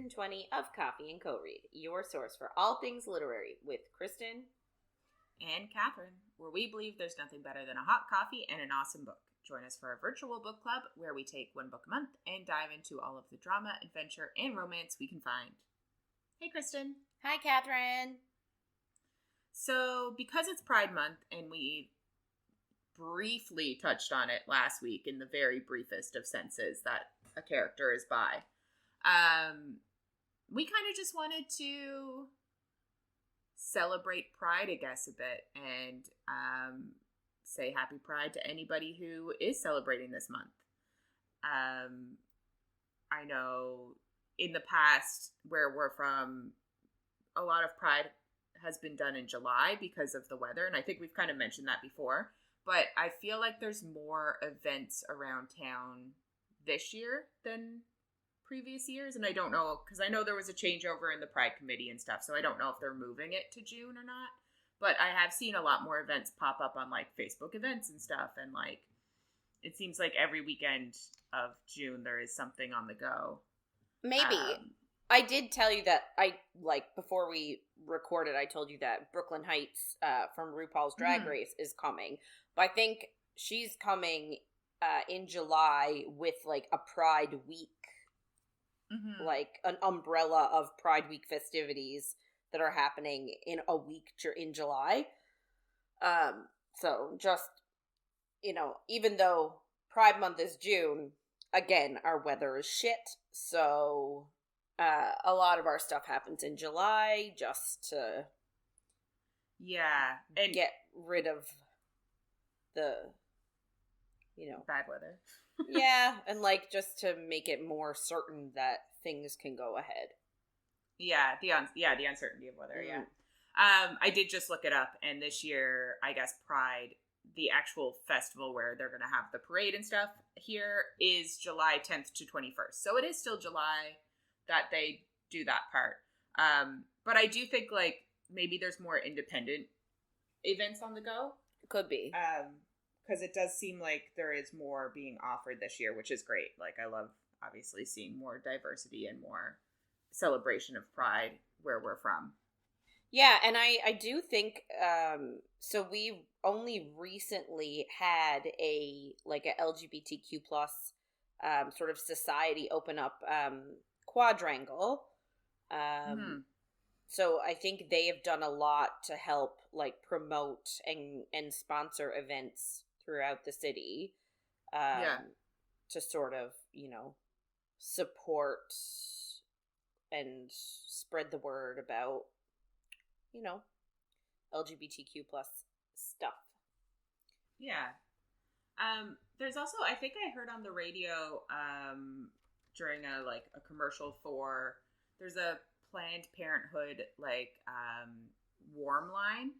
120 of Coffee and Co-Read, your source for all things literary, with Kristen and Catherine, where we believe there's nothing better than a hot coffee and an awesome book. Join us for our virtual book club, where we take one book a month and dive into all of the drama, adventure, and romance we can find. Hey, Kristen. Hi, Catherine. So, because it's Pride Month, and we briefly touched on it last week in the very briefest of senses that a character is bi, we kind of just wanted to celebrate Pride, I guess, a bit, and say happy Pride to anybody who is celebrating this month. I know in the past, where we're from, a lot of Pride has been done in July because of the weather, and I think we've kind of mentioned that before, but I feel like there's more events around town this year than previous years, and I don't know, because I know there was a changeover in the Pride Committee and stuff, so I don't know if they're moving it to June or not, but I have seen a lot more events pop up on, like, Facebook events and stuff, and, like, it seems like every weekend of June there is something on the go. Maybe. I did tell you that before we recorded, I told you that Brooklyn Heights from RuPaul's Drag Race is coming. But I think she's coming in July with, like, a Pride Week, like an umbrella of Pride Week festivities that are happening in a week in July. So just, even though Pride Month is June, again, our weather is shit. So a lot of our stuff happens in July just to and get rid of the bad weather. Yeah, and like just to make it more certain that things can go ahead. The uncertainty of weather. I did just look it up, and this year, I guess Pride, the actual festival where they're going to have the parade and stuff here, is July 10th to 21st. So it is still July that they do that part. But I do think, like, maybe there's more independent events on the go. Could be. Because it does seem like there is more being offered this year, which is great. Like, I love, obviously, seeing more diversity and more celebration of Pride where we're from. Yeah, and I do think, so we only recently had a LGBTQ plus sort of society open up quadrangle. So I think they have done a lot to help, like, promote and sponsor events throughout the city. To sort of, support and spread the word about, LGBTQ plus stuff. Yeah. There's also, I think I heard on the radio during a commercial for, there's a Planned Parenthood warm line.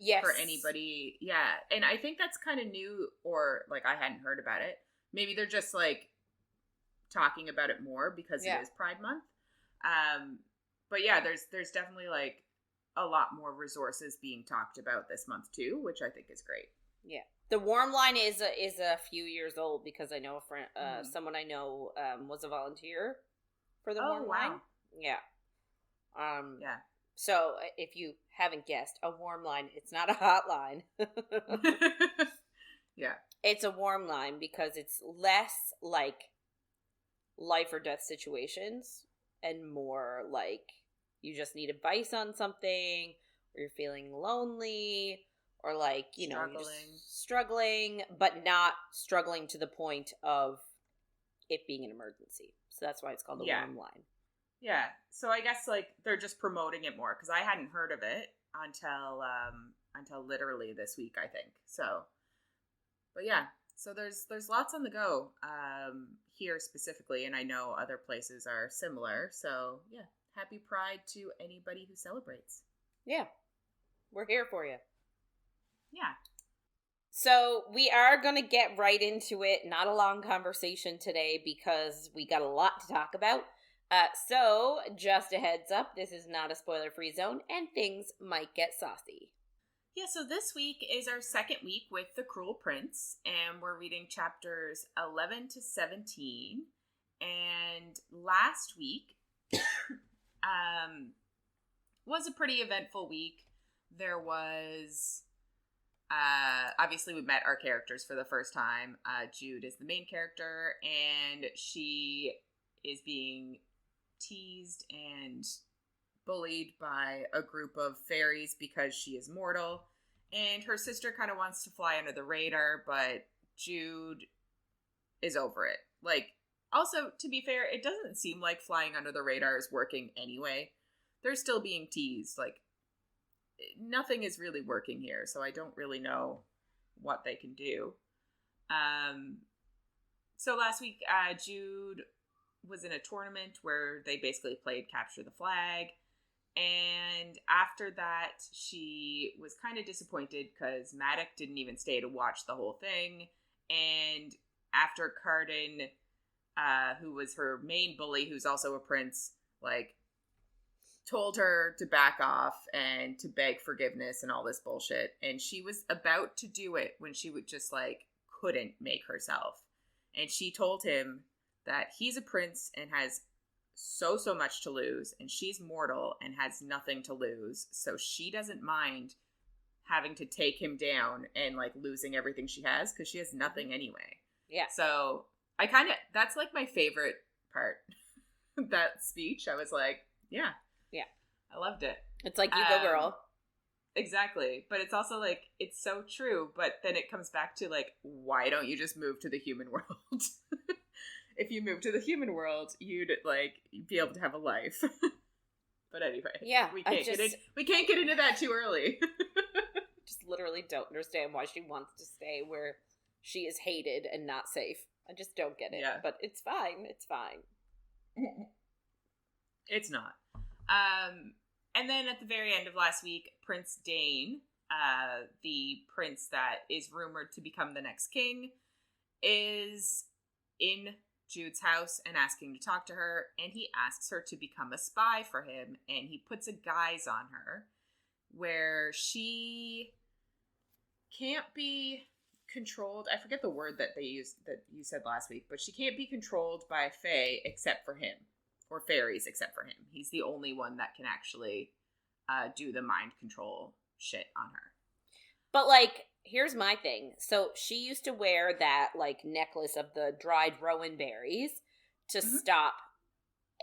Yes. For anybody. Yeah. And I think that's kind of new, or I hadn't heard about it. Maybe they're just talking about it more because it is Pride Month. But yeah, there's definitely a lot more resources being talked about this month too, which I think is great. Yeah. The warm line is a few years old, because I know a friend, someone I know was a volunteer for the warm line. Yeah. So if you haven't guessed, a warm line, it's not a hotline. Yeah. It's a warm line because it's less like life or death situations and more like you just need advice on something, or you're feeling lonely, or struggling, but not struggling to the point of it being an emergency. So that's why it's called the warm line. Yeah. So I guess they're just promoting it more, because I hadn't heard of it until literally this week, I think. So, but yeah. So there's lots on the go here specifically, and I know other places are similar. So yeah, happy Pride to anybody who celebrates. Yeah, we're here for you. Yeah. So we are going to get right into it. Not a long conversation today because we got a lot to talk about. So just a heads up, this is not a spoiler-free zone, and things might get saucy. Yeah, so this week is our second week with The Cruel Prince, and we're reading chapters 11 to 17. And last week, Was a pretty eventful week. There was, obviously we met our characters for the first time. Jude is the main character, and she is being teased and bullied by a group of fairies because she is mortal. And her sister kind of wants to fly under the radar, but Jude is over it. Like, also, to be fair, it doesn't seem like flying under the radar is working anyway. They're still being teased. Like, nothing is really working here, so I don't really know what they can do. So last week, Jude was in a tournament where they basically played Capture the Flag. And after that, she was kind of disappointed because Maddox didn't even stay to watch the whole thing. And after Carden, who was her main bully, who's also a prince, like, told her to back off and to beg forgiveness and all this bullshit. And she was about to do it when she would just, like, couldn't make herself. And she told him that he's a prince and has so much to lose, and she's mortal and has nothing to lose, so she doesn't mind having to take him down and, like, losing everything she has because she has nothing anyway. Yeah. So that's like my favorite part. That speech, I was like, yeah, I loved it. It's like, you go, girl. Exactly. But it's also like, it's so true, but then it comes back to, like, why don't you just move to the human world? If you move to the human world, you'd, like, be able to have a life. But anyway, yeah, we can't get into that too early. Just literally don't understand why she wants to stay where she is hated and not safe. I just don't get it. Yeah. But it's fine. It's fine. It's not. And then at the very end of last week, Prince Dane, the prince that is rumored to become the next king, is in Jude's house and asking to talk to her, and he asks her to become a spy for him, and he puts a guise on her where she can't be controlled. I forget the word that they used that you said last week, but she can't be controlled by fae except for him, or fairies except for him. He's the only one that can actually do the mind control shit on her. But, like, here's my thing. So she used to wear that, like, necklace of the dried rowan berries to stop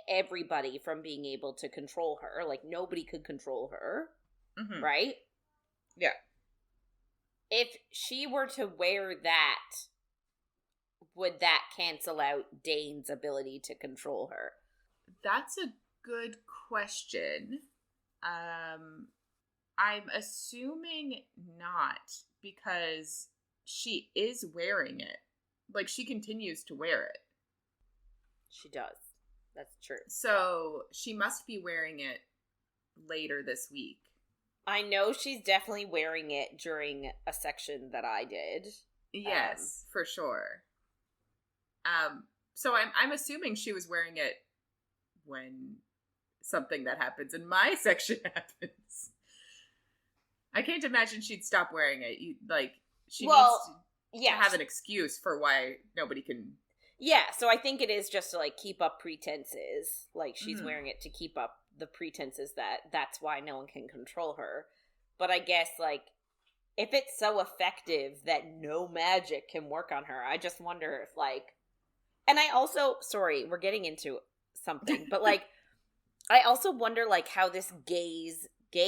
everybody from being able to control her. Like, nobody could control her. Right? Yeah. If she were to wear that, would that cancel out Dane's ability to control her? That's a good question. I'm assuming not, because she is wearing it. Like, she continues to wear it. She does. That's true. So she must be wearing it later this week. I know she's definitely wearing it during a section that I did. Yes, for sure. So I'm assuming she was wearing it when something that happens in my section happens. I can't imagine she'd stop wearing it. She needs to have an excuse for why nobody can. Yeah, so I think it is just to, like, keep up pretenses. Like, she's wearing it to keep up the pretenses that's why no one can control her. But I guess, like, if it's so effective that no magic can work on her, I just wonder if, like... And I also... Sorry, we're getting into something, but, like, I also wonder, like, how this gaze... No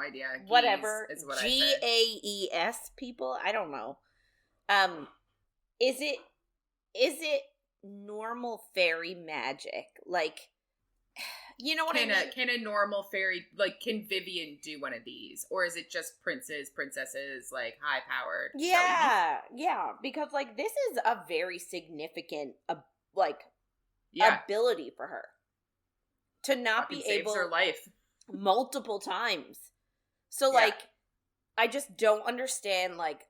idea. Whatever. Is what Gaes people? I don't know. Is it normal fairy magic? Like, you know what I mean? Can a normal fairy, like, can Vivian do one of these? Or is it just princes, princesses, like, high-powered? Yeah, because, like, this is a very significant, ability for her. To not be able... saves her life. Multiple times. So, like, I just don't understand, like,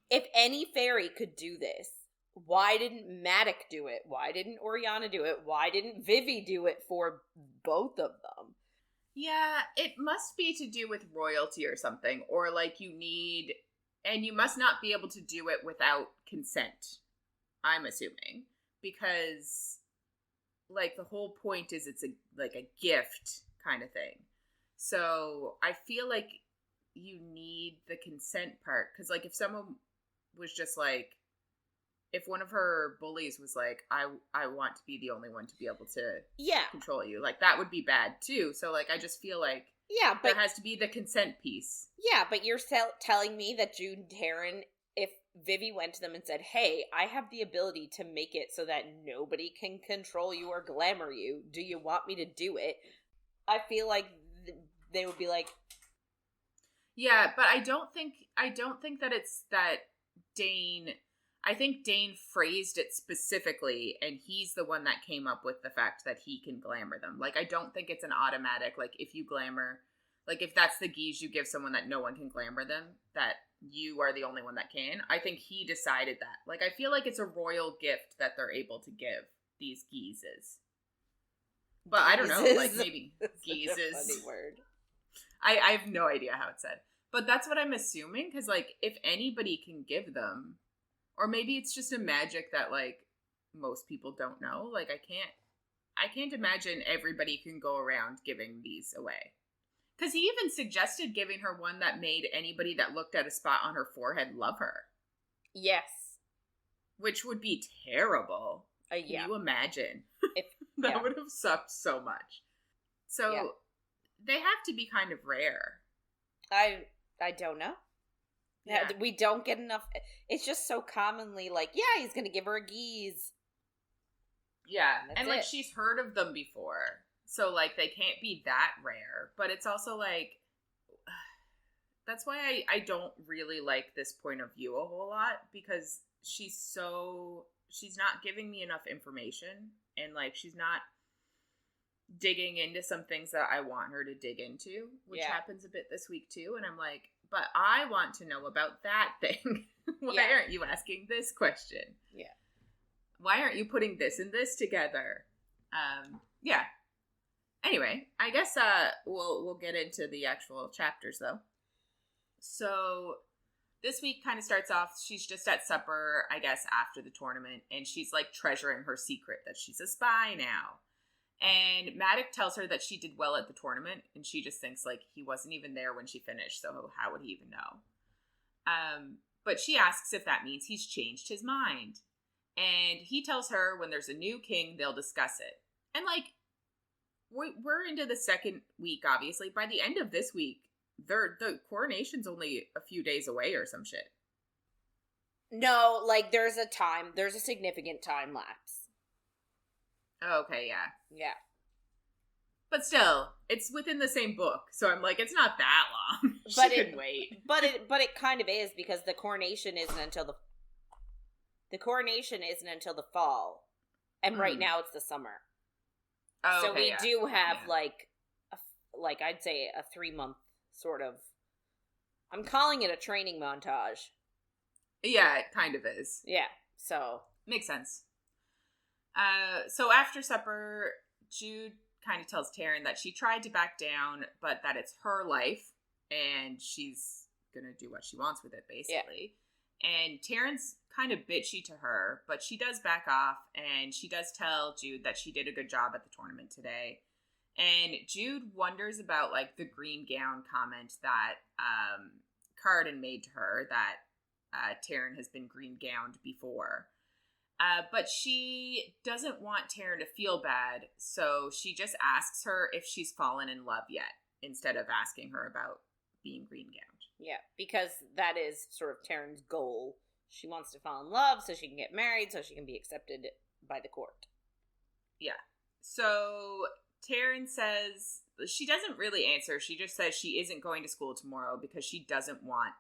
if any fairy could do this, why didn't Maddox do it? Why didn't Oriana do it? Why didn't Vivi do it for both of them? Yeah, it must be to do with royalty or something. Or, like, and you must not be able to do it without consent, I'm assuming. Because, like, the whole point is it's a gift kind of thing. So I feel like you need the consent part. Because, like, if someone was just like, if one of her bullies was like, I want to be the only one to be able to control you, like, that would be bad too. So, like, I just feel like there has to be the consent piece. Yeah, but you're telling me that Jude and Taryn, if Vivi went to them and said, hey, I have the ability to make it so that nobody can control you or glamour you, do you want me to do it? I feel like they would be like, yeah, but I don't think that it's that Dane. I think Dane phrased it specifically, and he's the one that came up with the fact that he can glamour them. Like, I don't think it's an automatic, like, if you glamour, like, if that's the geese you give someone that no one can glamour them, that you are the only one that can. I think he decided that. Like, I feel like it's a royal gift that they're able to give these geezes. But I don't know, like, maybe geezes. Funny word. I have no idea how it's said. But that's what I'm assuming, because, like, if anybody can give them, or maybe it's just a magic that, like, most people don't know. Like, I can't imagine everybody can go around giving these away. Because he even suggested giving her one that made anybody that looked at a spot on her forehead love her. Yes. Which would be terrible. Can you imagine? That would have sucked so much. So, they have to be kind of rare. I don't know. Yeah. We don't get enough. It's just so commonly like, yeah, he's going to give her a geese. Yeah. And like, she's heard of them before. So, like, they can't be that rare. But it's also like, that's why I don't really like this point of view a whole lot. Because she's not giving me enough information. And, like, she's not digging into some things that I want her to dig into. Which happens a bit this week, too. And I'm like, but I want to know about that thing. Why aren't you asking this question? Yeah. Why aren't you putting this and this together? Yeah. Anyway, I guess we'll get into the actual chapters, though. So this week kind of starts off, she's just at supper, I guess, after the tournament, and she's, like, treasuring her secret that she's a spy now. And Maddox tells her that she did well at the tournament, and she just thinks, like, he wasn't even there when she finished, so how would he even know? But she asks if that means he's changed his mind. And he tells her when there's a new king, they'll discuss it. And, like, we're into the second week, obviously. By the end of this week, the coronation's only a few days away or some shit. No, like, there's a significant time lapse. Oh, okay, yeah. Yeah. But still, it's within the same book, so I'm like, it's not that long. She can wait. But it kind of is, because the coronation isn't until the fall, and right now it's the summer. Oh, so we do have like I'd say a 3-month sort of. I'm calling it a training montage. Yeah, it kind of is. Yeah, so makes sense. So after supper, Jude kind of tells Taryn that she tried to back down, but that it's her life, and she's gonna do what she wants with it, basically. Yeah. And Taryn's kind of bitchy to her, but she does back off, and she does tell Jude that she did a good job at the tournament today. And Jude wonders about, like, the green gown comment that Carden made to her, that Taryn has been green gowned before. But she doesn't want Taryn to feel bad, so she just asks her if she's fallen in love yet, instead of asking her about being green gowned. Yeah, because that is sort of Taryn's goal. She wants to fall in love so she can get married, so she can be accepted by the court. Yeah. So Taryn says, she doesn't really answer, she just says she isn't going to school tomorrow because she doesn't want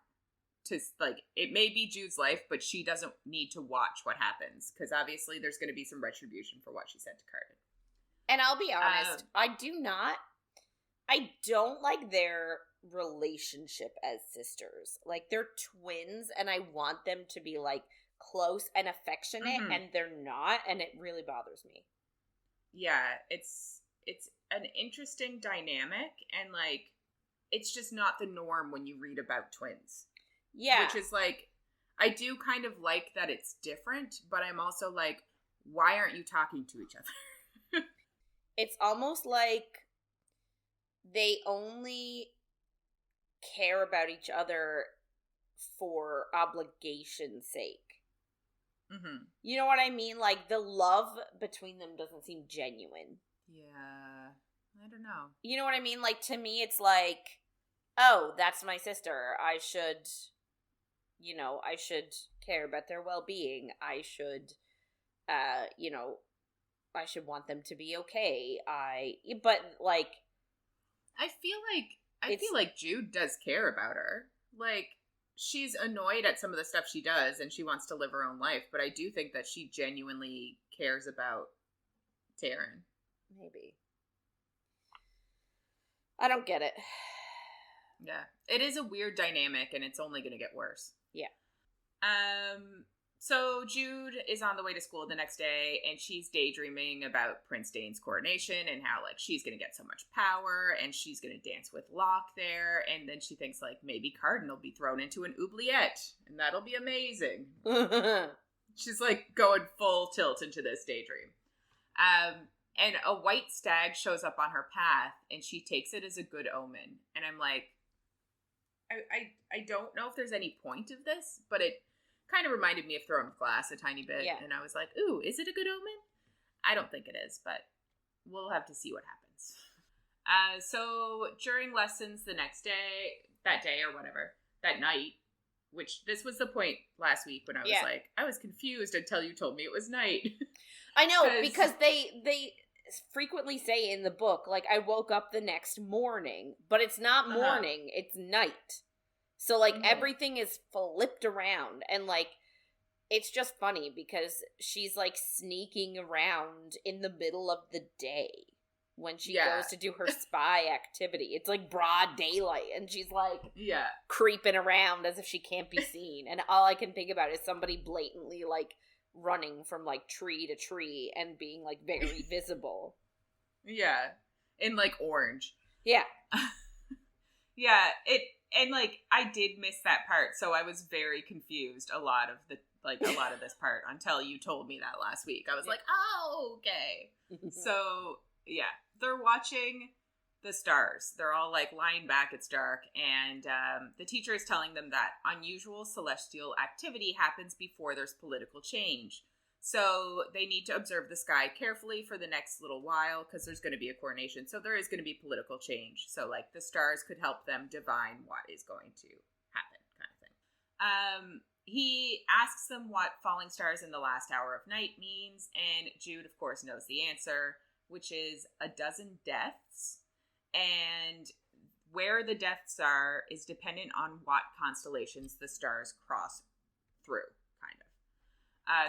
to, like, it may be Jude's life, but she doesn't need to watch what happens, because obviously there's going to be some retribution for what she said to Carden. And I'll be honest, I don't like their relationship as sisters. Like, they're twins, and I want them to be, like, close and affectionate, and they're not, and it really bothers me. Yeah, it's an interesting dynamic, and, like, it's just not the norm when you read about twins. Yeah. Which is, like, I do kind of like that it's different, but I'm also like, why aren't you talking to each other? it's almost like they only care about each other for obligation's sake. Mm-hmm. You know what I mean? Like, the love between them doesn't seem genuine. Yeah. I don't know. You know what I mean? Like, to me, it's like, oh, that's my sister. I should care about their well-being. I should, I should want them to be okay. But, like... I feel like Jude does care about her. Like, she's annoyed at some of the stuff she does, and she wants to live her own life, but I do think that she genuinely cares about Taryn. Maybe. I don't get it. Yeah. It is a weird dynamic, and it's only going to get worse. Yeah. So Jude is on the way to school the next day, and she's daydreaming about Prince Dane's coronation and how, like, she's going to get so much power, and she's going to dance with Locke there, and then she thinks, like, maybe Carden will be thrown into an oubliette, and that'll be amazing. She's, like, going full tilt into this daydream. And a white stag shows up on her path, and she takes it as a good omen. And I'm like, I don't know if there's any point of this, but it kind of reminded me of Throne of Glass a tiny bit. Yeah. And I was like, ooh, is it a good omen? I don't think it is, but we'll have to see what happens. So during lessons that night, which this was the point last week when I was like, I was confused until you told me it was night. I know, because they frequently say in the book, like, I woke up the next morning, but it's not morning, it's night. So, like, everything is flipped around, and, like, it's just funny because she's, like, sneaking around in the middle of the day when she goes to do her spy activity. It's, like, broad daylight, and she's, like, creeping around as if she can't be seen. And all I can think about is somebody blatantly, like, running from, like, tree to tree and being, like, very visible. Yeah. In, like, orange. Yeah. Yeah, and, like, I did miss that part, so I was very confused a lot of this part until you told me that last week. I was like, oh, okay. So, yeah, they're watching the stars. They're all, like, lying back, it's dark, and the teacher is telling them that unusual celestial activity happens before there's political change. So they need to observe the sky carefully for the next little while because there's going to be a coronation. So there is going to be political change. So, like, the stars could help them divine what is going to happen, kind of thing. He asks them what falling stars in the last hour of night means, and Jude, of course, knows the answer, which is a dozen deaths. And where the deaths are is dependent on what constellations the stars cross through.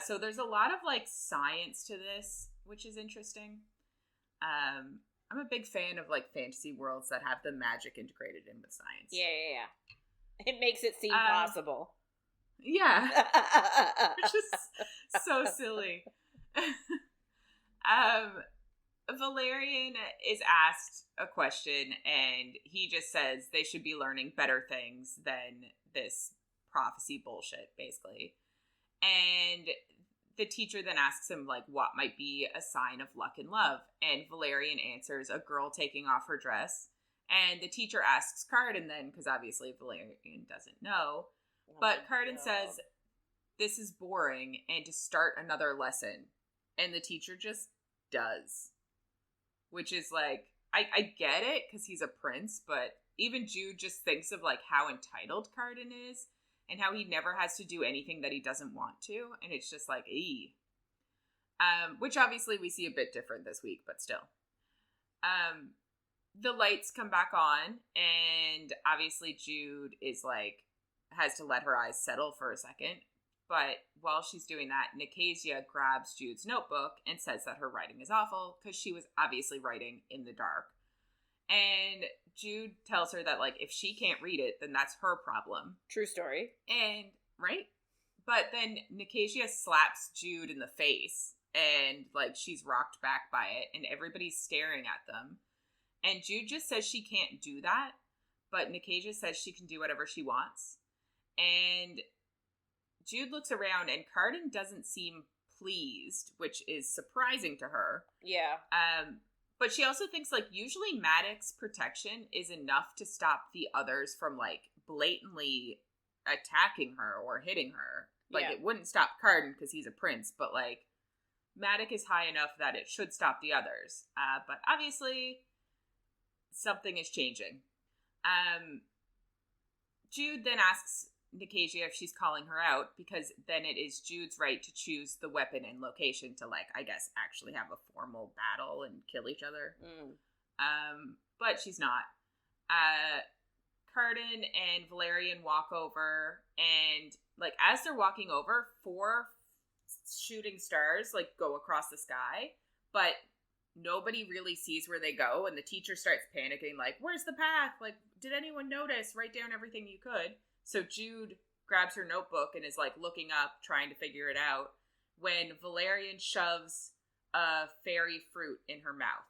So there's a lot of, like, science to this, which is interesting. I'm a big fan of, like, fantasy worlds that have the magic integrated in with science. Yeah. It makes it seem possible. Yeah. Which is so silly. Valerian is asked a question, and he just says they should be learning better things than this prophecy bullshit, basically. And the teacher then asks him, like, what might be a sign of luck and love. And Valerian answers, a girl taking off her dress. And the teacher asks Carden then, because obviously Valerian doesn't know. But Carden says, this is boring, and to start another lesson. And the teacher just does. Which is, like, I get it, because he's a prince, but even Jude just thinks of, like, how entitled Carden is. And how he never has to do anything that he doesn't want to. And it's just like, eee. Which obviously we see a bit different this week, but still. The lights come back on. And obviously Jude is like, has to let her eyes settle for a second. But while she's doing that, Nicasia grabs Jude's notebook and says that her writing is awful. Because she was obviously writing in the dark. And Jude tells her that, like, if she can't read it, then that's her problem. True story. And, right? But then Nicasia slaps Jude in the face, and, like, she's rocked back by it, and everybody's staring at them. And Jude just says she can't do that, but Nicasia says she can do whatever she wants. And Jude looks around, and Carden doesn't seem pleased, which is surprising to her. Yeah. But she also thinks, like, usually Maddox's protection is enough to stop the others from, like, blatantly attacking her or hitting her. Like, it wouldn't stop Carden because he's a prince, but, like, Maddox is high enough that it should stop the others. But obviously, something is changing. Jude then asks Nicasia if she's calling her out, because then it is Jude's right to choose the weapon and location to, like, I guess, actually have a formal battle and kill each other. But she's not. Carden and Valerian walk over, and, like, as they're walking over, 4 shooting stars, like, go across the sky, but nobody really sees where they go, and the teacher starts panicking, like, where's the path? Like, did anyone notice? Write down everything you could. So Jude grabs her notebook and is, like, looking up, trying to figure it out, when Valerian shoves a fairy fruit in her mouth.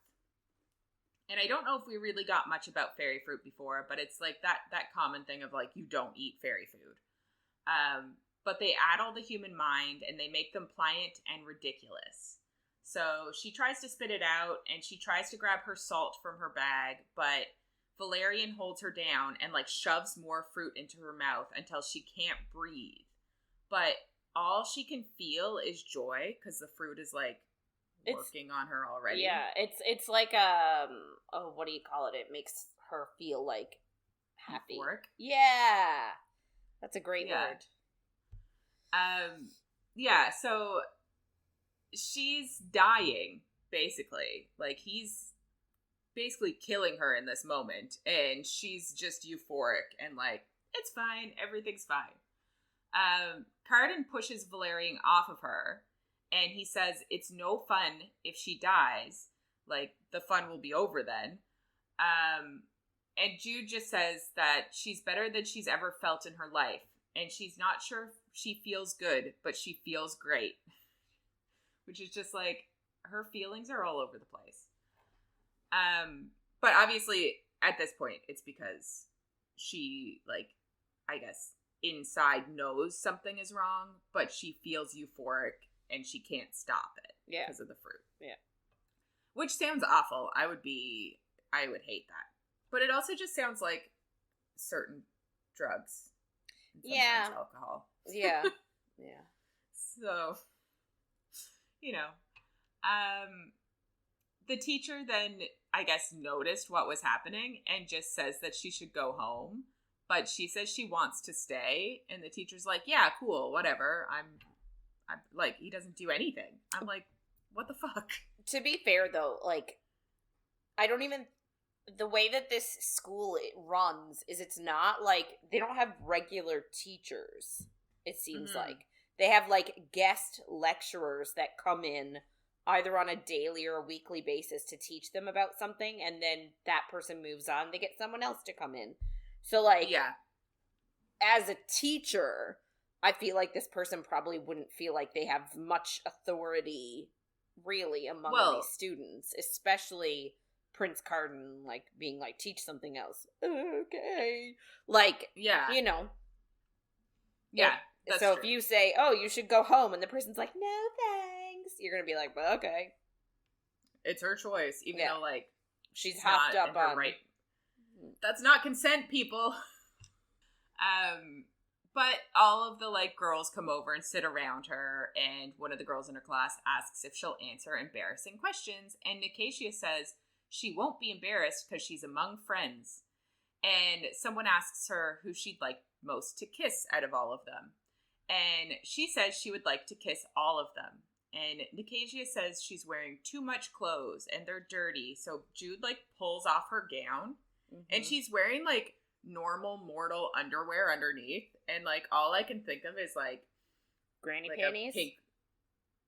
And I don't know if we really got much about fairy fruit before, but it's, like, that common thing of, like, you don't eat fairy food. But they addle the human mind, and they make them pliant and ridiculous. So she tries to spit it out, and she tries to grab her salt from her bag, but Valerian holds her down and, like, shoves more fruit into her mouth until she can't breathe. But all she can feel is joy, because the fruit is, like, working on her already. Yeah, it's like, what do you call it? It makes her feel, like, happy. Euphoric? Yeah! That's a great word. Yeah, so she's dying, basically. Like, he's basically killing her in this moment, and she's just euphoric and, like, it's fine, everything's fine. Carden pushes Valerian off of her, and he says it's no fun if she dies. Like, the fun will be over then. And Jude just says that she's better than she's ever felt in her life, and she's not sure if she feels good, but she feels great. Which is just, like, her feelings are all over the place. But obviously, at this point, it's because she, like, I guess, inside knows something is wrong, but she feels euphoric, and she can't stop it because of the fruit. Yeah. Which sounds awful. I would hate that. But it also just sounds like certain drugs. And sometimes alcohol. Yeah. Yeah. So, you know. The teacher then, I guess, noticed what was happening and just says that she should go home. But she says she wants to stay. And the teacher's like, yeah, cool, whatever. I'm like, he doesn't do anything. I'm like, what the fuck? To be fair, though, like, the way that this school runs is it's not, like, they don't have regular teachers, it seems like. They have, like, guest lecturers that come in either on a daily or a weekly basis to teach them about something, and then that person moves on, they get someone else to come in. So, like, as a teacher, I feel like this person probably wouldn't feel like they have much authority, really, among these students, especially Prince Carden, like, being like, teach something else. Okay. Like, you know. Yeah. So if you say, oh, you should go home, and the person's like, no thanks, you're going to be like, well, okay. It's her choice, even though, like, she's hopped up on. Right. That's not consent, people. But all of the, like, girls come over and sit around her, and one of the girls in her class asks if she'll answer embarrassing questions, and Nicasia says she won't be embarrassed because she's among friends. And someone asks her who she'd like most to kiss out of all of them. And she says she would like to kiss all of them. And Nicasia says she's wearing too much clothes and they're dirty. So Jude, like, pulls off her gown. And she's wearing, like, normal mortal underwear underneath. And, like, all I can think of is, like, granny panties?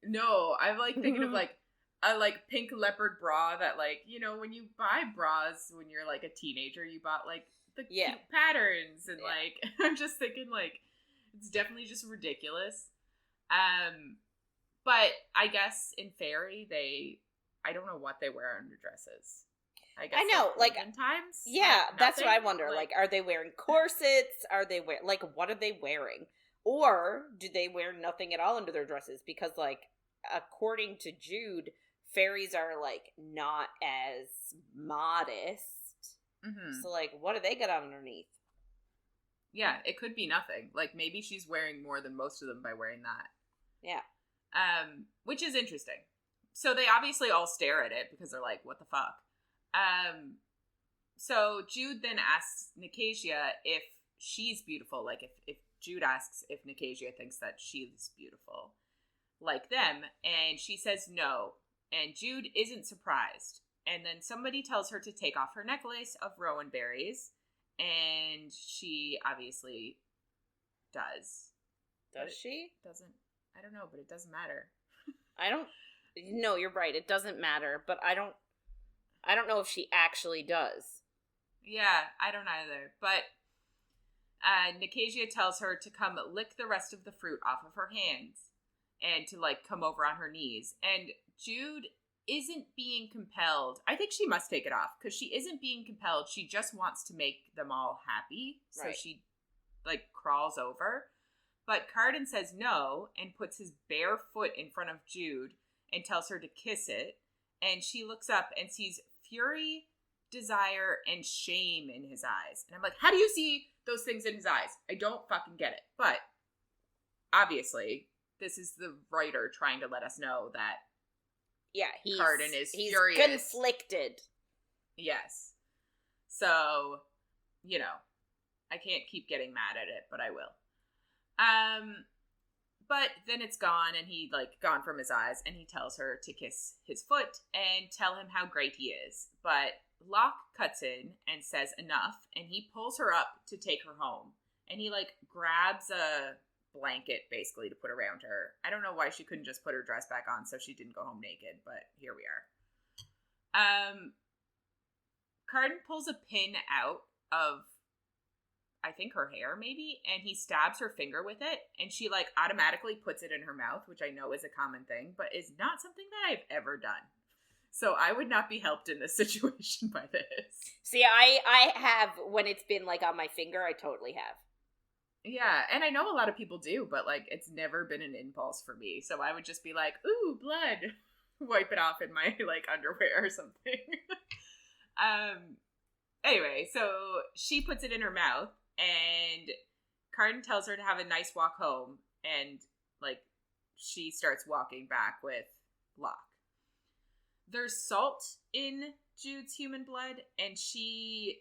No, I'm, like, thinking of, like, a, like, pink leopard bra that, like, you know, when you buy bras when you're, like, a teenager, you bought, like, the cute patterns. And, like, I'm just thinking, like, it's definitely just ridiculous. But I guess in Fairy, I don't know what they wear under dresses. I guess, I know, like, times. Yeah, like, that's what I wonder. Like, are they wearing corsets? Are they what are they wearing? Or do they wear nothing at all under their dresses? Because, like, according to Jude, fairies are, like, not as modest. Mm-hmm. So, like, what do they got underneath? Yeah, it could be nothing. Like, maybe she's wearing more than most of them by wearing that. Yeah. Which is interesting. So they obviously all stare at it because they're like, what the fuck? So Jude then asks Nicasia if she's beautiful. Like, if Jude asks if Nicasia thinks that she's beautiful like them, and she says no. And Jude isn't surprised. And then somebody tells her to take off her necklace of rowan berries, and she obviously does. Does she? Doesn't. I don't know, but it doesn't matter. No, you're right. It doesn't matter, but I don't know if she actually does. Yeah, I don't either. But Nicasia tells her to come lick the rest of the fruit off of her hands and to, like, come over on her knees. And Jude isn't being compelled. I think she must take it off because she isn't being compelled. She just wants to make them all happy. So she, like, crawls over. But Carden says no and puts his bare foot in front of Jude and tells her to kiss it. And she looks up and sees fury, desire, and shame in his eyes. And I'm like, how do you see those things in his eyes? I don't fucking get it. But obviously, this is the writer trying to let us know that Carden is furious. He's conflicted. Yes. So, you know, I can't keep getting mad at it, but I will. But then it's gone, and he, like, gone from his eyes, and he tells her to kiss his foot and tell him how great he is. But Locke cuts in and says enough, and he pulls her up to take her home. And he, like, grabs a blanket, basically, to put around her. I don't know why she couldn't just put her dress back on so she didn't go home naked, but here we are. Carden pulls a pin out of, I think, her hair, maybe, and he stabs her finger with it, and she, like, automatically puts it in her mouth, which I know is a common thing, but is not something that I've ever done. So I would not be helped in this situation by this. See, I have, when it's been, like, on my finger, I totally have. Yeah, and I know a lot of people do, but, like, it's never been an impulse for me, so I would just be like, ooh, blood! Wipe it off in my, like, underwear or something. Anyway, so she puts it in her mouth, and Carden tells her to have a nice walk home, and, like, she starts walking back with Locke. There's salt in Jude's human blood, and she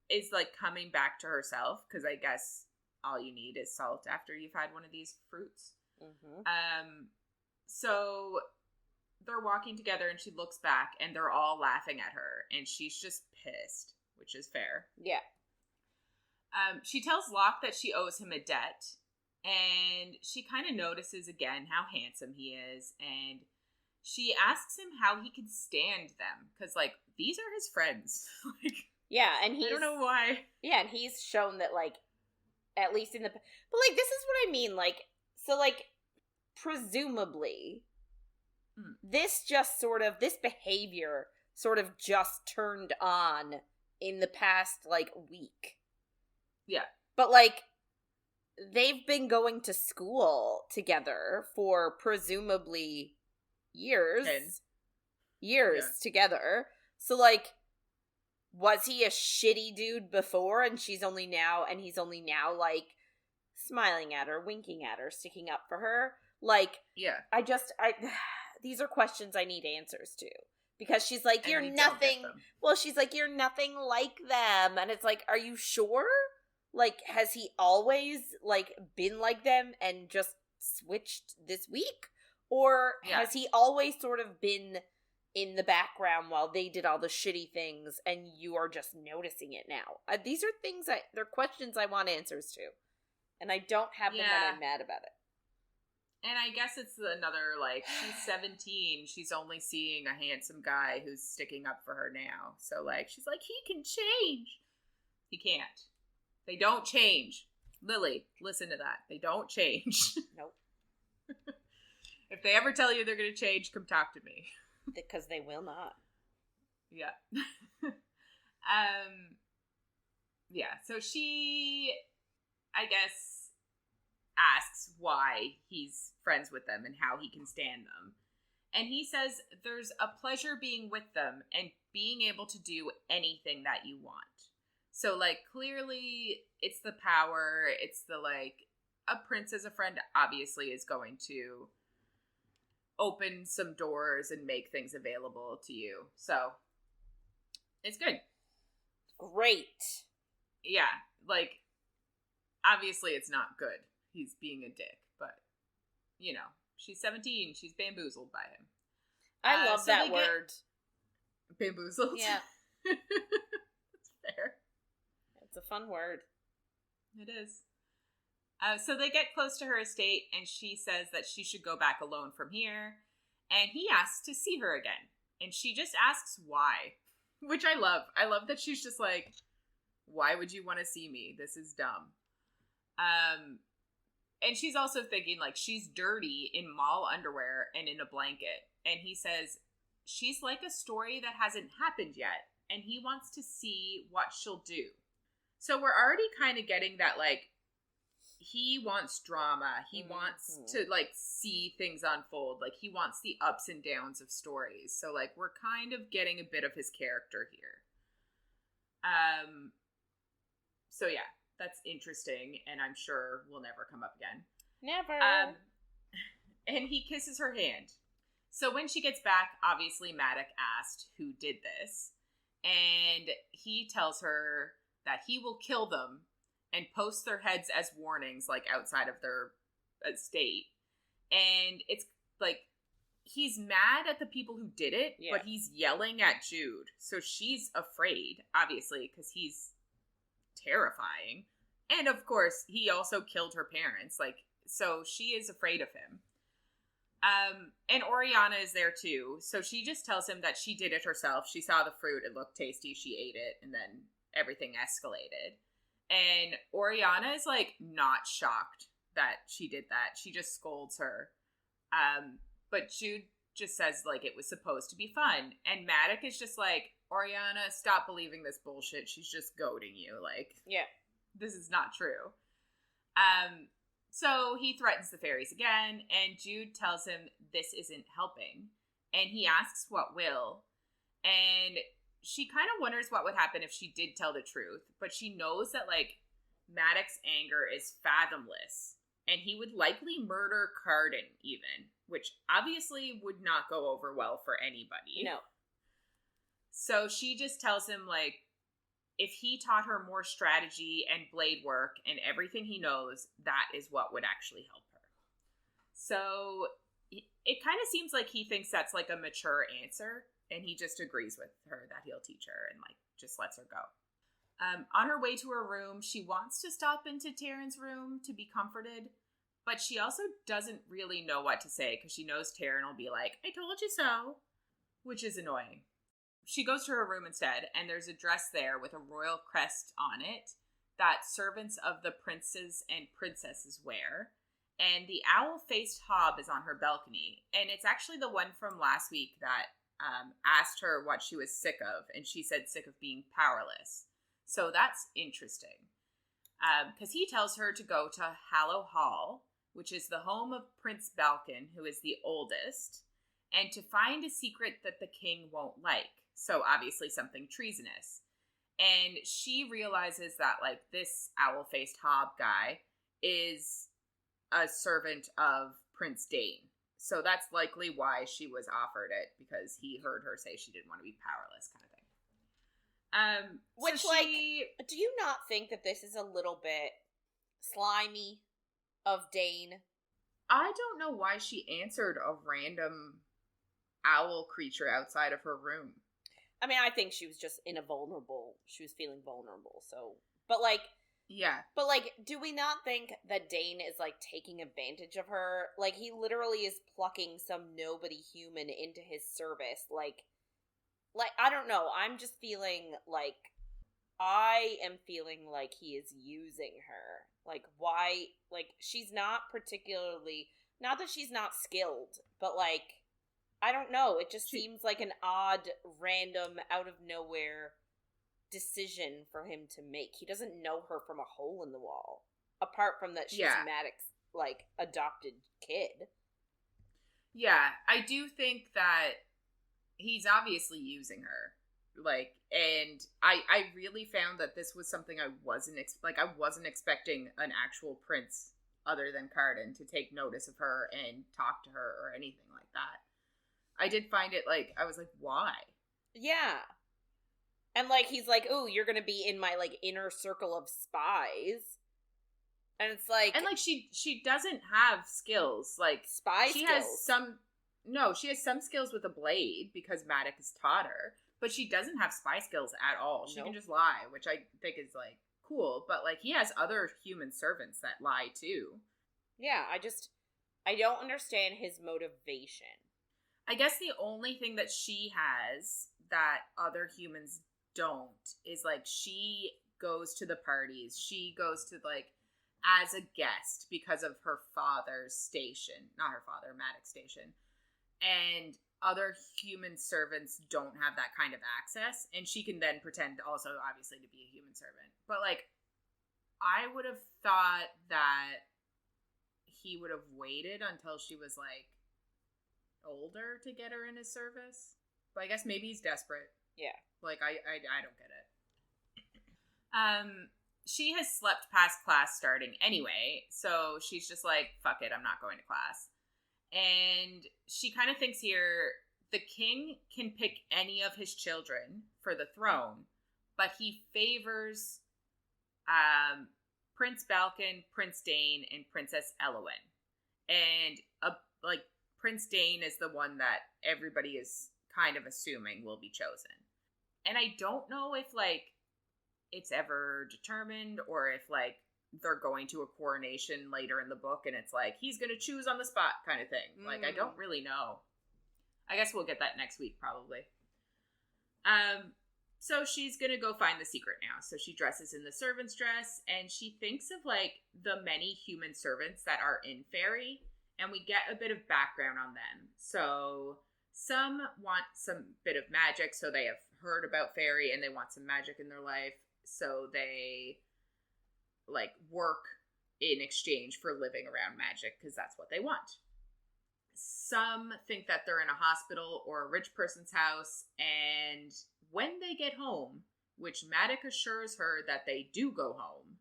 is, like, coming back to herself, because I guess all you need is salt after you've had one of these fruits. Mm-hmm. So they're walking together, and she looks back, and they're all laughing at her, and she's just pissed, which is fair. Yeah. She tells Locke that she owes him a debt, and she kind of notices again how handsome he is, and she asks him how he could stand them, because, like, these are his friends. Like, yeah, and I don't know why. Yeah, and he's shown that, like, at least in the... But, like, this is what I mean, like, so, like, presumably, this behavior sort of just turned on in the past, like, week. Yeah. But, like, they've been going to school together for presumably years. Together. So, like, was he a shitty dude before and he's only now, like, smiling at her, winking at her, sticking up for her? Like, yeah. These are questions I need answers to. Because she's like, you're nothing, she's like, you're nothing like them. And it's like, are you sure? Like, has he always, like, been like them and just switched this week? Or has he always sort of been in the background while they did all the shitty things and you are just noticing it now? These are they're questions I want answers to. And I don't have them when I'm mad about it. And I guess it's another, like, she's 17. She's only seeing a handsome guy who's sticking up for her now. So, like, she's like, he can change. He can't. They don't change. Lily, listen to that. They don't change. Nope. If they ever tell you they're going to change, come talk to me. Because they will not. Yeah. Yeah, so she, I guess, asks why he's friends with them and how he can stand them. And he says there's a pleasure being with them and being able to do anything that you want. So, like, clearly it's the power. It's the, like, a prince as a friend obviously is going to open some doors and make things available to you. So, it's good. Great. Yeah, like, obviously it's not good. He's being a dick, but, you know, she's 17. She's bamboozled by him. I love that word. Bamboozled? Yeah. That's fair. It's a fun word. It is. So they get close to her estate, and she says that she should go back alone from here. And he asks to see her again. And she just asks why. Which I love. I love that she's just like, why would you want to see me? This is dumb. And she's also thinking, like, she's dirty in mall underwear and in a blanket. And he says, she's like a story that hasn't happened yet. And he wants to see what she'll do. So we're already kind of getting that, like, he wants drama. He wants to, like, see things unfold. Like, he wants the ups and downs of stories. So, like, we're kind of getting a bit of his character here. So, yeah, that's interesting. And I'm sure will never come up again. Never. And he kisses her hand. So when she gets back, obviously Maddox asked who did this. And he tells her that he will kill them and post their heads as warnings, like, outside of their estate. And it's, like, he's mad at the people who did it, but he's yelling at Jude. So she's afraid, obviously, because he's terrifying. And, of course, he also killed her parents. Like, so she is afraid of him. And Oriana is there, too. So she just tells him that she did it herself. She saw the fruit. It looked tasty. She ate it. And then everything escalated. And Oriana is, like, not shocked that she did that. She just scolds her. But Jude just says, like, it was supposed to be fun. And Maddox is just like, Oriana, stop believing this bullshit. She's just goading you. Like, yeah, this is not true. So he threatens the fairies again. And Jude tells him this isn't helping. And he asks what will. And she kind of wonders what would happen if she did tell the truth, but she knows that, like, Maddox's anger is fathomless, and he would likely murder Carden even, which obviously would not go over well for anybody. No. So she just tells him, like, if he taught her more strategy and blade work and everything he knows, that is what would actually help her. So it kind of seems like he thinks that's, like, a mature answer. And he just agrees with her that he'll teach her and, like, just lets her go. On her way to her room, she wants to stop into Taryn's room to be comforted. But she also doesn't really know what to say because she knows Taryn will be like, I told you so. Which is annoying. She goes to her room instead, and there's a dress there with a royal crest on it that servants of the princes and princesses wear. And the owl-faced hob is on her balcony. And it's actually the one from last week that asked her what she was sick of, and she said sick of being powerless. So that's interesting. Because he tells her to go to Hallow Hall, which is the home of Prince Balekin, who is the oldest, and to find a secret that the king won't like. So obviously something treasonous. And she realizes that, like, this owl-faced hob guy is a servant of Prince Dane. So that's likely why she was offered it, because he heard her say she didn't want to be powerless, kind of thing. Which, so like, do you not think that this is a little bit slimy of Dane? I don't know why she answered a random owl creature outside of her room. I mean, I think she was just she was feeling vulnerable, so, but, like, yeah. But, like, do we not think that Dane is, like, taking advantage of her? Like, he literally is plucking some nobody human into his service. Like, I don't know. I'm just feeling like, I am feeling like he is using her. Like, why? Like, she's not particularly, not that she's not skilled, but, like, I don't know. It just seems like an odd, random, out of nowhere decision for him to make. He doesn't know her from a hole in the wall, apart from that she's Maddox's, like, adopted kid. Yeah, I do think that he's obviously using her. Like, and I really found that this was something I wasn't expecting an actual prince other than Carden to take notice of her and talk to her or anything like that. I did find it, like, I was like, why? Yeah. And, like, he's like, oh, you're gonna be in my, like, inner circle of spies. And it's like... And, like, she doesn't have skills. Like, spy she skills. She has some skills with a blade because Maddox has taught her. But she doesn't have spy skills at all. She can just lie, which I think is, like, cool. But, like, he has other human servants that lie, too. Yeah, I don't understand his motivation. I guess the only thing that she has that other humans don't is, like, she goes to the parties. She goes to, like, as a guest because of her father's station. Not her father, Maddox's station. And other human servants don't have that kind of access. And she can then pretend also, obviously, to be a human servant. But, like, I would have thought that he would have waited until she was, like, older to get her in his service. But I guess maybe he's desperate. Yeah. Like, I don't get it. She has slept past class starting anyway, so she's just like, fuck it, I'm not going to class. And she kind of thinks here, the king can pick any of his children for the throne, but he favors Prince Balekin, Prince Dane, and Princess Elowen. And, like, Prince Dane is the one that everybody is kind of assuming will be chosen. And I don't know if, like, it's ever determined or if, like, they're going to a coronation later in the book and it's like, he's going to choose on the spot kind of thing. Like, I don't really know. I guess we'll get that next week, probably. So she's going to go find the secret now. So she dresses in the servant's dress and she thinks of, like, the many human servants that are in Fairy, and we get a bit of background on them. So some want some bit of magic, so they have heard about Fairy and they want some magic in their life. So they, like, work in exchange for living around magic because that's what they want. Some think that they're in a hospital or a rich person's house, and when they get home, which Maddox assures her that they do go home,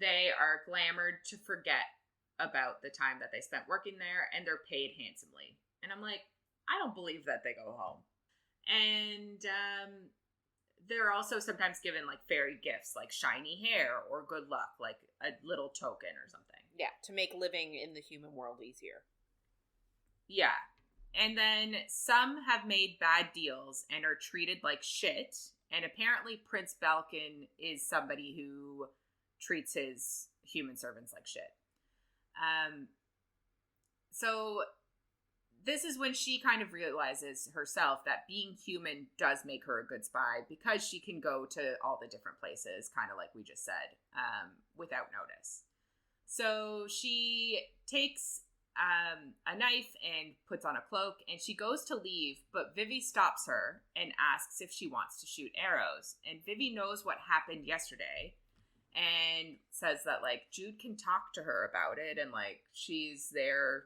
they are glamored to forget about the time that they spent working there, and they're paid handsomely. And I'm like, I don't believe that they go home. And they're also sometimes given, like, fairy gifts, like shiny hair or good luck, like a little token or something. Yeah, to make living in the human world easier. Yeah. And then some have made bad deals and are treated like shit. And apparently Prince Balekin is somebody who treats his human servants like shit. So this is when she kind of realizes herself that being human does make her a good spy because she can go to all the different places, kind of like we just said, without notice. So she takes a knife and puts on a cloak, and she goes to leave, but Vivi stops her and asks if she wants to shoot arrows. And Vivi knows what happened yesterday and says that, like, Jude can talk to her about it, and, like, she's there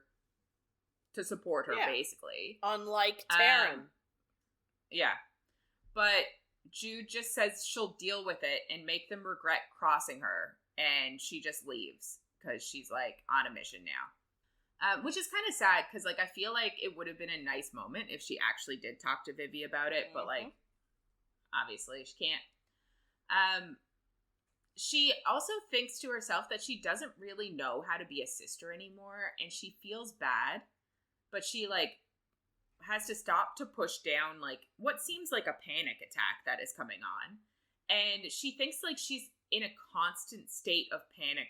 to support her, basically. Unlike Taryn. Yeah. But Jude just says she'll deal with it and make them regret crossing her, and she just leaves because she's, like, on a mission now. Which is kind of sad, because, like, I feel like it would have been a nice moment if she actually did talk to Vivi about it, but, like, obviously she can't. She also thinks to herself that she doesn't really know how to be a sister anymore, and she feels bad, but she, like, has to stop to push down, like, what seems like a panic attack that is coming on. And she thinks, like, she's in a constant state of panic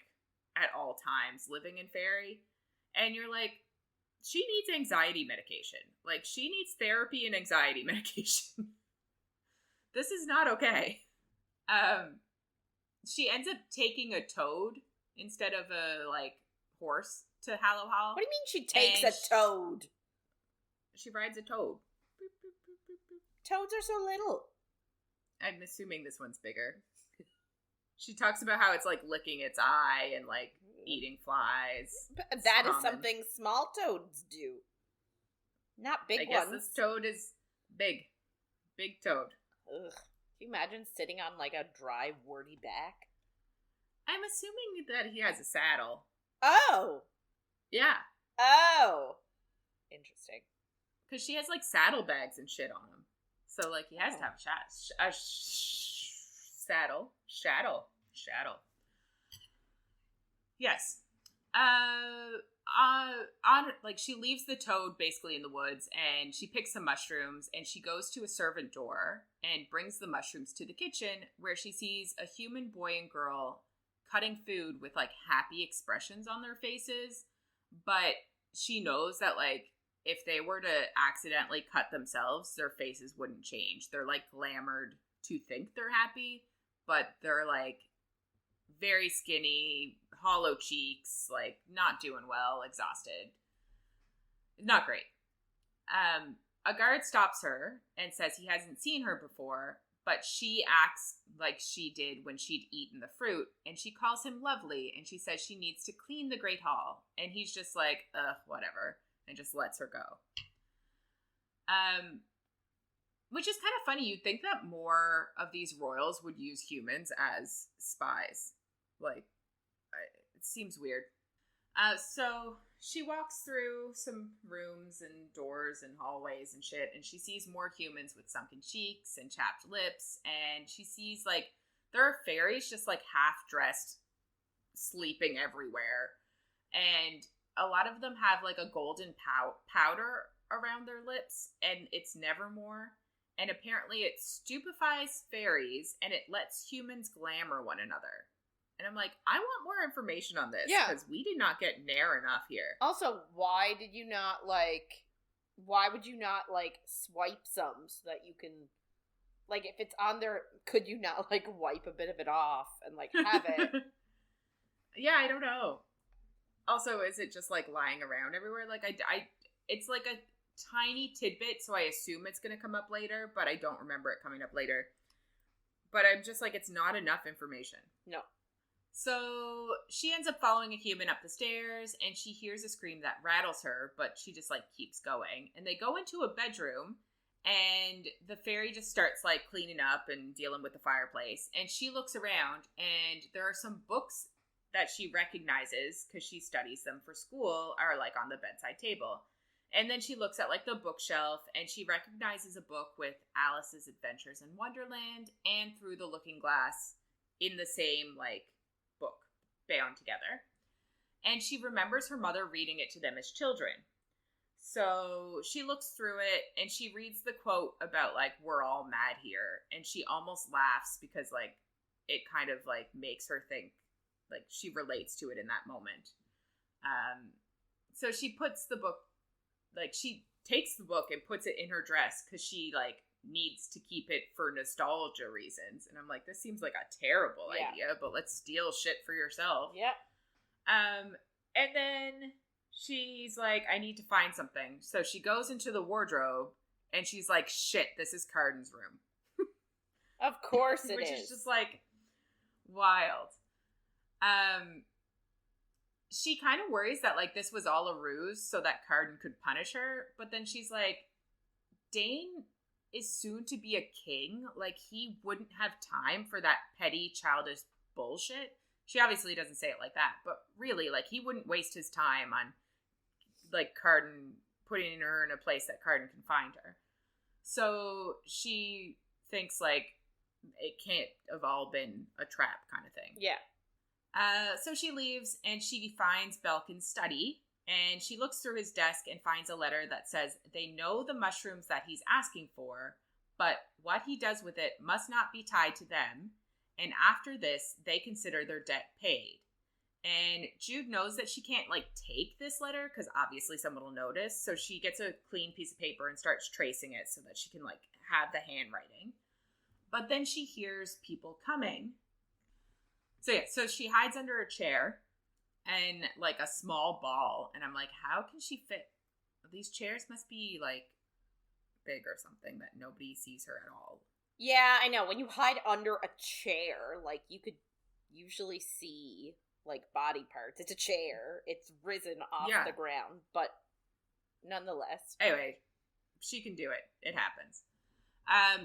at all times living in Fairy. And you're like, she needs anxiety medication. Like, she needs therapy and anxiety medication. This is not okay. She ends up taking a toad instead of a, like, horse to Hallow Hall. What do you mean she takes a toad? She rides a toad. Toads are so little. I'm assuming this one's bigger. She talks about how it's, like, licking its eye and, like, eating flies. But that is something small toads do. Not big I guess ones. this toad is big. Big toad. Ugh. Can you imagine sitting on, like, a dry, warty back? I'm assuming that he has a saddle. Oh! Yeah. Oh! Interesting. Because she has, like, saddlebags and shit on him. So, like, he has to have a saddle. Shadow. Yes. Like, she leaves the toad basically in the woods, and she picks some mushrooms, and she goes to a servant door and brings the mushrooms to the kitchen, where she sees a human boy and girl cutting food with, like, happy expressions on their faces, but she knows that, like, if they were to accidentally cut themselves, their faces wouldn't change. They're, like, glamored to think they're happy, but they're, like, very skinny, hollow cheeks, like, not doing well, exhausted. Not great. A guard stops her and says he hasn't seen her before, but she acts like she did when she'd eaten the fruit, and she calls him lovely, and she says she needs to clean the Great Hall, and he's just like, whatever, and just lets her go. Which is kind of funny. You'd think that more of these royals would use humans as spies. Like, it seems weird. So she walks through some rooms and doors and hallways and shit, and she sees more humans with sunken cheeks and chapped lips, and she sees, like, there are fairies just, like, half-dressed, sleeping everywhere, and a lot of them have, like, a golden powder around their lips, and it's Nevermore, and apparently it stupefies fairies, and it lets humans glamour one another. And I'm like, I want more information on this. Yeah. Because we did not get near enough here. Also, why would you not, swipe some so that you can, like, if it's on there, could you not, like, wipe a bit of it off and, like, have it? Yeah, I don't know. Also, is it just, like, lying around everywhere? Like, it's like a tiny tidbit, so I assume it's going to come up later, but I don't remember it coming up later. But I'm just like, it's not enough information. No. So she ends up following a human up the stairs, and she hears a scream that rattles her, but she just, like, keeps going. And they go into a bedroom, and the fairy just starts, like, cleaning up and dealing with the fireplace. And she looks around, and there are some books that she recognizes, because she studies them for school, are, like, on the bedside table. And then she looks at, like, the bookshelf, and she recognizes a book with Alice's Adventures in Wonderland and Through the Looking Glass in the same, like, book bound together. And she remembers her mother reading it to them as children. So she looks through it, and she reads the quote about, like, we're all mad here, and she almost laughs because, like, it kind of, like, makes her think, like, she relates to it in that moment. So she puts the book, like, she takes the book and puts it in her dress because she, like, needs to keep it for nostalgia reasons. And I'm like, this seems like a terrible idea, but let's steal shit for yourself. Yeah. And then she's like, I need to find something. So she goes into the wardrobe, and she's like, shit, this is Carden's room. Of course it is. Which is just, like, wild. She kind of worries that, like, this was all a ruse so that Carden could punish her. But then she's like, Dane is soon to be a king. Like, he wouldn't have time for that petty, childish bullshit. She obviously doesn't say it like that, but really, like, he wouldn't waste his time on, like, Carden, putting her in a place that Carden can find her. So she thinks, like, it can't have all been a trap kind of thing. Yeah. So she leaves, and she finds Balekin's study, and she looks through his desk and finds a letter that says they know the mushrooms that he's asking for, but what he does with it must not be tied to them, and after this, they consider their debt paid. And Jude knows that she can't, like, take this letter, because obviously someone will notice, so she gets a clean piece of paper and starts tracing it so that she can, like, have the handwriting. But then she hears people coming. So yeah, so she hides under a chair and, like, a small ball, and I'm like, how can she fit? These chairs must be, like, big or something that nobody sees her at all. Yeah, I know. When you hide under a chair, like, you could usually see, like, body parts. It's a chair. It's risen off the ground, but nonetheless. Anyway, she can do it. It happens.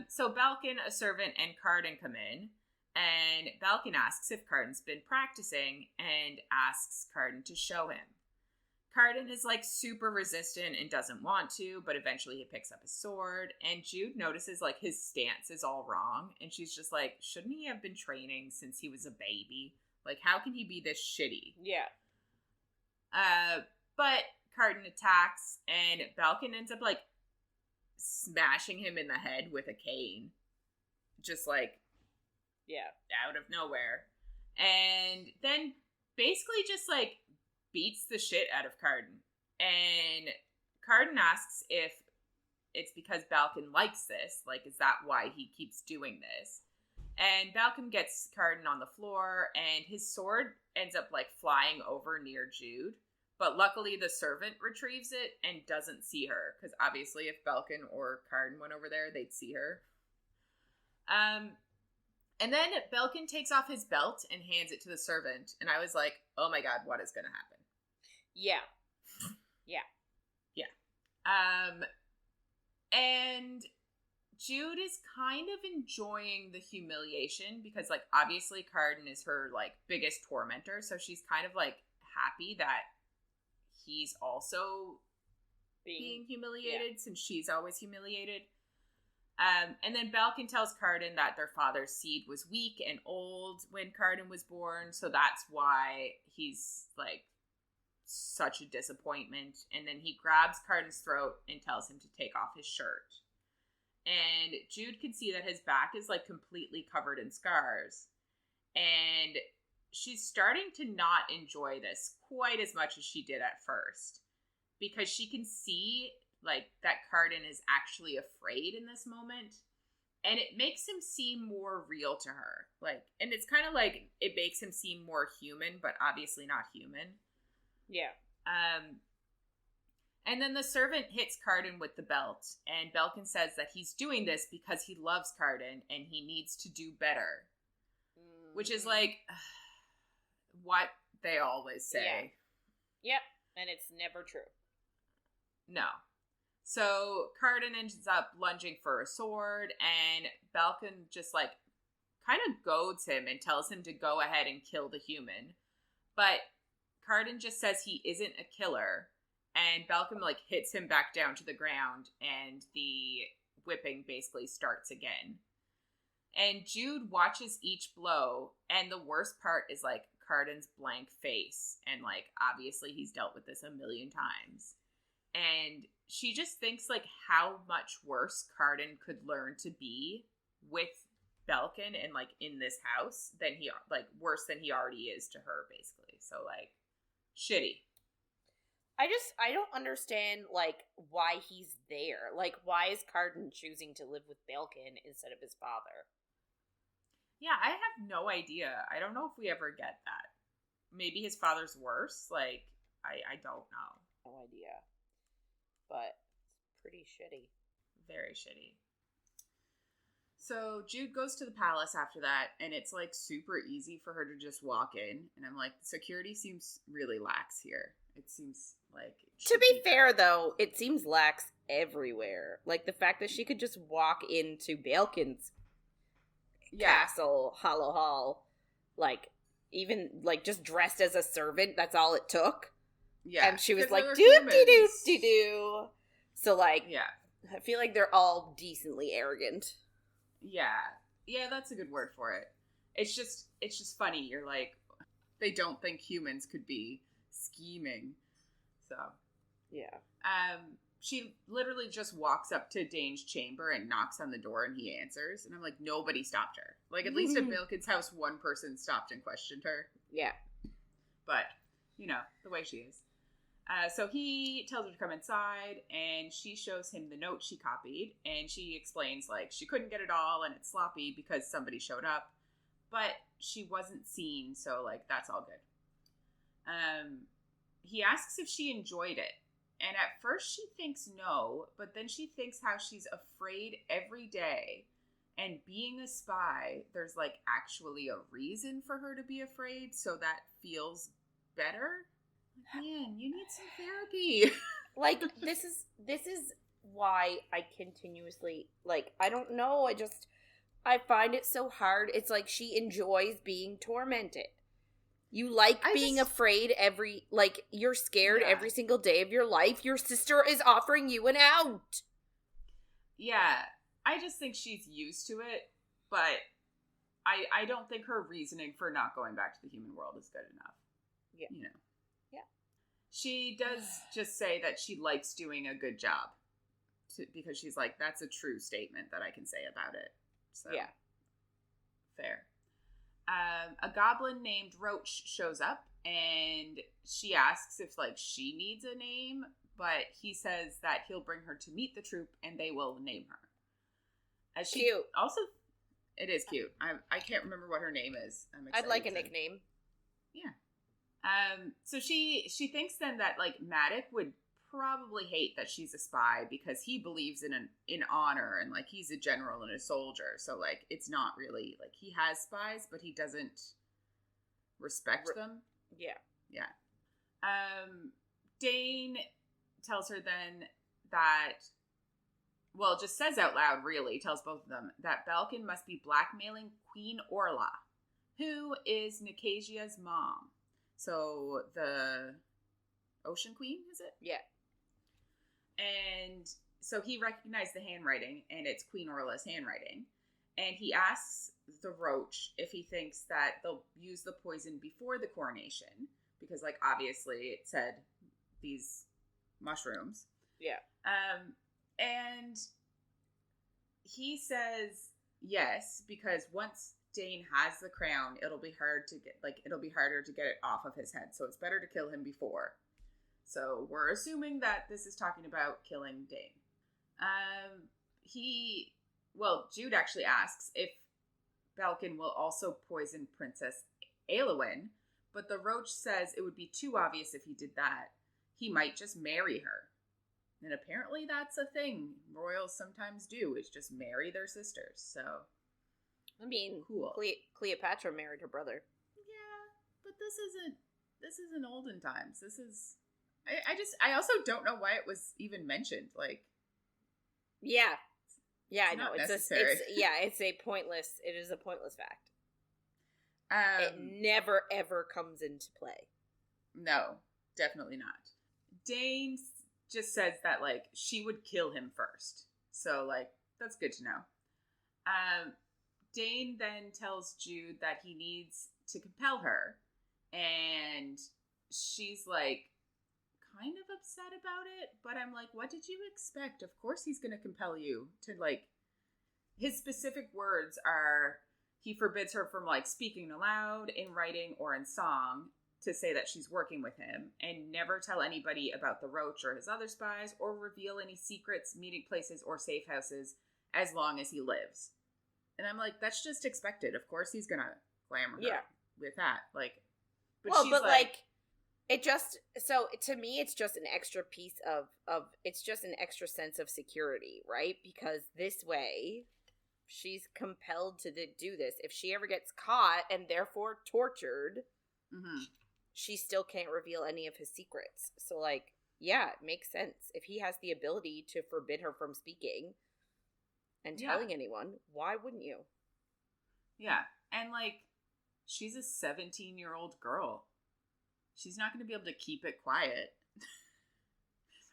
So Balekin, a servant, and Carden come in, and Balekin asks if Carden's been practicing and asks Carden to show him. Carden is like super resistant and doesn't want to, but eventually he picks up his sword, and Jude notices like his stance is all wrong, and she's just like, shouldn't he have been training since he was a baby? Like, how can he be this shitty? Yeah. But Carden attacks, and Balekin ends up like smashing him in the head with a cane. Just like, yeah, out of nowhere. And then basically just like beats the shit out of Carden. And Carden asks if it's because Balekin likes this. Like, is that why he keeps doing this? And Balekin gets Carden on the floor, and his sword ends up like flying over near Jude. But luckily the servant retrieves it and doesn't see her. Because obviously if Balekin or Carden went over there, they'd see her. And then Balekin takes off his belt and hands it to the servant. And I was like, oh my god, what is going to happen? Yeah. Yeah. Yeah. And Jude is kind of enjoying the humiliation because, like, obviously Carden is her, like, biggest tormentor. So she's kind of, like, happy that he's also being humiliated since she's always humiliated. And then Balekin tells Carden that their father's seed was weak and old when Carden was born, so that's why he's, like, such a disappointment. And then he grabs Carden's throat and tells him to take off his shirt. And Jude can see that his back is, like, completely covered in scars. And she's starting to not enjoy this quite as much as she did at first. Because she can see, like, that Carden is actually afraid in this moment. And it makes him seem more real to her. Like, and it's kind of like, it makes him seem more human, but obviously not human. Yeah. And then the servant hits Carden with the belt, and Balekin says that he's doing this because he loves Carden and he needs to do better. Mm-hmm. Which is like what they always say. Yeah. Yep, and it's never true. No. So Carden ends up lunging for a sword, and Balekin just like kind of goads him and tells him to go ahead and kill the human. But Carden just says he isn't a killer, and Balekin like hits him back down to the ground, and the whipping basically starts again. And Jude watches each blow, and the worst part is like Carden's blank face, and like obviously he's dealt with this a million times. And she just thinks like how much worse Carden could learn to be with Balekin and like in this house than he like worse than he already is to her, basically. So like shitty. I don't understand like why he's there. Like, why is Carden choosing to live with Balekin instead of his father? Yeah, I have no idea. I don't know if we ever get that. Maybe his father's worse. Like, I don't know. No idea. But it's pretty shitty. Very shitty. So Jude goes to the palace after that, and it's like super easy for her to just walk in. And I'm like, security seems really lax here. It seems like... To be fair, though, it seems lax everywhere. Like, the fact that she could just walk into Balekin's castle, Hollow Hall, like, even, like, just dressed as a servant, that's all it took. Yeah. And she was like, doo-doo-doo-doo-doo. So, like, I feel like they're all decently arrogant. Yeah. Yeah, that's a good word for it. It's just funny. You're like, they don't think humans could be scheming. So. Yeah. She literally just walks up to Dane's chamber and knocks on the door, and he answers. And I'm like, nobody stopped her. Like, at least at Balekin's house, one person stopped and questioned her. Yeah. But, you know, the way she is. So he tells her to come inside, and she shows him the note she copied, and she explains, like, she couldn't get it all, and it's sloppy because somebody showed up, but she wasn't seen, so, like, that's all good. He asks if she enjoyed it, and at first she thinks no, but then she thinks how she's afraid every day, and being a spy, there's, like, actually a reason for her to be afraid, so that feels better. Man, you need some therapy. Like, this is why I continuously, like, I don't know, I find it so hard. It's like she enjoys being tormented. You like being afraid you're scared every single day of your life. Your sister is offering you an out. Yeah, I just think she's used to it, but I don't think her reasoning for not going back to the human world is good enough. Yeah. You know. Yeah. She does just say that she likes doing a good job. Because she's like, that's a true statement that I can say about it. So, yeah. Fair. A goblin named Roach shows up, and she asks if, like, she needs a name, but he says that he'll bring her to meet the troupe, and they will name her. As she cute. Also, it is cute. I can't remember what her name is. I'd like a nickname. Yeah. So she thinks then that, like, Maddox would probably hate that she's a spy because he believes in honor, and, like, he's a general and a soldier, so, like, it's not really, like, he has spies, but he doesn't respect them. Yeah. Dane tells her then that, well, just says out loud, really, tells both of them, that Balekin must be blackmailing Queen Orla, who is Nicasia's mom. So, the Ocean Queen, is it? Yeah. And so he recognized the handwriting, and it's Queen Orla's handwriting. And he asks the Roach if he thinks that they'll use the poison before the coronation, because, like, obviously it said these mushrooms. Yeah. And he says yes, because once Dane has the crown, it'll be harder to get it off of his head. So it's better to kill him before. So we're assuming that this is talking about killing Dane. Jude actually asks if Balekin will also poison Princess Aelwyn, but the Roach says it would be too obvious if he did that. He might just marry her. And apparently that's a thing royals sometimes do, is just marry their sisters. So, I mean, cool. Cleopatra married her brother. Yeah, but this isn't olden times. This is... I also don't know why it was even mentioned. Like, yeah, I know. It is a pointless fact. It never ever comes into play. No, definitely not. Dane just says that, like, she would kill him first. So, like, that's good to know. Dane then tells Jude that he needs to compel her, and she's like, kind of upset about it, but I'm like, what did you expect? Of course he's going to compel you to, like, his specific words are, he forbids her from, like, speaking aloud, in writing, or in song, to say that she's working with him, and never tell anybody about the Roach or his other spies, or reveal any secrets, meeting places, or safe houses, as long as he lives. And I'm like, that's just expected. Of course he's going to glamour her with that. Like, it just, so to me, it's just an extra piece of it's just an extra sense of security, right? Because this way, she's compelled to do this. If she ever gets caught and therefore tortured, she still can't reveal any of his secrets. So, like, yeah, it makes sense. If he has the ability to forbid her from speaking and telling anyone, why wouldn't you? Yeah, and, like, she's a 17-year-old girl. She's not going to be able to keep it quiet.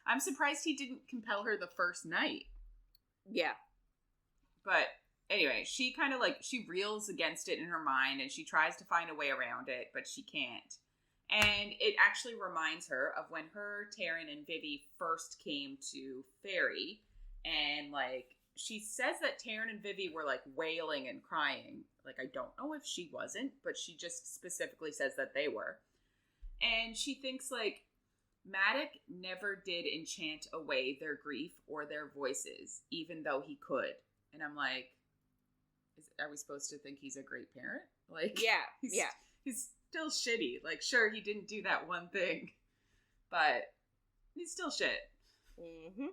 I'm surprised he didn't compel her the first night. Yeah. But anyway, she kind of, like, she reels against it in her mind, and she tries to find a way around it, but she can't. And it actually reminds her of when her, Taryn, and Vivi first came to Fairy, and, like, she says that Taryn and Vivi were, like, wailing and crying. Like, I don't know if she wasn't, but she just specifically says that they were. And she thinks, like, Maddox never did enchant away their grief or their voices, even though he could. And I'm like, are we supposed to think he's a great parent? Like, he's still shitty. Like, sure, he didn't do that one thing, but he's still shit. Mm-hmm.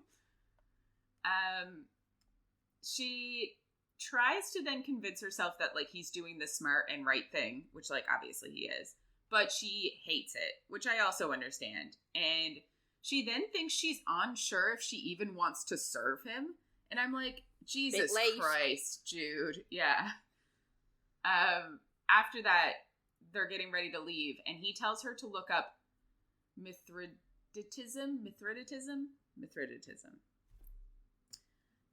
She tries to then convince herself that, like, he's doing the smart and right thing, which, like, obviously he is. But she hates it, which I also understand. And She then thinks she's unsure if she even wants to serve him. And I'm like, Jesus Christ, Jude. Yeah. After that, they're getting ready to leave, and he tells her to look up Mithridatism.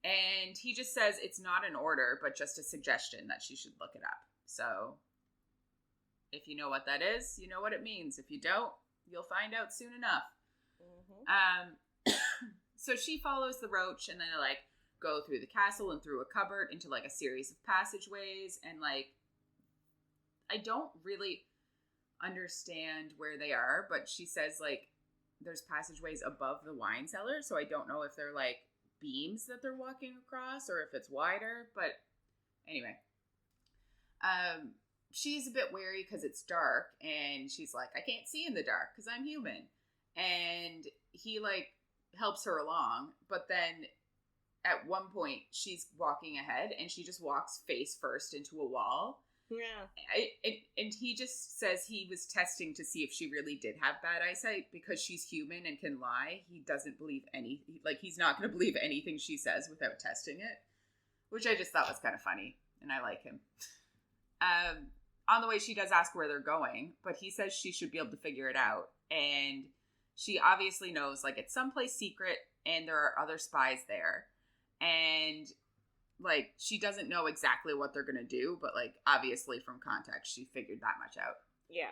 And he just says it's not an order, but just a suggestion that she should look it up. So if you know what that is, you know what it means. If you don't, you'll find out soon enough. Mm-hmm. So she follows the roach, and then they like go through the castle and through a cupboard into like a series of passageways, and like I don't really understand where they are, but she says like there's passageways above the wine cellar, so I don't know if they're like beams that they're walking across or if it's wider, but anyway. She's a bit wary because it's dark, and she's like, I can't see in the dark because I'm human. And he like helps her along, but then at one point she's walking ahead and she just walks face first into a wall. Yeah. And he just says he was testing to see if she really did have bad eyesight because she's human and can lie. He doesn't believe he's not going to believe anything she says without testing it, which I just thought was kind of funny, and I like him. On the way, she does ask where they're going, but he says she should be able to figure it out, and she obviously knows like it's someplace secret and there are other spies there, and like, she doesn't know exactly what they're going to do, but, like, obviously from context, she figured that much out. Yeah.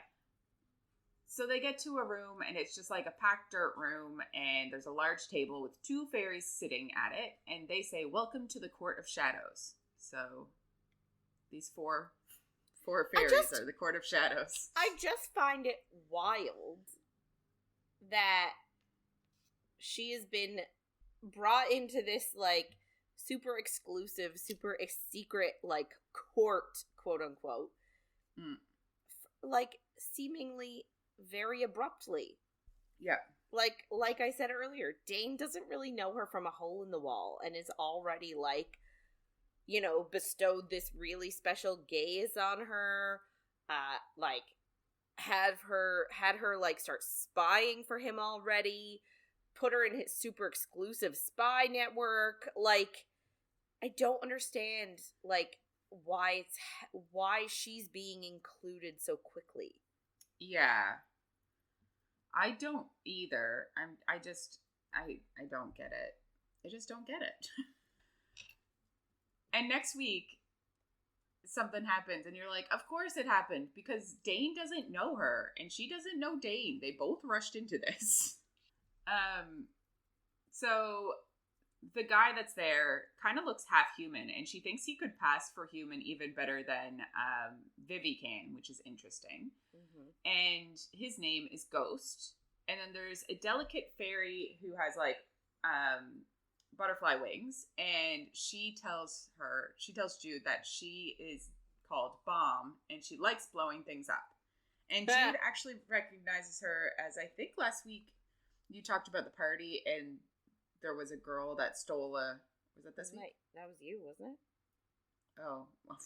So they get to a room, and it's just, like, a packed dirt room, and there's a large table with 2 fairies sitting at it, and they say, welcome to the Court of Shadows. So, these four fairies are the Court of Shadows. I just find it wild that she has been brought into this, like, super exclusive, super secret, like, court, quote unquote, like, seemingly very abruptly. Yeah. Like I said earlier, Dane doesn't really know her from a hole in the wall and is already, like, you know, bestowed this really special gaze on her, like, had her, like, start spying for him already, put her in his super exclusive spy network, like, I don't understand, like, why she's being included so quickly. Yeah. I don't either. I don't get it. I just don't get it. And next week, something happens, and you're like, of course it happened, because Dane doesn't know her, and she doesn't know Dane. They both rushed into this. So the guy that's there kind of looks half human, and she thinks he could pass for human even better than Vivi can, which is interesting. Mm-hmm. And his name is Ghost. And then there's a delicate fairy who has like butterfly wings, and she tells Jude that she is called Bomb, and she likes blowing things up. And Jude actually recognizes her as, I think last week you talked about the party, and there was a girl that stole was it this week? That was you, wasn't it? Oh, well,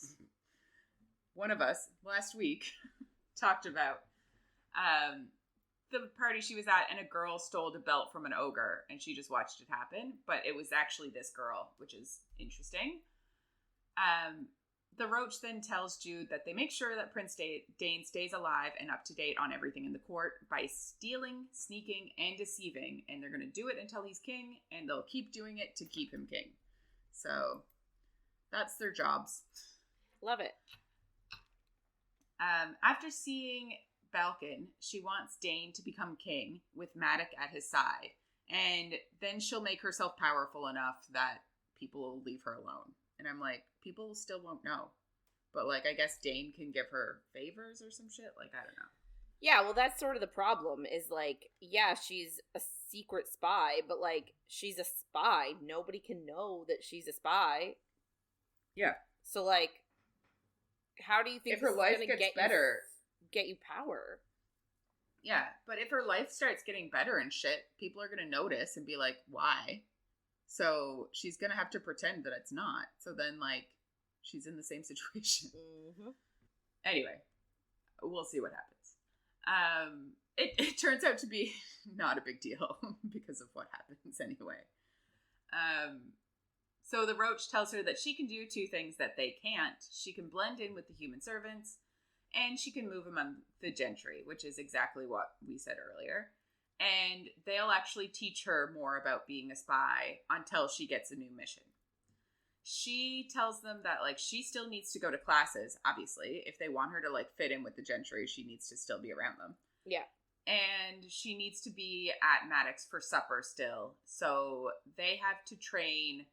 one of us last week talked about the party she was at, and a girl stole the belt from an ogre, and she just watched it happen, but it was actually this girl, which is interesting. The roach then tells Jude that they make sure that Prince Dane stays alive and up to date on everything in the court by stealing, sneaking, and deceiving, and they're going to do it until he's king, and they'll keep doing it to keep him king. So, that's their jobs. Love it. After seeing Balekin, she wants Dane to become king with Maddox at his side, and then she'll make herself powerful enough that people will leave her alone. And I'm like, people still won't know. But, like, I guess Dane can give her favors or some shit. Like, I don't know. Yeah, well, that's sort of the problem is, like, yeah, she's a secret spy, but, like, she's a spy. Nobody can know that she's a spy. Yeah. So, like, how do you think if her life gets better, get you power? Yeah, but if her life starts getting better and shit, people are going to notice and be like, why? So she's going to have to pretend that it's not. So then, like, she's in the same situation. Mm-hmm. Anyway, we'll see what happens. it turns out to be not a big deal because of what happens anyway. So the roach tells her that she can do two things that they can't. She can blend in with the human servants, and she can move among the gentry, which is exactly what we said earlier. And they'll actually teach her more about being a spy until she gets a new mission. She tells them that, like, she still needs to go to classes, obviously. If they want her to, like, fit in with the gentry, she needs to still be around them. Yeah. And she needs to be at Maddox for supper still. So they have to train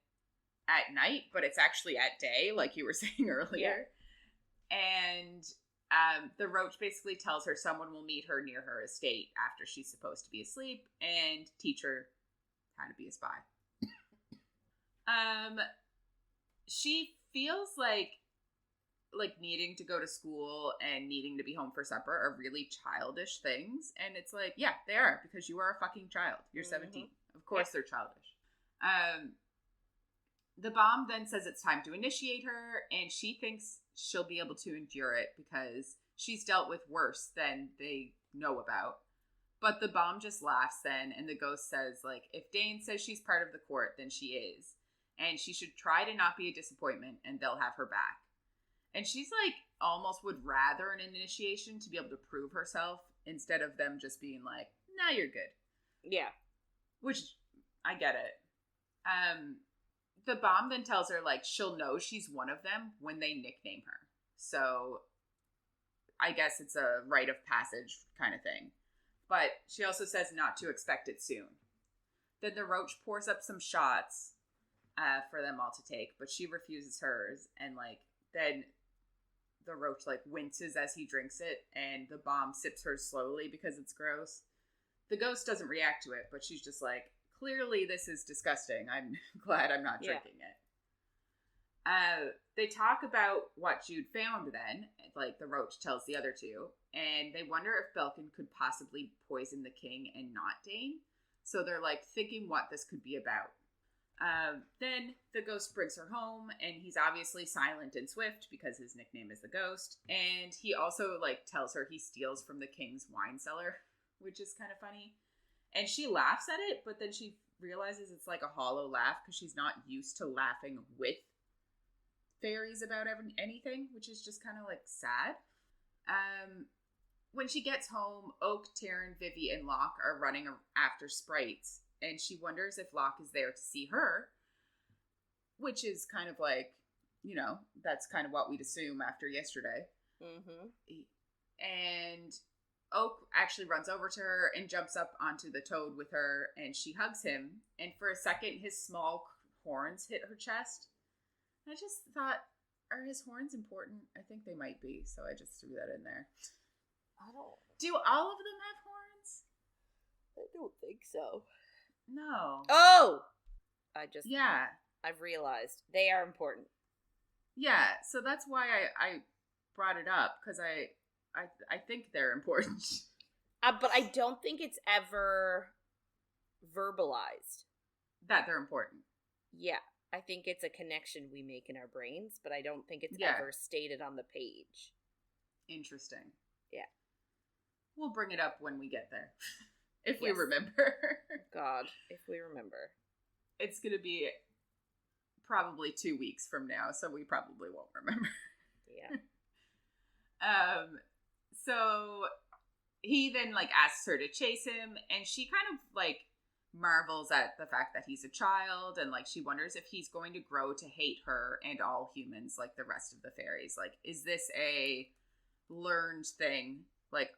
at night, but it's actually at day, like you were saying earlier. Yeah. And the roach basically tells her someone will meet her near her estate after she's supposed to be asleep and teach her how to be a spy. She feels like needing to go to school and needing to be home for supper are really childish things. And it's like, yeah, they are, because you are a fucking child. You're 17. Of course they're childish. The bomb then says it's time to initiate her, and she thinks she'll be able to endure it because she's dealt with worse than they know about. But the bomb just laughs then, and the ghost says, like, if Dane says she's part of the court, then she is. And she should try to not be a disappointment, and they'll have her back. And she's like, almost would rather an initiation to be able to prove herself instead of them just being like, nah, you're good. Yeah. Which, I get it. The bomb then tells her, like, she'll know she's one of them when they nickname her. So, I guess it's a rite of passage kind of thing. But she also says not to expect it soon. Then the roach pours up some shots for them all to take, but she refuses hers, and, like, then the roach, like, winces as he drinks it, and the bomb sips hers slowly because it's gross. The ghost doesn't react to it, but she's just like, clearly this is disgusting. I'm glad I'm not drinking it. They talk about what Jude found then, like the roach tells the other two, and they wonder if Balekin could possibly poison the king and not Dane. So they're, like, thinking what this could be about. Then the ghost brings her home, and he's obviously silent and swift because his nickname is the ghost. And he also, like, tells her he steals from the king's wine cellar, which is kind of funny. And she laughs at it, but then she realizes it's like a hollow laugh because she's not used to laughing with fairies about anything, which is just kind of, like, sad. When she gets home, Oak, Taryn, Vivi, and Locke are running after sprites, and she wonders if Locke is there to see her, which is kind of like, you know, that's kind of what we'd assume after yesterday. Mm-hmm. And Oak actually runs over to her and jumps up onto the toad with her, and she hugs him, and for a second his small horns hit her chest. And I just thought, are his horns important? I think they might be, so I just threw that in there. I don't. Do all of them have horns? I don't think so. No. Oh! Yeah. I've realized. They are important. Yeah, so that's why I brought it up, because I think they're important. But I don't think it's ever verbalized. That they're important. Yeah. I think it's a connection we make in our brains, but I don't think it's ever stated on the page. Interesting. Yeah. We'll bring it up when we get there. If we remember. God, if we remember. It's going to be probably 2 weeks from now, so we probably won't remember. Yeah. So he then, like, asks her to chase him, and she kind of, like, marvels at the fact that he's a child, and, like, she wonders if he's going to grow to hate her and all humans like the rest of the fairies. Like, is this a learned thing? Like,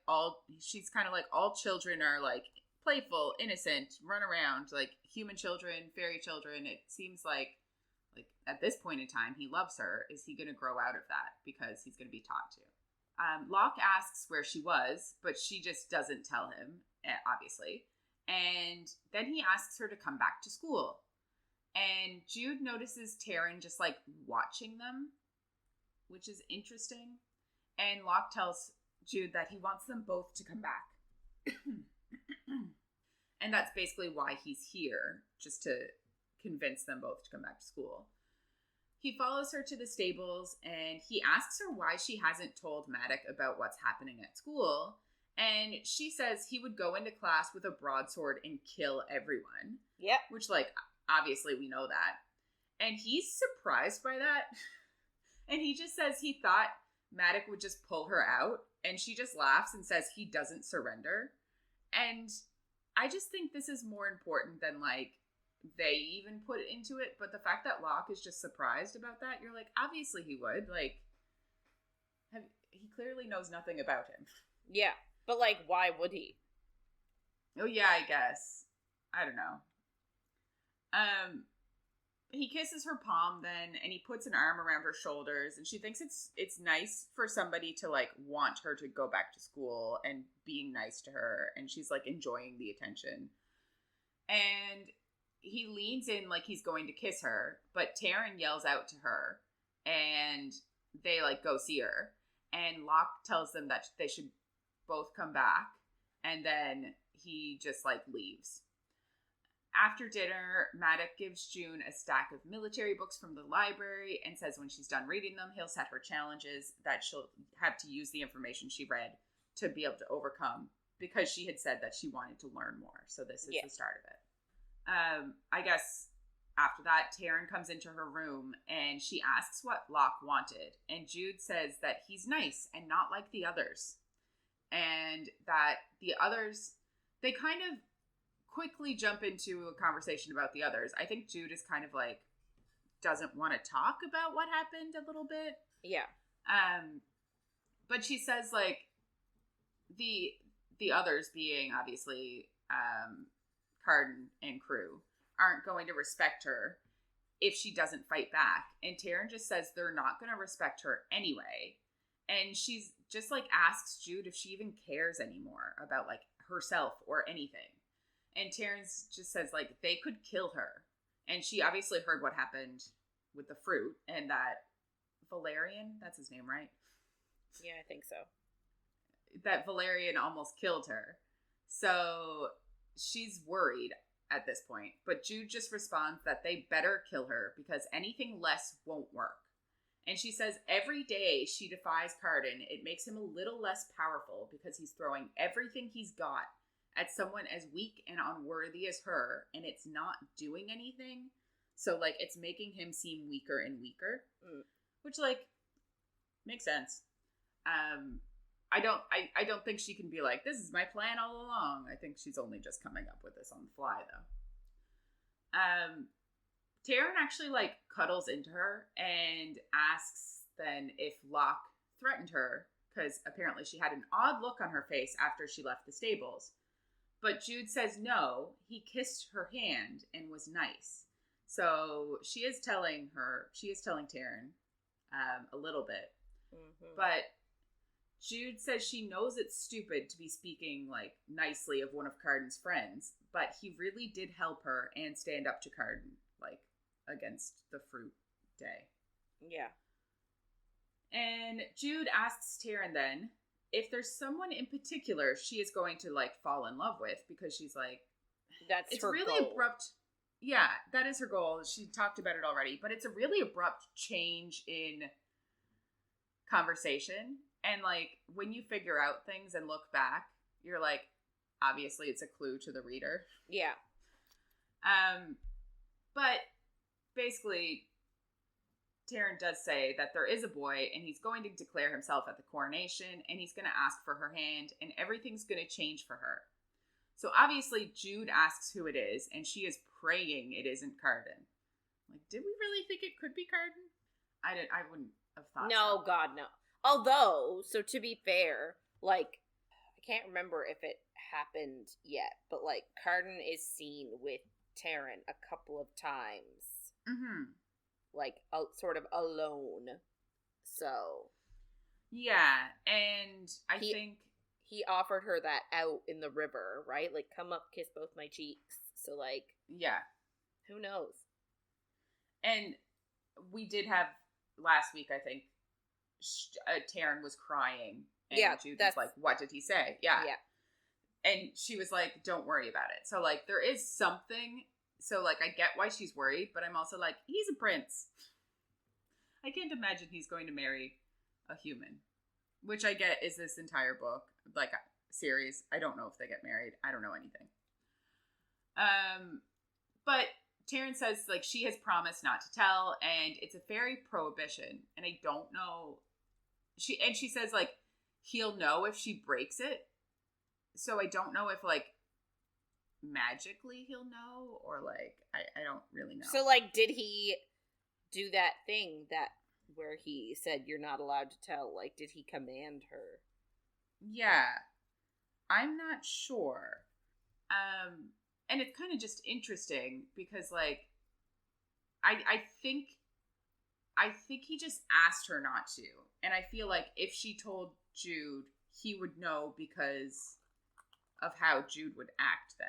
she's kind of like, all children are, like, playful, innocent, run around, like, human children, fairy children. It seems like at this point in time, he loves her. Is he going to grow out of that? Because he's going to be taught to. Locke asks where she was, but she just doesn't tell him, obviously. And then he asks her to come back to school. And Jude notices Taryn just, like, watching them, which is interesting. And Locke tells Jude that he wants them both to come back. And that's basically why he's here, just to convince them both to come back to school. He follows her to the stables, and he asks her why she hasn't told Maddox about what's happening at school. And she says he would go into class with a broadsword and kill everyone. Yep. Which, like, obviously we know that. And he's surprised by that. And he just says he thought Maddox would just pull her out. And she just laughs and says he doesn't surrender. And I just think this is more important than, like, they even put into it. But the fact that Locke is just surprised about that, you're like, obviously he would. Like, he clearly knows nothing about him. Yeah. But, like, why would he? Oh, yeah, I guess. I don't know. He kisses her palm then, and he puts an arm around her shoulders, and she thinks it's nice for somebody to, like, want her to go back to school and being nice to her, and she's, like, enjoying the attention. And he leans in like he's going to kiss her, but Taryn yells out to her, and they, like, go see her. And Locke tells them that they should both come back, and then he just, like, leaves. After dinner, Maddox gives June a stack of military books from the library and says when she's done reading them, he'll set her challenges that she'll have to use the information she read to be able to overcome, because she had said that she wanted to learn more. So this is the start of it. I guess after that, Taryn comes into her room and she asks what Locke wanted. And Jude says that he's nice and not like the others. And that the others, they kind of quickly jump into a conversation about the others. I think Jude is kind of like, doesn't want to talk about what happened a little bit. Yeah. But she says, like, the others, being obviously Carden and crew, aren't going to respect her if she doesn't fight back. And Taryn just says they're not going to respect her anyway. And she's just, like, asks Jude if she even cares anymore about, like, herself or anything. And Terrence just says, like, they could kill her. And she obviously heard what happened with the fruit, and that Valerian, that's his name, right? Yeah, I think so. That Valerian almost killed her. So she's worried at this point. But Jude just responds that they better kill her because anything less won't work. And she says every day she defies Carden, it makes him a little less powerful because he's throwing everything he's got at someone as weak and unworthy as her, and it's not doing anything. So, like, it's making him seem weaker and weaker, which, like, makes sense. I don't think she can be like, this is my plan all along. I think she's only just coming up with this on the fly, though. Taryn actually, like, cuddles into her and asks then if Locke threatened her, because apparently she had an odd look on her face after she left the stables. But Jude says no, he kissed her hand and was nice. So she is telling Taryn a little bit. Mm-hmm. But Jude says she knows it's stupid to be speaking, like, nicely of one of Carden's friends, but he really did help her and stand up to Carden, like, against the fruit day. Yeah. And Jude asks Taryn then if there's someone in particular she is going to, like, fall in love with, because she's like, that's it's her really goal. Abrupt. Yeah, that is her goal. She talked about it already, but it's a really abrupt change in conversation. And, like, when you figure out things and look back, you're like, obviously it's a clue to the reader. Yeah. But basically, Taryn does say that there is a boy, and he's going to declare himself at the coronation, and he's going to ask for her hand, and everything's going to change for her. So obviously, Jude asks who it is, and she is praying it isn't Carden. Like, did we really think it could be Carden? I wouldn't have thought no, so. God, no. Although, so to be fair, like, I can't remember if it happened yet, but, like, Carden is seen with Taryn a couple of times. Mm-hmm. Like, sort of alone. So. Yeah, and I think he offered her that out in the river, right? Like, come up, kiss both my cheeks. So, like, yeah. Who knows? And we did have, last week, I think, Taryn was crying. And Jude was like, what did he say? Yeah. Yeah. And she was like, don't worry about it. So, like, there is something. So, like, I get why she's worried, but I'm also like, he's a prince. I can't imagine he's going to marry a human. Which I get is this entire book. Like, series. I don't know if they get married. I don't know anything. But Taryn says, like, she has promised not to tell, and it's a fairy prohibition, and I don't know. She says, like, he'll know if she breaks it. So I don't know if, like, magically he'll know, or, like, I don't really know. So, like, did he do that thing where he said you're not allowed to tell? Like, did he command her? Yeah. I'm not sure. And it's kind of just interesting because, like, I think he just asked her not to. And I feel like if she told Jude, he would know because of how Jude would act then.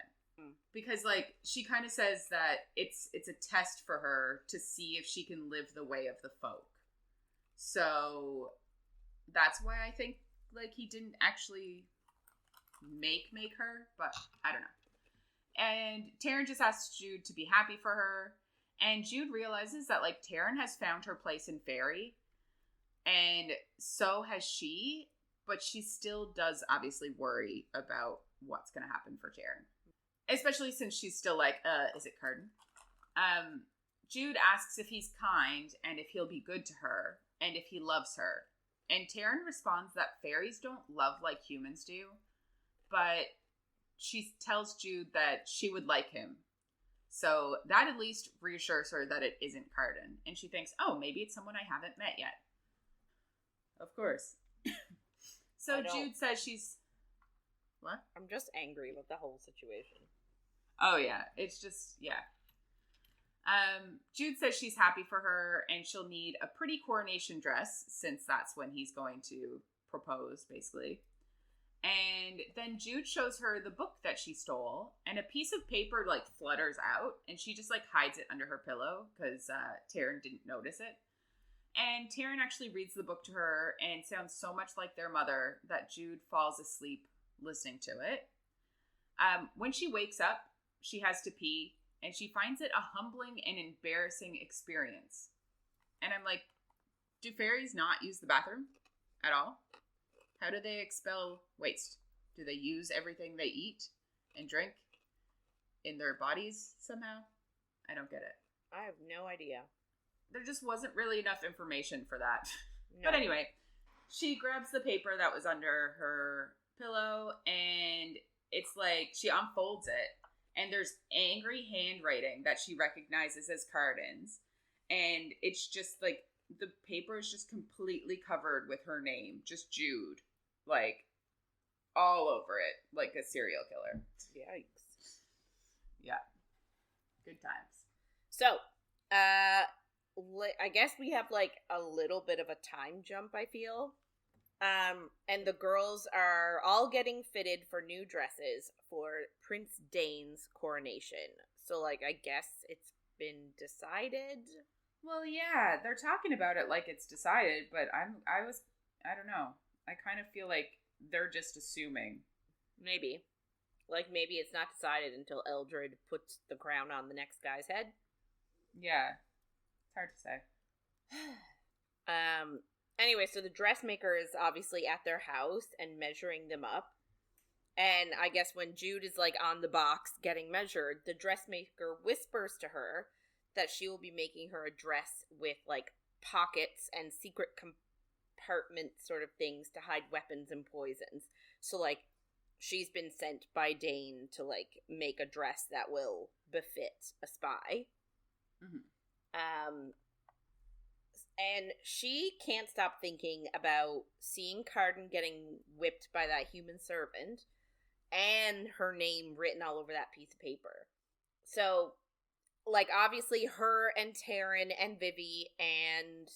Because, like, she kind of says that it's a test for her to see if she can live the way of the folk. So that's why I think, like, he didn't actually make her, but I don't know. And Taryn just asks Jude to be happy for her. And Jude realizes that, like, Taryn has found her place in fairy. And so has she. But she still does obviously worry about what's going to happen for Taryn. Especially since she's still like, is it Carden? Jude asks if he's kind and if he'll be good to her and if he loves her. And Taryn responds that fairies don't love like humans do. But she tells Jude that she would like him. So that at least reassures her that it isn't Carden. And she thinks, oh, maybe it's someone I haven't met yet. Of course. So Jude says she's... What? I'm just angry with the whole situation. Oh, yeah. It's just, yeah. Jude says she's happy for her and she'll need a pretty coronation dress since that's when he's going to propose, basically. And then Jude shows her the book that she stole, and a piece of paper, like, flutters out, and she just, like, hides it under her pillow, because Taryn didn't notice it. And Taryn actually reads the book to her, and sounds so much like their mother that Jude falls asleep listening to it. When she wakes up, she has to pee, and she finds it a humbling and embarrassing experience. And I'm like, do fairies not use the bathroom at all? How do they expel waste? Do they use everything they eat and drink in their bodies somehow? I don't get it. I have no idea. There just wasn't really enough information for that. No. But anyway, she grabs the paper that was under her pillow and it's like she unfolds it and there's angry handwriting that she recognizes as Carden's. And it's just like the paper is just completely covered with her name, just Jude. Like, all over it, like a serial killer. Yikes. Yeah. Good times. So, I guess we have, like, a little bit of a time jump, I feel. And the girls are all getting fitted for new dresses for Prince Dane's coronation. So, like, I guess it's been decided? Well, yeah, they're talking about it like it's decided, but I don't know. I kind of feel like they're just assuming. Maybe. Like, maybe it's not decided until Eldred puts the crown on the next guy's head. Yeah. It's hard to say. Anyway, so the dressmaker is obviously at their house and measuring them up. And I guess when Jude is, like, on the box getting measured, the dressmaker whispers to her that she will be making her a dress with, like, pockets and secret compartment sort of things to hide weapons and poisons. So, like, she's been sent by Dane to, like, make a dress that will befit a spy. Mm-hmm. And she can't stop thinking about seeing Carden getting whipped by that human servant and her name written all over that piece of paper. So, like, obviously her and Taryn and Vivi and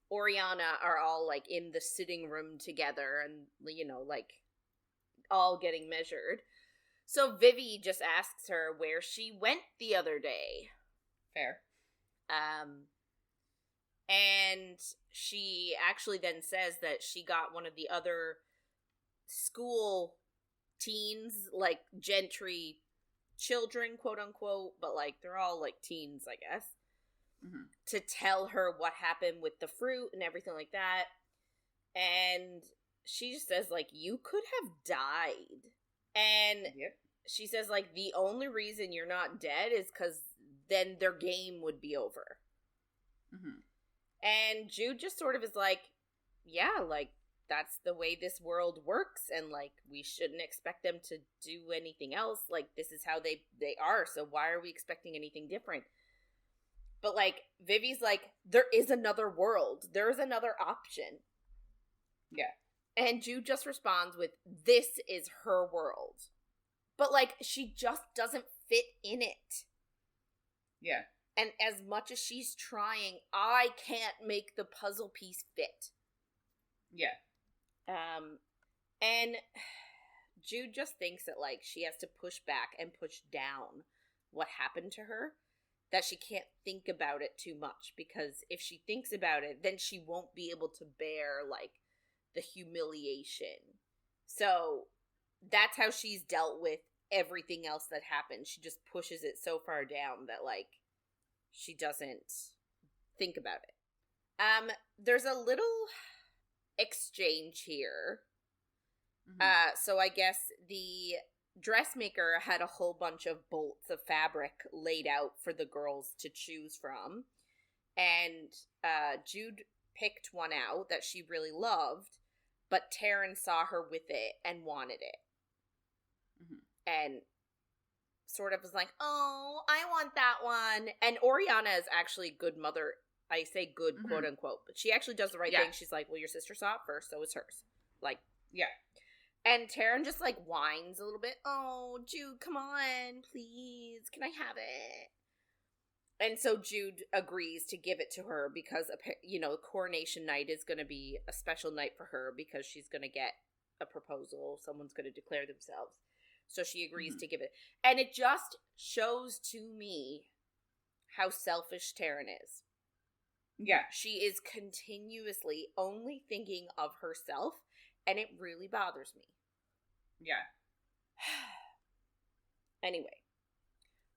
Oriana are all, like, in the sitting room together and, you know, like, all getting measured. So Vivi just asks her where she went the other day. Fair. And she actually then says that she got one of the other school teens, like, gentry children, quote unquote, but, like, they're all, like, teens, I guess. Mm-hmm. To tell her what happened with the fruit and everything like that. And she just says, like, you could have died. And she says, like, the only reason you're not dead is because then their game would be over. Mm-hmm. And Jude just sort of is like, yeah, like, that's the way this world works, and, like, we shouldn't expect them to do anything else. Like, this is how they are, so why are we expecting anything different? But, like, Vivi's like, there is another world. There is another option. Yeah. And Jude just responds with, this is her world. But, like, she just doesn't fit in it. Yeah. And as much as she's trying, I can't make the puzzle piece fit. Yeah. And Jude just thinks that, like, she has to push back and push down what happened to her, that she can't think about it too much, because if she thinks about it, then she won't be able to bear, like, the humiliation. So that's how she's dealt with everything else that happened. She just pushes it so far down that, like, she doesn't think about it. There's a little exchange here. Mm-hmm. So I guess the dressmaker had a whole bunch of bolts of fabric laid out for the girls to choose from. And Jude picked one out that she really loved, but Taryn saw her with it and wanted it. Mm-hmm. And sort of was like, oh, I want that one. And Oriana is actually a good mother. I say good, mm-hmm. quote unquote, but she actually does the right thing. She's like, well, your sister saw it first, so it's hers. Like, yeah. And Taryn just, like, whines a little bit. Oh, Jude, come on, please. Can I have it? And so Jude agrees to give it to her because, you know, coronation night is going to be a special night for her because she's going to get a proposal. Someone's going to declare themselves. So she agrees to give it. And it just shows to me how selfish Taryn is. Yeah. She is continuously only thinking of herself, and it really bothers me. Yeah. Anyway.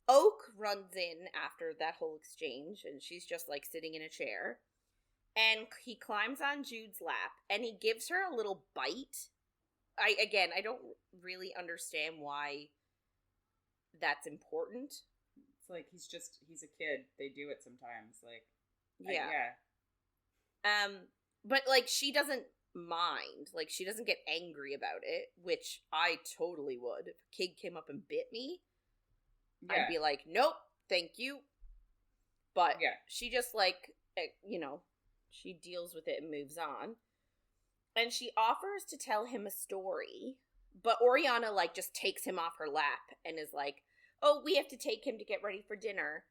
Oak runs in after that whole exchange, and she's just, like, sitting in a chair. And he climbs on Jude's lap, and he gives her a little bite. I don't really understand why that's important. It's like, he's a kid. They do it sometimes. Like, yeah. But, like, she doesn't mind. Like, she doesn't get angry about it, which I totally would. If a kid came up and bit me, I'd be like, nope, thank you. But she just, like, you know, she deals with it and moves on. And she offers to tell him a story, but Oriana, like, just takes him off her lap and is like, oh, we have to take him to get ready for dinner.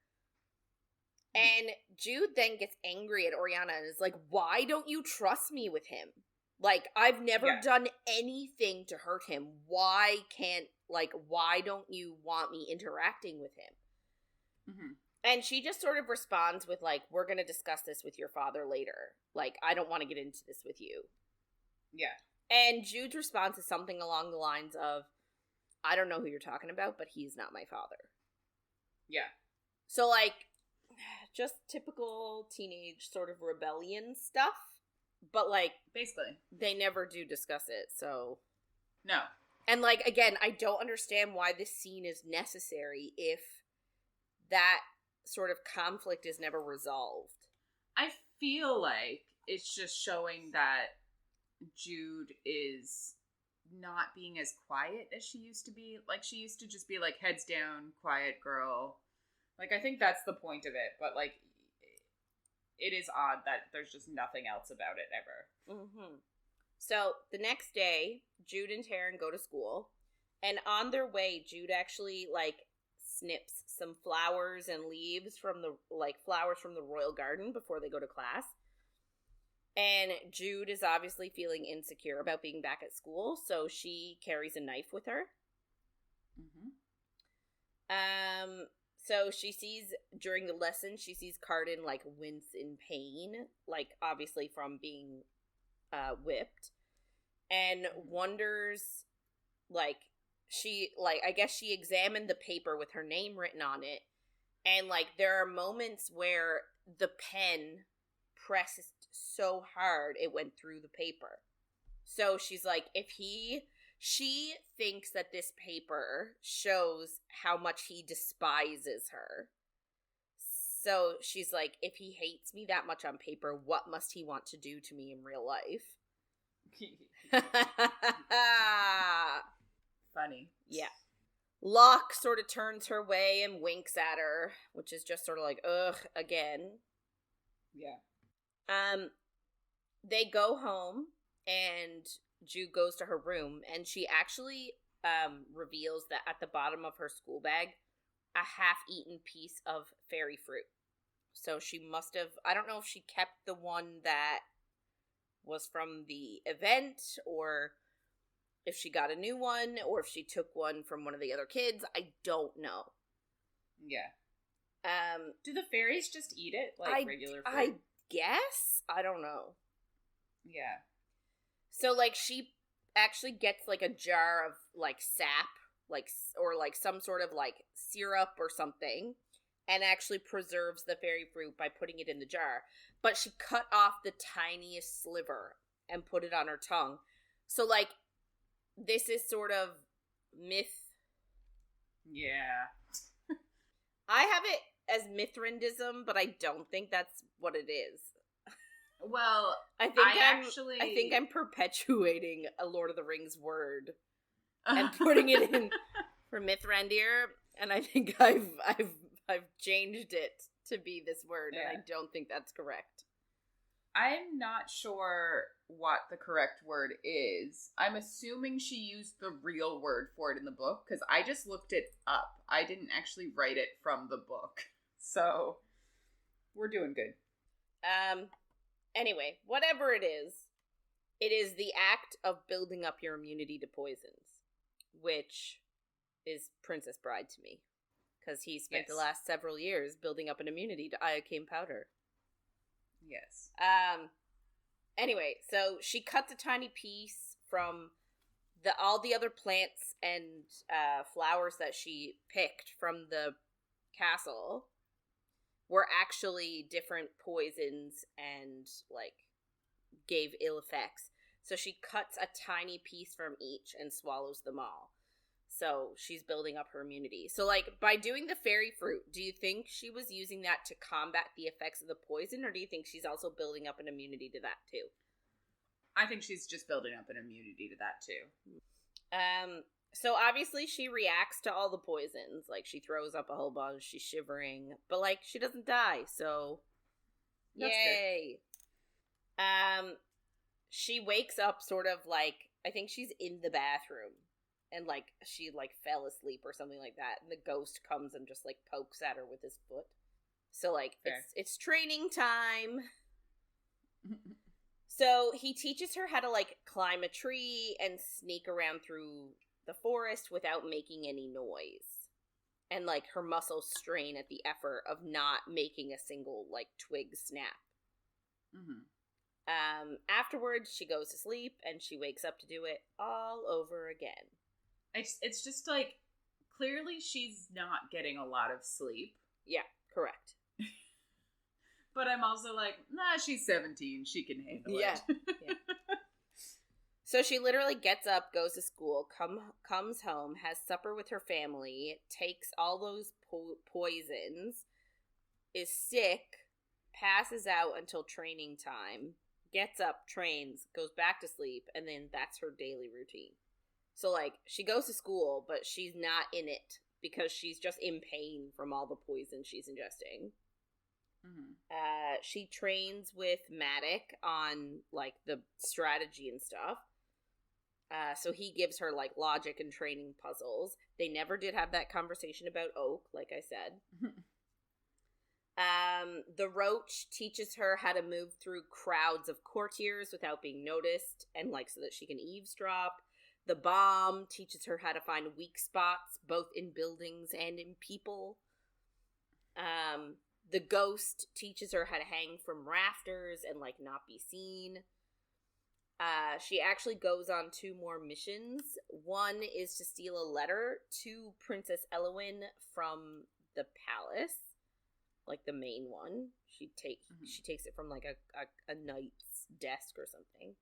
And Jude then gets angry at Oriana and is like, why don't you trust me with him? Like, I've never done anything to hurt him. Why don't you want me interacting with him? Mm-hmm. And she just sort of responds with, like, we're going to discuss this with your father later. Like, I don't want to get into this with you. Yeah. And Jude's response is something along the lines of, I don't know who you're talking about, but he's not my father. Yeah. So, like, just typical teenage sort of rebellion stuff. But, like, basically, they never do discuss it, so. No. And, like, again, I don't understand why this scene is necessary if that sort of conflict is never resolved. I feel like it's just showing that Jude is not being as quiet as she used to be. Like, she used to just be, like, heads down, quiet girl. Like, I think that's the point of it, but, like, it is odd that there's just nothing else about it ever. Mm-hmm. So, the next day, Jude and Taryn go to school, and on their way, Jude actually, like, snips some flowers and leaves from the royal garden before they go to class. And Jude is obviously feeling insecure about being back at school, so she carries a knife with her. Mm-hmm. So she sees, during the lesson, she sees Carden, like, wince in pain, like, obviously from being whipped, and wonders, like, I guess she examined the paper with her name written on it, and, like, there are moments where the pen pressed so hard it went through the paper. So she's like, she thinks that this paper shows how much he despises her. So she's like, if he hates me that much on paper, what must he want to do to me in real life? Funny. Yeah. Locke sort of turns her way and winks at her, which is just sort of like, ugh, again. Yeah. They go home, and Jude goes to her room, and she actually reveals that at the bottom of her school bag, a half-eaten piece of fairy fruit. So she must have, I don't know if she kept the one that was from the event, or if she got a new one, or if she took one from one of the other kids. I don't know. Yeah. Do the fairies just eat it like regular fruit? I guess. I don't know. Yeah. So, like, she actually gets, like, a jar of, like, sap, like, or, like, some sort of, like, syrup or something, and actually preserves the fairy fruit by putting it in the jar. But she cut off the tiniest sliver and put it on her tongue. So, like, this is sort of myth. Yeah. I have it as Mithrandism, but I don't think that's what it is. Well, I think I'm perpetuating a Lord of the Rings word and putting it in for Mithrandir, and I think I've changed it to be this word, and I don't think that's correct. I'm not sure what the correct word is. I'm assuming she used the real word for it in the book, because I just looked it up. I didn't actually write it from the book. So, we're doing good. Anyway, whatever it is the act of building up your immunity to poisons, which is Princess Bride to me, because he spent the last several years building up an immunity to iocane powder. Yes. Anyway, so she cuts a tiny piece from all the other plants and flowers that she picked from the castle were actually different poisons and, like, gave ill effects. So she cuts a tiny piece from each and swallows them all. So she's building up her immunity. So, like, by doing the fairy fruit, do you think she was using that to combat the effects of the poison, or do you think she's also building up an immunity to that, too? I think she's just building up an immunity to that, too. So obviously she reacts to all the poisons. Like, she throws up a whole bunch, she's shivering, but, like, she doesn't die, so That's yay. Good. She wakes up sort of like, I think she's in the bathroom, and, like, she, like, fell asleep or something like that, and the ghost comes and just, like, pokes at her with his foot. So, like, it's training time. So he teaches her how to, like, climb a tree and sneak around through the forest without making any noise. And, like, her muscles strain at the effort of not making a single, like, twig snap. Mm-hmm. Afterwards, she goes to sleep, and she wakes up to do it all over again. It's just, like, clearly she's not getting a lot of sleep. Yeah, correct. But I'm also like, nah, she's 17. She can handle it. Yeah. So she literally gets up, goes to school, comes home, has supper with her family, takes all those poisons, is sick, passes out until training time, gets up, trains, goes back to sleep, and then that's her daily routine. So, like, she goes to school, but she's not in it because she's just in pain from all the poison she's ingesting. Mm-hmm. She trains with Matic on, like, the strategy and stuff. So he gives her, like, logic and training puzzles. They never did have that conversation about Oak, like I said. The Roach teaches her how to move through crowds of courtiers without being noticed, and, like, so that she can eavesdrop. The Bomb teaches her how to find weak spots, both in buildings and in people. The Ghost teaches her how to hang from rafters and, like, not be seen. She actually goes on 2 more missions. One is to steal a letter to Princess Elowyn from the palace, like the main one. She takes it from, like, a knight's desk or something.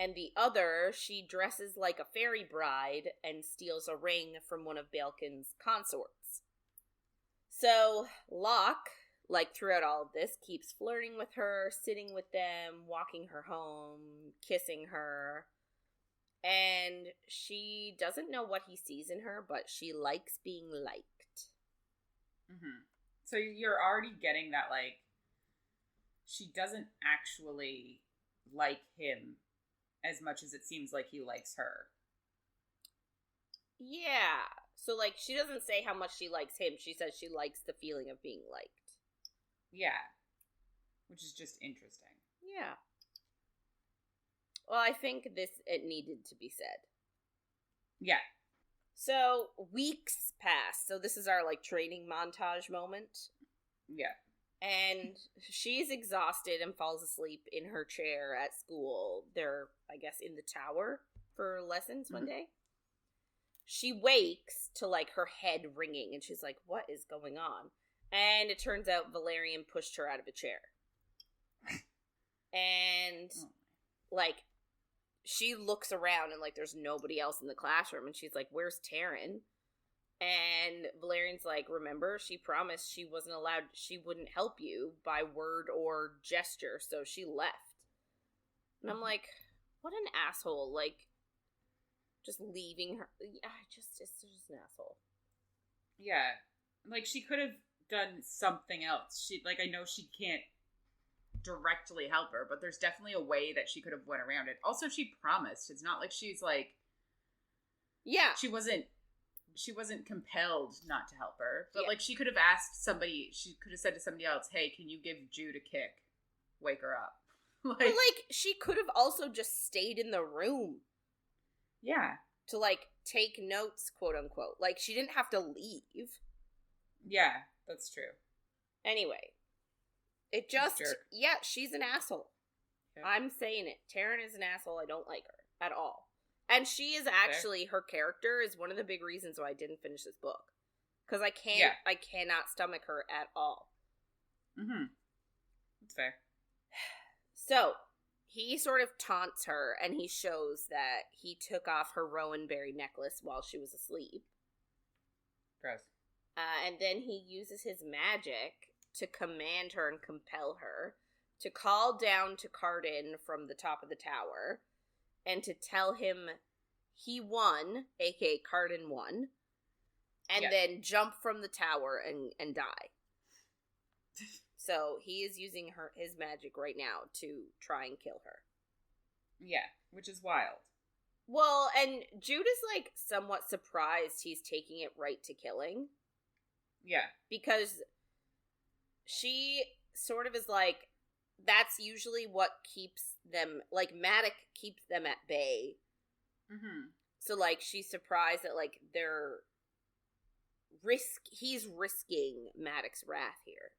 And the other, she dresses like a fairy bride and steals a ring from one of Balekin's consorts. So Locke, like throughout all of this, keeps flirting with her, sitting with them, walking her home, kissing her. And she doesn't know what he sees in her, but she likes being liked. Mm-hmm. So you're already getting that, like, she doesn't actually like him as much as it seems like he likes her. Yeah. So, like, she doesn't say how much she likes him. She says she likes the feeling of being liked. Yeah. Which is just interesting. Yeah. Well, I think it needed to be said. Yeah. So, weeks pass. So, this is our, like, training montage moment. Yeah. And she's exhausted and falls asleep in her chair at school. They're, I guess, in the tower for lessons one day. She wakes to, like, her head ringing, and she's like, what is going on? And it turns out Valerian pushed her out of a chair. And, like, she looks around, and, like, there's nobody else in the classroom, and she's like, where's Taryn? And Valerian's like, remember, she promised she wouldn't help you by word or gesture, so she left. And I'm like, what an asshole, like, just leaving her. It's just an asshole. Yeah. Like, she could have done something else. I know she can't directly help her, but there's definitely a way that she could have went around it. Also, she promised. It's not like she's, like... Yeah. She wasn't compelled not to help her. But, like, she could have asked somebody, she could have said to somebody else, hey, can you give Jude a kick? Wake her up. But, like, she could have also just stayed in the room. Yeah. To, like, take notes, quote unquote. Like, she didn't have to leave. Yeah, that's true. Anyway. It just, yeah, she's an asshole. Yeah. I'm saying it. Taryn is an asshole. I don't like her at all. And she is actually, her character is one of the big reasons why I didn't finish this book. Because I cannot stomach her at all. Mm-hmm. That's fair. So, he sort of taunts her, and he shows that he took off her rowan berry necklace while she was asleep. Gross. And then he uses his magic to command her and compel her to call down to Carden from the top of the tower and to tell him he won, aka Carden won, and then jump from the tower and die. So he is using his magic right now to try and kill her. Yeah, which is wild. Well, and Jude is, like, somewhat surprised he's taking it right to killing. Yeah. Because she sort of is like, that's usually what keeps them, like, Matic keeps them at bay. Mm-hmm. So, like, she's surprised that, like, he's risking Matic's wrath here.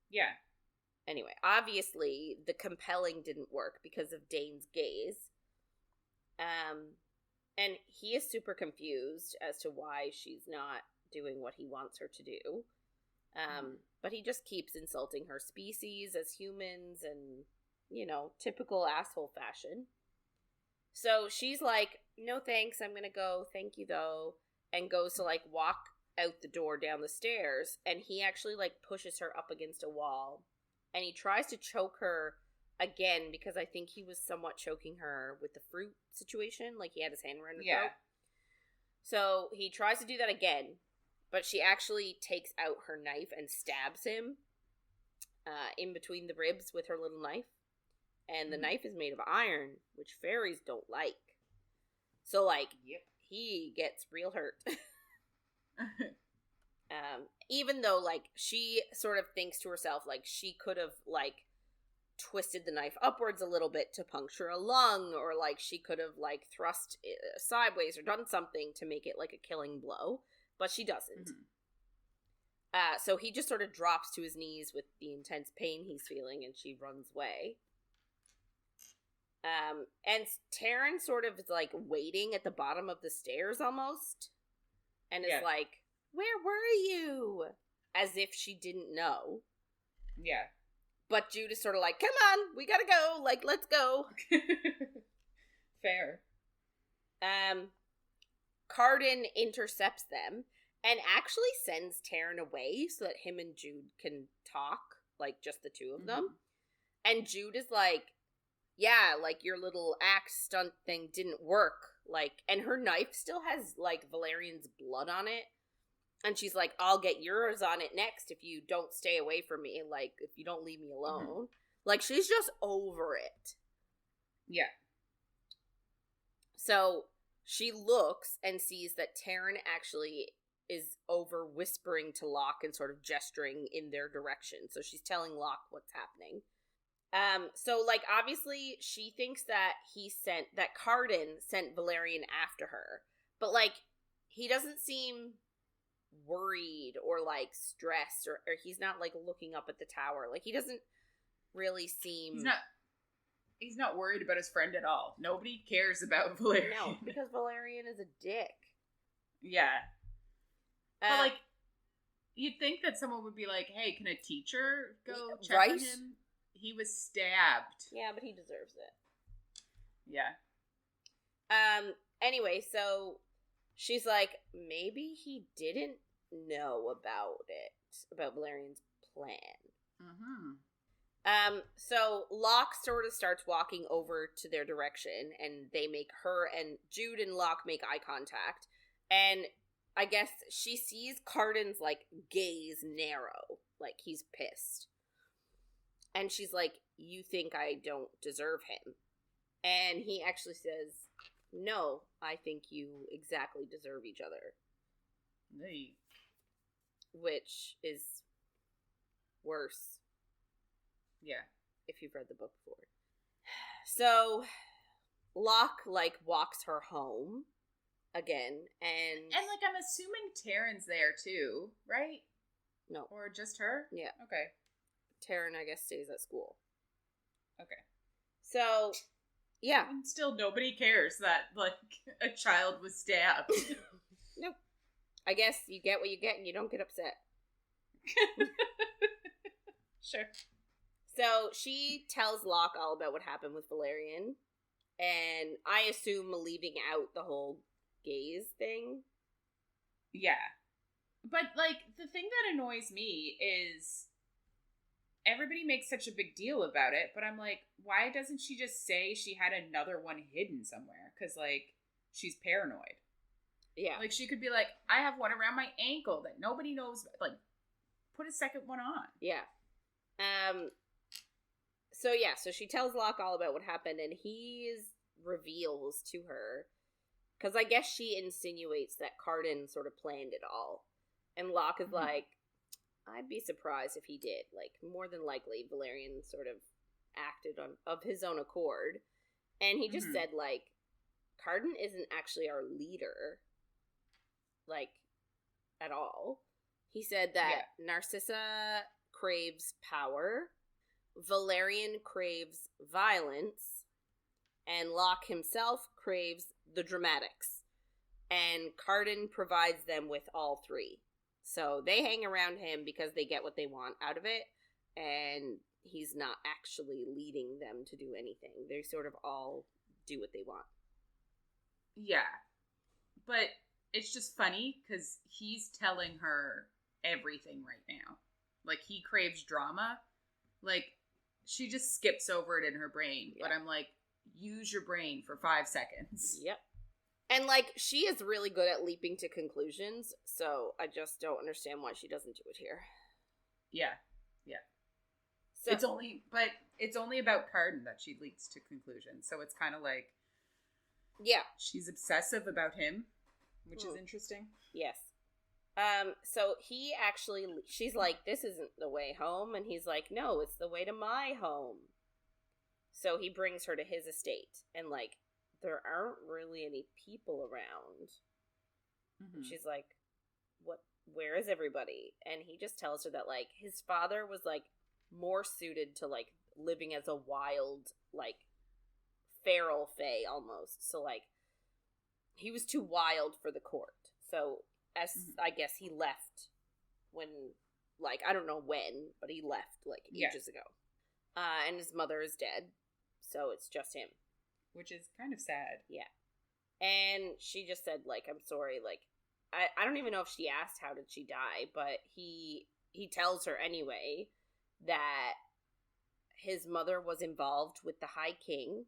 Yeah. Anyway, obviously, the compelling didn't work because of Dane's gaze. And he is super confused as to why she's not doing what he wants her to do. But he just keeps insulting her species as humans and, you know, typical asshole fashion. So she's like, no thanks, I'm gonna go, thank you though, and goes to, like, walk out the door down the stairs, and he actually, like, pushes her up against a wall, and he tries to choke her again, because I think he was somewhat choking her with the fruit situation, like he had his hand around her throat. So he tries to do that again, but she actually takes out her knife and stabs him in between the ribs with her little knife. And the knife is made of iron, which fairies don't like. So, like, he gets real hurt. Even though, like, she sort of thinks to herself, like, she could have, like, twisted the knife upwards a little bit to puncture a lung, or, like, she could have, like, thrust it sideways or done something to make it, like, a killing blow. But she doesn't. Mm-hmm. So he just sort of drops to his knees with the intense pain he's feeling, and she runs away. And Taryn sort of is, like, waiting at the bottom of the stairs almost. And is like, where were you? As if she didn't know. Yeah. But Jude is sort of like, come on, we gotta go. Like, let's go. Fair. Carden intercepts them and actually sends Taryn away so that him and Jude can talk, like, just the two of them. And Jude is like, yeah, like, your little axe stunt thing didn't work. Like, and her knife still has, like, Valerian's blood on it. And she's like, I'll get yours on it next if you don't stay away from me. Like, if you don't leave me alone. Like, she's just over it. Yeah. So she looks and sees that Taryn actually is over whispering to Locke and sort of gesturing in their direction. So she's telling Locke what's happening. So, like, obviously she thinks that Carden sent Valerian after her. But, like, he doesn't seem worried or, like, stressed or he's not, like, looking up at the tower. Like, he doesn't really seem... He's not worried about his friend at all. Nobody cares about Valerian. No, because Valerian is a dick. Yeah. But, like, you'd think that someone would be like, hey, can a teacher go check on him? He was stabbed. Yeah, but he deserves it. Yeah. Anyway, so she's like, maybe he didn't know about Valerian's plan. So Locke sort of starts walking over to their direction, and they make Jude and Locke make eye contact, and I guess she sees Carden's, like, gaze narrow, like he's pissed. And she's like, you think I don't deserve him? And he actually says, no, I think you exactly deserve each other. Hey. Which is worse. Yeah. If you've read the book before. So, Locke, like, walks her home again, and... And, like, I'm assuming Taryn's there, too, right? No. Or just her? Yeah. Okay. Taryn, I guess, stays at school. Okay. So, yeah. And still, nobody cares that, like, a child was stabbed. Nope. I guess you get what you get and you don't get upset. Sure. So, she tells Locke all about what happened with Valerian, and I assume leaving out the whole gaze thing. Yeah. But, like, the thing that annoys me is everybody makes such a big deal about it, but I'm like, why doesn't she just say she had another one hidden somewhere? Because, like, she's paranoid. Yeah. Like, she could be like, I have one around my ankle that nobody knows. Like, put a second one on. Yeah. So she tells Locke all about what happened, and he reveals to her, because I guess she insinuates that Carden sort of planned it all. And Locke is like, I'd be surprised if he did. Like, more than likely, Valerian sort of acted of his own accord. And he just said, like, Carden isn't actually our leader, like, at all. He said that Narcissa craves power, Valerian craves violence, and Locke himself craves the dramatics. And Carden provides them with all three. So they hang around him because they get what they want out of it, and he's not actually leading them to do anything. They sort of all do what they want. Yeah. But it's just funny because he's telling her everything right now. Like, he craves drama. Like, she just skips over it in her brain. Yeah. But I'm like, use your brain for 5 seconds. Yep. And, like, she is really good at leaping to conclusions, so I just don't understand why she doesn't do it here. Yeah. Yeah. So, it's only about Carden that she leaps to conclusions. So it's kind of like, yeah, she's obsessive about him, which is interesting. Yes. So she's like, this isn't the way home, and he's like, no, it's the way to my home. So he brings her to his estate, and, like, there aren't really any people around. She's like, where is everybody? And he just tells her that, like, his father was, like, more suited to, like, living as a wild, like, feral fae almost. So, like, he was too wild for the court. So, I guess he left when, like, I don't know when, but he left, like, ages ago. And his mother is dead, so it's just him. which is kind of sad. Yeah. And she just said, like, I'm sorry, like, I don't even know if she asked how did she die, but he tells her anyway that his mother was involved with the High King,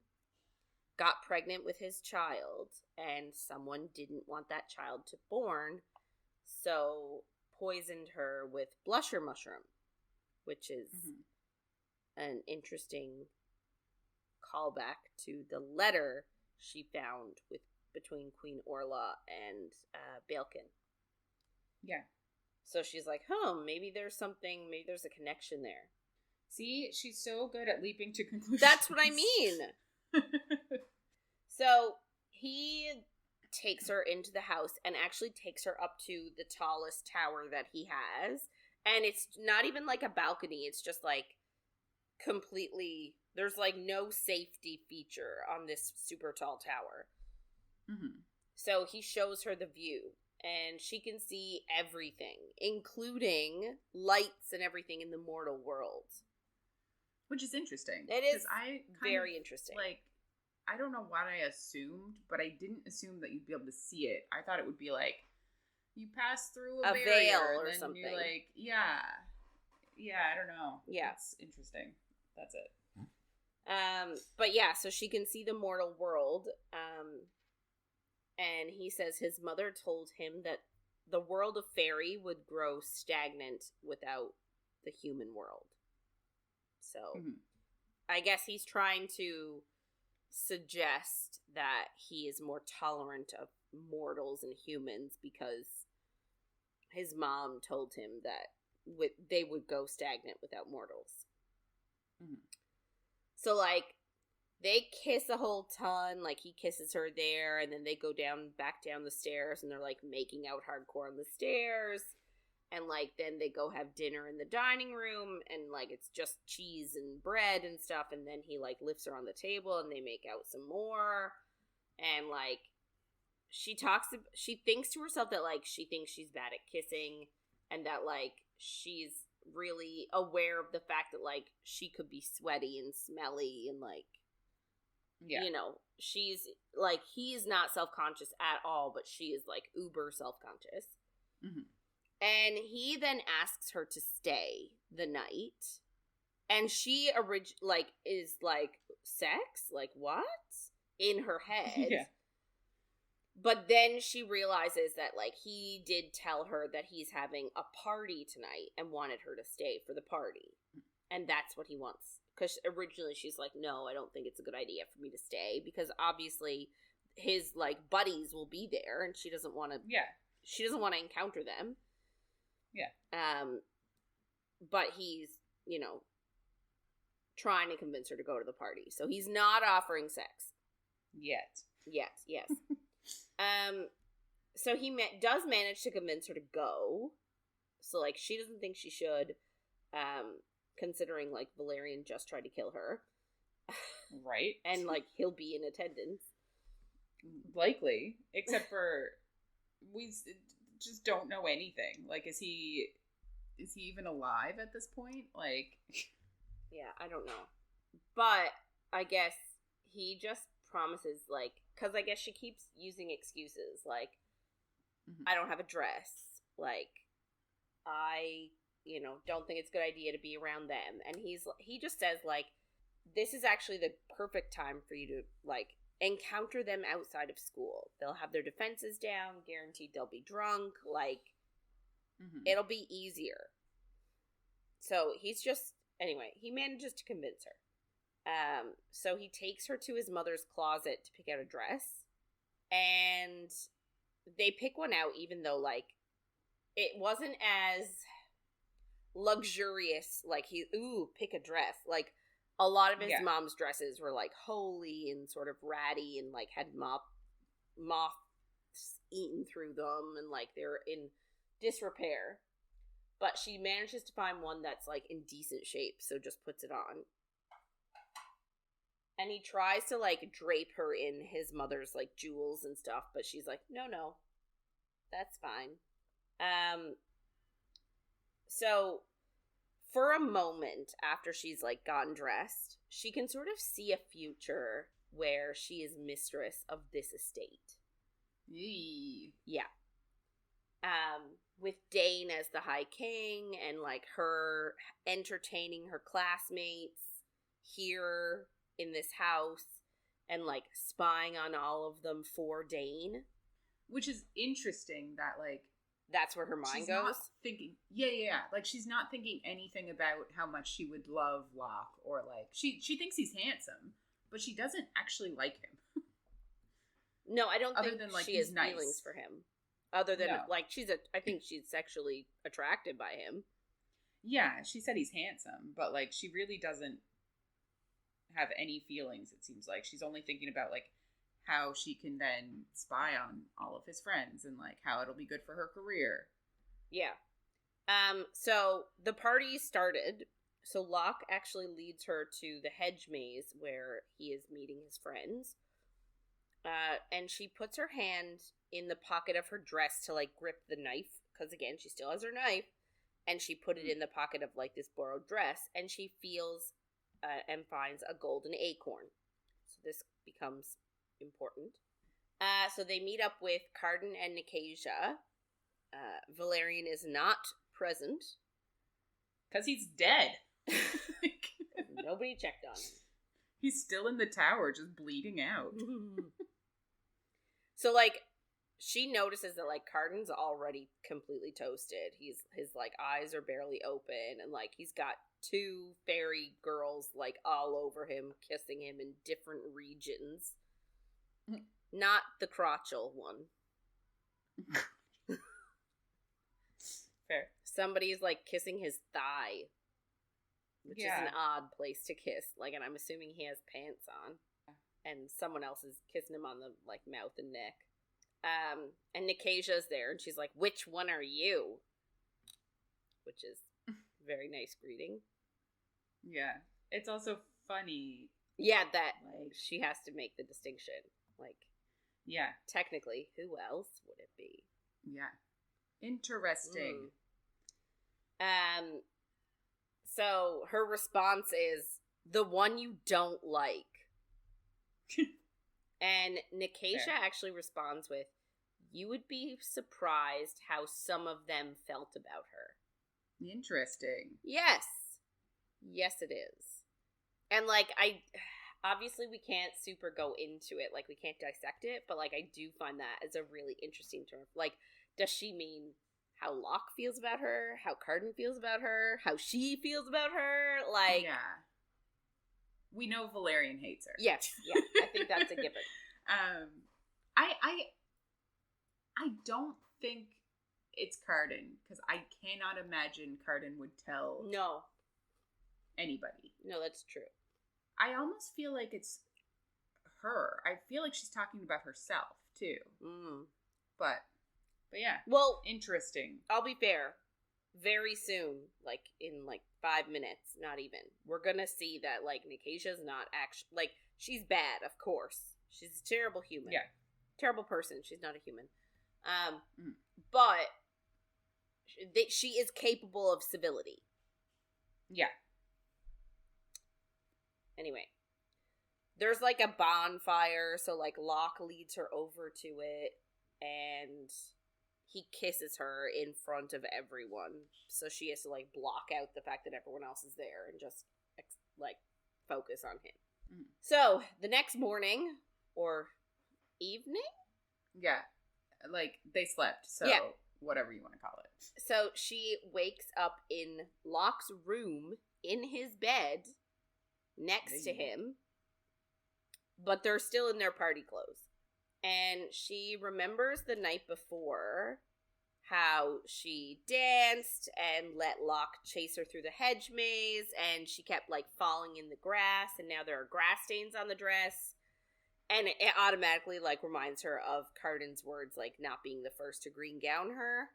got pregnant with his child, and someone didn't want that child to born, so poisoned her with blusher mushroom, which is an interesting callback to the letter she found between Queen Orla and Balekin. Yeah. So she's like, oh, maybe there's a connection there. See, she's so good at leaping to conclusions. That's what I mean. So he takes her into the house and actually takes her up to the tallest tower that he has. And it's not even like a balcony. It's just like completely, there's like no safety feature on this super tall tower. Mm-hmm. So he shows her the view and she can see everything, including lights and everything in the mortal world. Which is interesting. It is very interesting. Like, I don't know what I assumed, but I didn't assume that you'd be able to see it. I thought it would be like, you pass through a barrier, veil or and something. You're like, yeah, I don't know. Yeah. It's interesting. That's it. But yeah, so she can see the mortal world. And he says his mother told him that the world of fairy would grow stagnant without the human world. So, I guess he's trying to suggest that he is more tolerant of mortals and humans because his mom told him that they would go stagnant without mortals. So, like, they kiss a whole ton, like, he kisses her there, and then they go back down the stairs, and they're, like, making out hardcore on the stairs, and, like, then they go have dinner in the dining room, and, like, it's just cheese and bread and stuff, and then he, like, lifts her on the table, and they make out some more, and, like, she thinks to herself that, like, she thinks she's bad at kissing, and that, like, she's really aware of the fact that, like, she could be sweaty and smelly, and, like, you know, she's, like, he's not self-conscious at all, but she is, like, uber self-conscious. And he then asks her to stay the night, and she, is, like, sex? Like, what? In her head. Yeah. But then she realizes that, like, he did tell her that he's having a party tonight and wanted her to stay for the party. And that's what he wants. Because originally she's like, no, I don't think it's a good idea for me to stay. Because obviously his, like, buddies will be there and she doesn't want to... Yeah. She doesn't want to encounter them. Yeah. But he's, you know, trying to convince her to go to the party. So he's not offering sex. Yet. Yes. So he does manage to convince her to go. So, like, she doesn't think she should, considering, like, Valerian just tried to kill her. Right. And, like, he'll be in attendance. Likely. Except for, we just don't know anything. Like, is he even alive at this point? Like... Yeah, I don't know. But, I guess, he just promises, like, because I guess she keeps using excuses, like, I don't have a dress, like, I, you know, don't think it's a good idea to be around them, and he just says, like, this is actually the perfect time for you to, like, encounter them outside of school. They'll have their defenses down, guaranteed they'll be drunk, like, it'll be easier. So he's just, anyway, he manages to convince her. So he takes her to his mother's closet to pick out a dress, and they pick one out even though, like, it wasn't as luxurious, like, pick a dress. Like, a lot of his mom's dresses were, like, holy and sort of ratty and, like, had moths eaten through them and, like, they're in disrepair. But she manages to find one that's, like, in decent shape, so just puts it on. And he tries to, like, drape her in his mother's, like, jewels and stuff, but she's like, no, that's fine. So, for a moment after she's, like, gotten dressed, she can sort of see a future where she is mistress of this estate. Yee. Yeah. With Dane as the High King and, like, her entertaining her classmates here in this house and, like, spying on all of them for Dane. Which is interesting that, like... That's where her mind she's goes? Not thinking... Yeah. Like, she's not thinking anything about how much she would love Locke or, like... She thinks he's handsome, but she doesn't actually like him. No, I don't Other think than, like, she he's has nice. feelings for him. Other than, No. like, I think she's sexually attracted by him. Yeah, she said he's handsome, but, like, she really doesn't have any feelings, it seems like. She's only thinking about, like, how she can then spy on all of his friends and, like, how it'll be good for her career. Yeah. So the party started. So Locke actually leads her to the hedge maze where he is meeting his friends. And she puts her hand in the pocket of her dress to, like, grip the knife. Because, again, she still has her knife. And she put it in the pocket of, like, this borrowed dress. And she feels and finds a golden acorn. So this becomes important. So they meet up with Carden and Nicasia. Valerian is not present. Because he's dead. Nobody checked on him. He's still in the tower, just bleeding out. So, like, she notices that, like, Carden's already completely toasted. His like, eyes are barely open, and, like, he's got 2 fairy girls, like, all over him, kissing him in different regions. Not the crotchal one. Fair. Somebody's, like, kissing his thigh. Which is Yeah. an odd place to kiss. Like, and I'm assuming he has pants on. And someone else is kissing him on the, like, mouth and neck. And Nicasia's there, and she's like, "Which one are you?" Which is a very nice greeting. Yeah. It's also funny. Yeah, that, Like, she has to make the distinction. Like, yeah. technically, who else would it be? Yeah. Interesting. So her response is, "The one you don't like." And Nicasia Fair. actually responds with, "You would be surprised how some of them felt about her." Interesting. Yes. Yes, it is. And, like, obviously we can't super go into it, like, we can't dissect it, but, like, I do find that as a really interesting term. Like, does she mean how Locke feels about her, how Carden feels about her, how she feels about her? Like, yeah. We know Valerian hates her. Yes, yeah, I think that's a given. I don't think it's Carden, because I cannot imagine Carden would tell No, anybody. no, that's true. I almost feel like it's her. I feel like she's talking about herself, too. But yeah. Well, Interesting. I'll be fair. Very soon, like, in, like, 5 minutes, not even, we're gonna see that, like, Nicasia's not actually, like, she's bad, of course. She's a terrible human. Yeah. Terrible person. She's not a human. But she is capable of civility. Yeah. Anyway. There's, like, a bonfire, so, like, Locke leads her over to it, and he kisses her in front of everyone. So she has to, like, block out the fact that everyone else is there and just, like, focus on him. So, the next morning, or evening? Yeah. Like, they slept, so Yeah. whatever you want to call it. So she wakes up in Locke's room, in his bed, next to him, but they're still in their party clothes. And she remembers the night before how she danced and let Locke chase her through the hedge maze, and she kept, like, falling in the grass, and now there are grass stains on the dress. And it automatically, like, reminds her of Carden's words, like, not being the first to green gown her.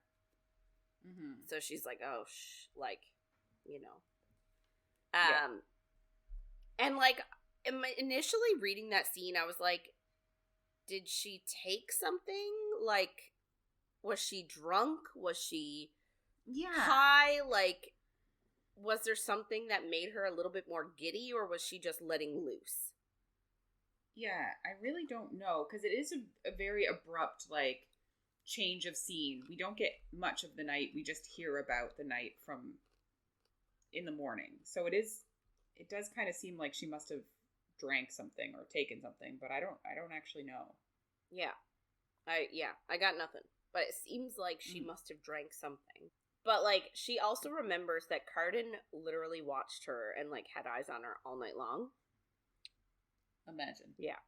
So she's like, oh, like, you know. And, like, initially reading that scene, I was like, did she take something? Like, was she drunk? Was she high? Like, was there something that made her a little bit more giddy, or was she just letting loose? Yeah, I really don't know, because it is a very abrupt, like, change of scene. We don't get much of the night. We just hear about the night from in the morning. So it does kind of seem like she must have drank something or taken something, but I don't actually know. Yeah. I got nothing. But it seems like she must have drank something. But, like, she also remembers that Carden literally watched her and, like, had eyes on her all night long. Imagine. Yeah.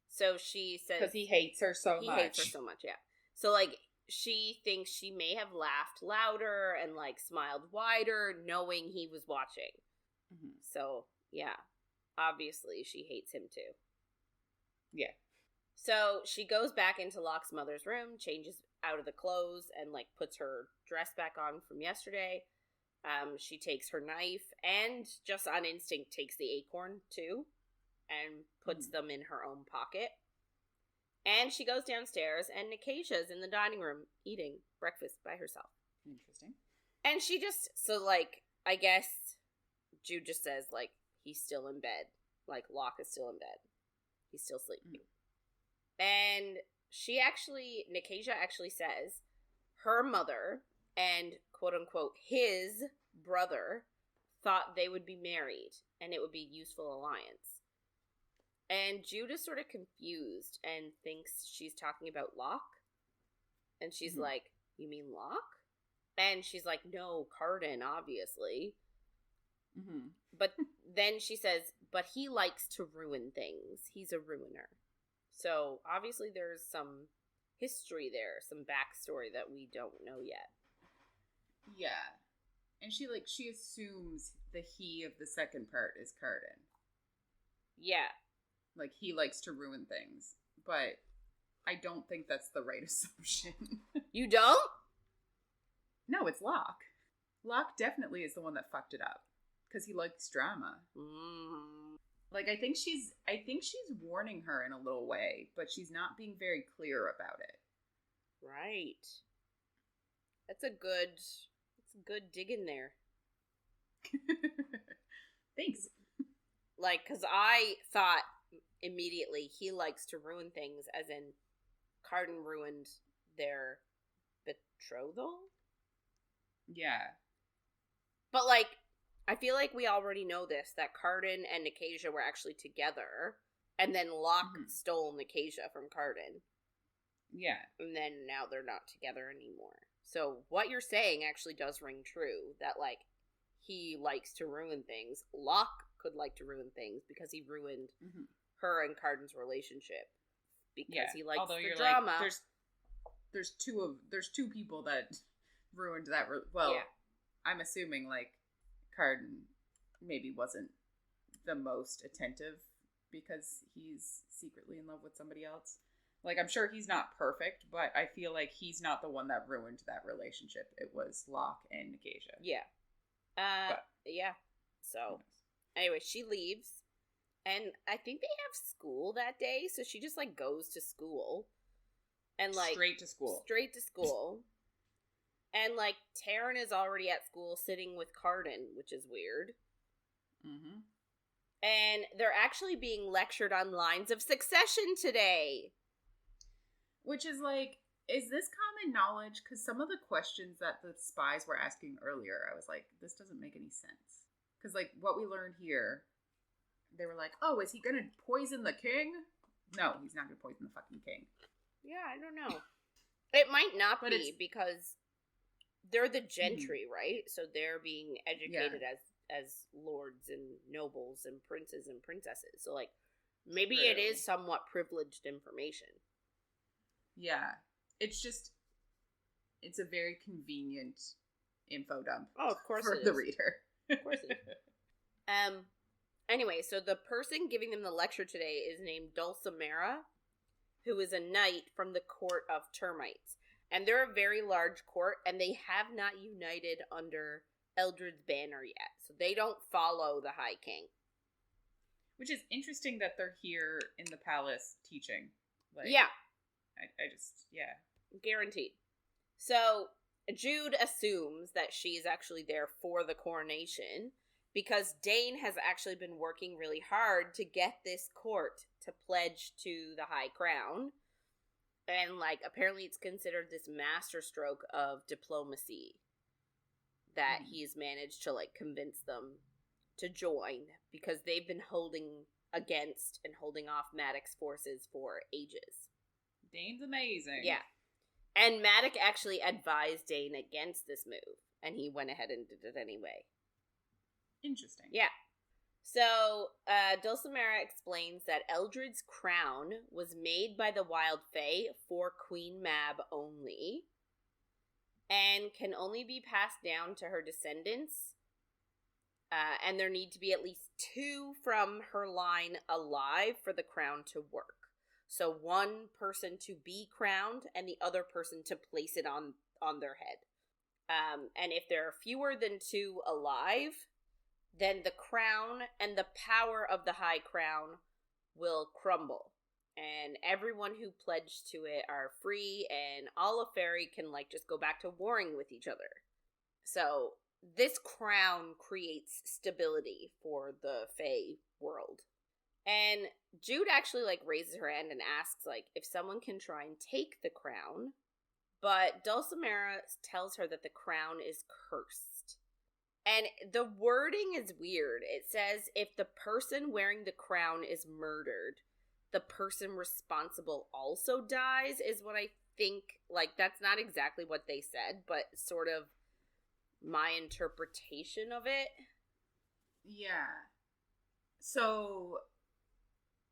So she says... Because he hates her so much. He hates her so much, yeah. So, like, she thinks she may have laughed louder and, like, smiled wider, knowing he was watching. Mm-hmm. So, yeah. Obviously, she hates him, too. Yeah. So, she goes back into Locke's mother's room, changes out of the clothes, and, like, puts her dress back on from yesterday. She takes her knife and, just on instinct, takes the acorn, too, and puts them in her own pocket. And she goes downstairs, and Nikasia's in the dining room eating breakfast by herself. Interesting. And she just, so, like, I guess Jude just says, like, he's still in bed. Like, Locke is still in bed. He's still sleeping. And Nikasia actually says her mother and, quote-unquote, his brother thought they would be married, and it would be a useful alliance. And Jude is sort of confused and thinks she's talking about Locke. And she's like, you mean Locke? And she's like, no, Carden, obviously. Mm-hmm. But then she says, but he likes to ruin things. He's a ruiner. So obviously there's some history there, some backstory that we don't know yet. Yeah. And she assumes the he of the second part is Carden. Yeah. Like, he likes to ruin things. But I don't think that's the right assumption. You don't? No, it's Locke. Locke definitely is the one that fucked it up. Because he likes drama. Like, I think she's warning her in a little way, but she's not being very clear about it. Right. That's a good dig in there. Thanks. Like, because I thought immediately he likes to ruin things, as in Carden ruined their betrothal? Yeah. But, like, I feel like we already know this, that Carden and Nikasia were actually together, and then Locke stole Nikasia from Carden. Yeah. And then now they're not together anymore. So what you're saying actually does ring true, that, like, he likes to ruin things. Locke could like to ruin things because he ruined her and Carden's relationship. Because he likes the drama. Like, there's two people that ruined that. I'm assuming, like, Carden maybe wasn't the most attentive because he's secretly in love with somebody else. Like, I'm sure he's not perfect, but I feel like he's not the one that ruined that relationship. It was Locke and Nikasia. Yeah. Yeah. So, anyway, she leaves, and I think they have school that day, so she just, like, goes to school. And, like... Straight to school. And, like, Taryn is already at school sitting with Carden, which is weird. Mm-hmm. And they're actually being lectured on lines of succession today. Which is, like, is this common knowledge? Because some of the questions that the spies were asking earlier, I was like, this doesn't make any sense. Because, like, what we learned here, they were like, oh, is he going to poison the king? No, he's not going to poison the fucking king. Yeah, I don't know. It might not be, because... They're the gentry, right? So they're being educated as lords and nobles and princes and princesses. So, like, maybe it is somewhat privileged information. Yeah. It's just, it's a very convenient info dump. Oh, of course for the reader. Of course it is. Anyway, so the person giving them the lecture today is named Dulcimera, who is a knight from the court of termites. And they're a very large court, and they have not united under Eldred's banner yet. So they don't follow the High King. Which is interesting that they're here in the palace teaching. Like, yeah. I just, yeah. Guaranteed. So Jude assumes that she is actually there for the coronation, because Dane has actually been working really hard to get this court to pledge to the High Crown. And, like, apparently it's considered this masterstroke of diplomacy that he's managed to, like, convince them to join, because they've been holding against and holding off Maddox's forces for ages. Dane's amazing. Yeah. And Maddox actually advised Dane against this move, and he went ahead and did it anyway. Interesting. Yeah. So, Dulcimera explains that Eldred's crown was made by the Wild Fae for Queen Mab only, and can only be passed down to her descendants, and there need to be at least 2 from her line alive for the crown to work. So one person to be crowned, and the other person to place it on their head. And if there are fewer than 2 alive, then the crown and the power of the High Crown will crumble. And everyone who pledged to it are free, and all of Fairy can, like, just go back to warring with each other. So, this crown creates stability for the Fae world. And Jude actually, like, raises her hand and asks, like, if someone can try and take the crown. But Dulcimera tells her that the crown is cursed. And the wording is weird. It says, if the person wearing the crown is murdered, the person responsible also dies, is what I think. Like, that's not exactly what they said, but sort of my interpretation of it. Yeah. So,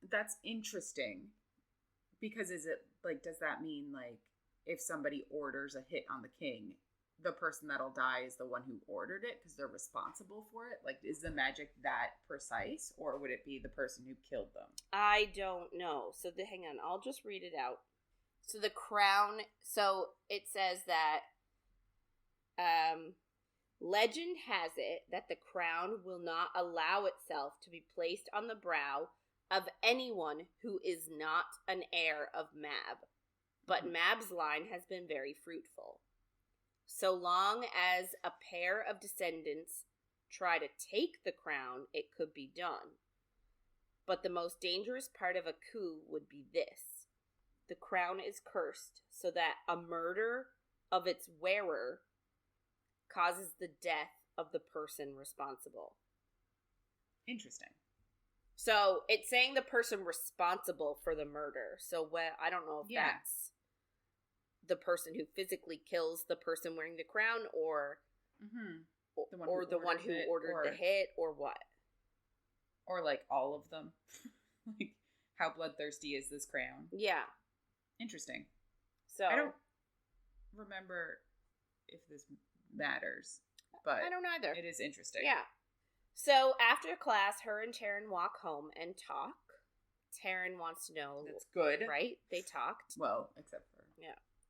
that's interesting. Because is it, like, does that mean, like, if somebody orders a hit on the king, the person that'll die is the one who ordered it because they're responsible for it? Like, is the magic that precise, or would it be the person who killed them? I don't know. So, hang on, I'll just read it out. So, the crown, so it says that, legend has it that the crown will not allow itself to be placed on the brow of anyone who is not an heir of Mab. But Mab's line has been very fruitful. So long as a pair of descendants try to take the crown, it could be done. But the most dangerous part of a coup would be this. The crown is cursed so that a murder of its wearer causes the death of the person responsible. Interesting. So it's saying the person responsible for the murder. So I don't know if that's the person who physically kills the person wearing the crown, or the one who ordered the hit, or what, or like all of them. Like, how bloodthirsty is this crown? Yeah, interesting. So I don't remember if this matters, but I don't either. It is interesting. Yeah. So after class, her and Taryn walk home and talk. Taryn wants to know. That's good, right? They talked. Well, except for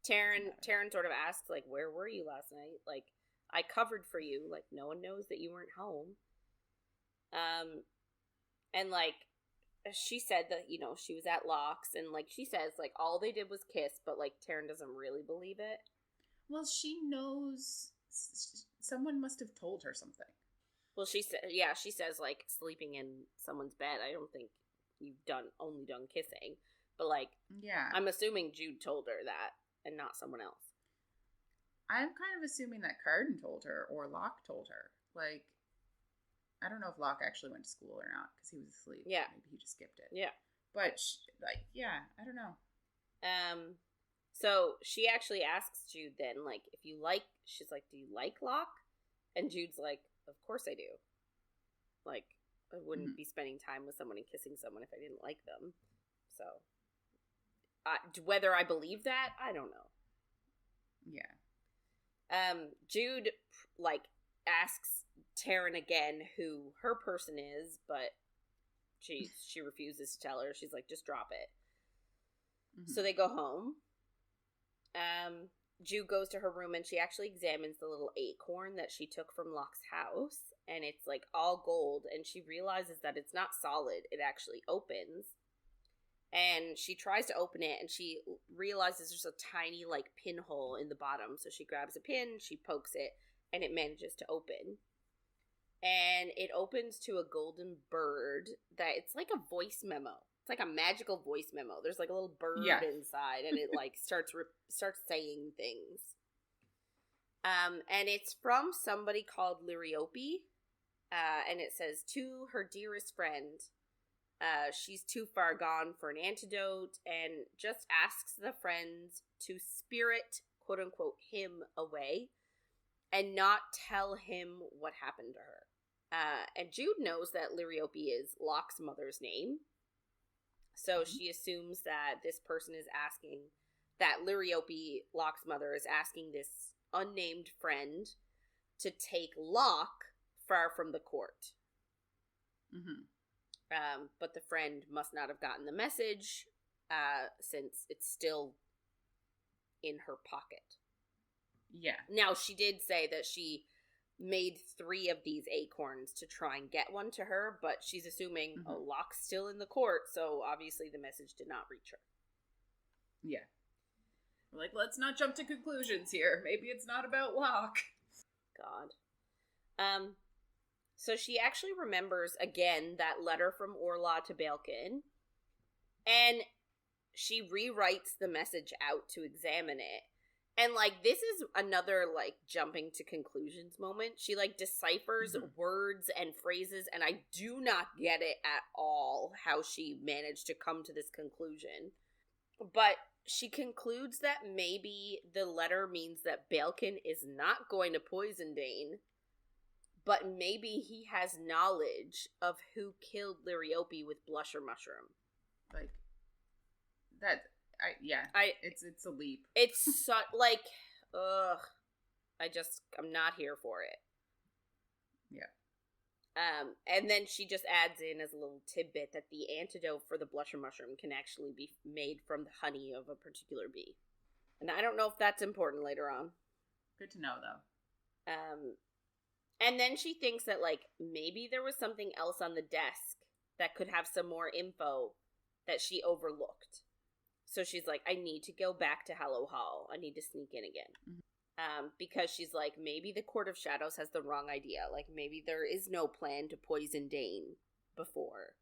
Taryn sort of asks, like, where were you last night? Like, I covered for you. Like, no one knows that you weren't home. And, like, she said that, you know, she was at Locke's, and, like, she says, like, all they did was kiss, but, like, Taryn doesn't really believe it. Well, she knows someone must have told her something. Well, she says, like, sleeping in someone's bed. I don't think you've only done kissing. But, like, I'm assuming Jude told her that, and not someone else. I'm kind of assuming that Carden told her, or Locke told her. Like, I don't know if Locke actually went to school or not, because he was asleep. Yeah. Maybe he just skipped it. Yeah. But, I don't know. So she actually asks Jude then, like, she's like, do you like Locke? And Jude's like, of course I do. Like, I wouldn't be spending time with someone and kissing someone if I didn't like them. So, whether I believe that, I don't know. Yeah. Jude, like, asks Taryn again who her person is, but she refuses to tell her. She's like, just drop it. Mm-hmm. So they go home. Jude goes to her room and she actually examines the little acorn that she took from Locke's house, and it's like all gold, and she realizes that it's not solid. It actually opens, and she tries to open it, and she realizes there's a tiny like pinhole in the bottom, so she grabs a pin, she pokes it, and it manages to open. And it opens to a golden bird that it's like a voice memo. It's like a magical voice memo. There's like a little bird inside, and it like starts saying things. And it's from somebody called Liriope. And it says, to her dearest friend, she's too far gone for an antidote, and just asks the friends to spirit, quote unquote, him away and not tell him what happened to her. And Jude knows that Liriope is Locke's mother's name. So she assumes that this person is asking, that Liriope, Locke's mother, is asking this unnamed friend to take Locke far from the court. But the friend must not have gotten the message, since it's still in her pocket. Yeah. Now, she did say that she made 3 of these acorns to try and get one to her, but she's assuming Locke's still in the court, so obviously the message did not reach her. Yeah. We're like, let's not jump to conclusions here. Maybe it's not about Locke. God. So she actually remembers, again, that letter from Orla to Balekin, and she rewrites the message out to examine it. And, like, this is another, like, jumping to conclusions moment. She, like, deciphers words and phrases, and I do not get it at all how she managed to come to this conclusion. But she concludes that maybe the letter means that Balekin is not going to poison Dane, but maybe he has knowledge of who killed Liriope with Blusher Mushroom. Like, that... it's a leap. It's so, like, ugh. I'm not here for it. Yeah. And then she just adds in as a little tidbit that the antidote for the Blusher Mushroom can actually be made from the honey of a particular bee. And I don't know if that's important later on. Good to know, though. And then she thinks that, like, maybe there was something else on the desk that could have some more info that she overlooked. So she's like, I need to go back to Hallow Hall. I need to sneak in again. Because she's like, maybe the Court of Shadows has the wrong idea. Like, maybe there is no plan to poison Dane before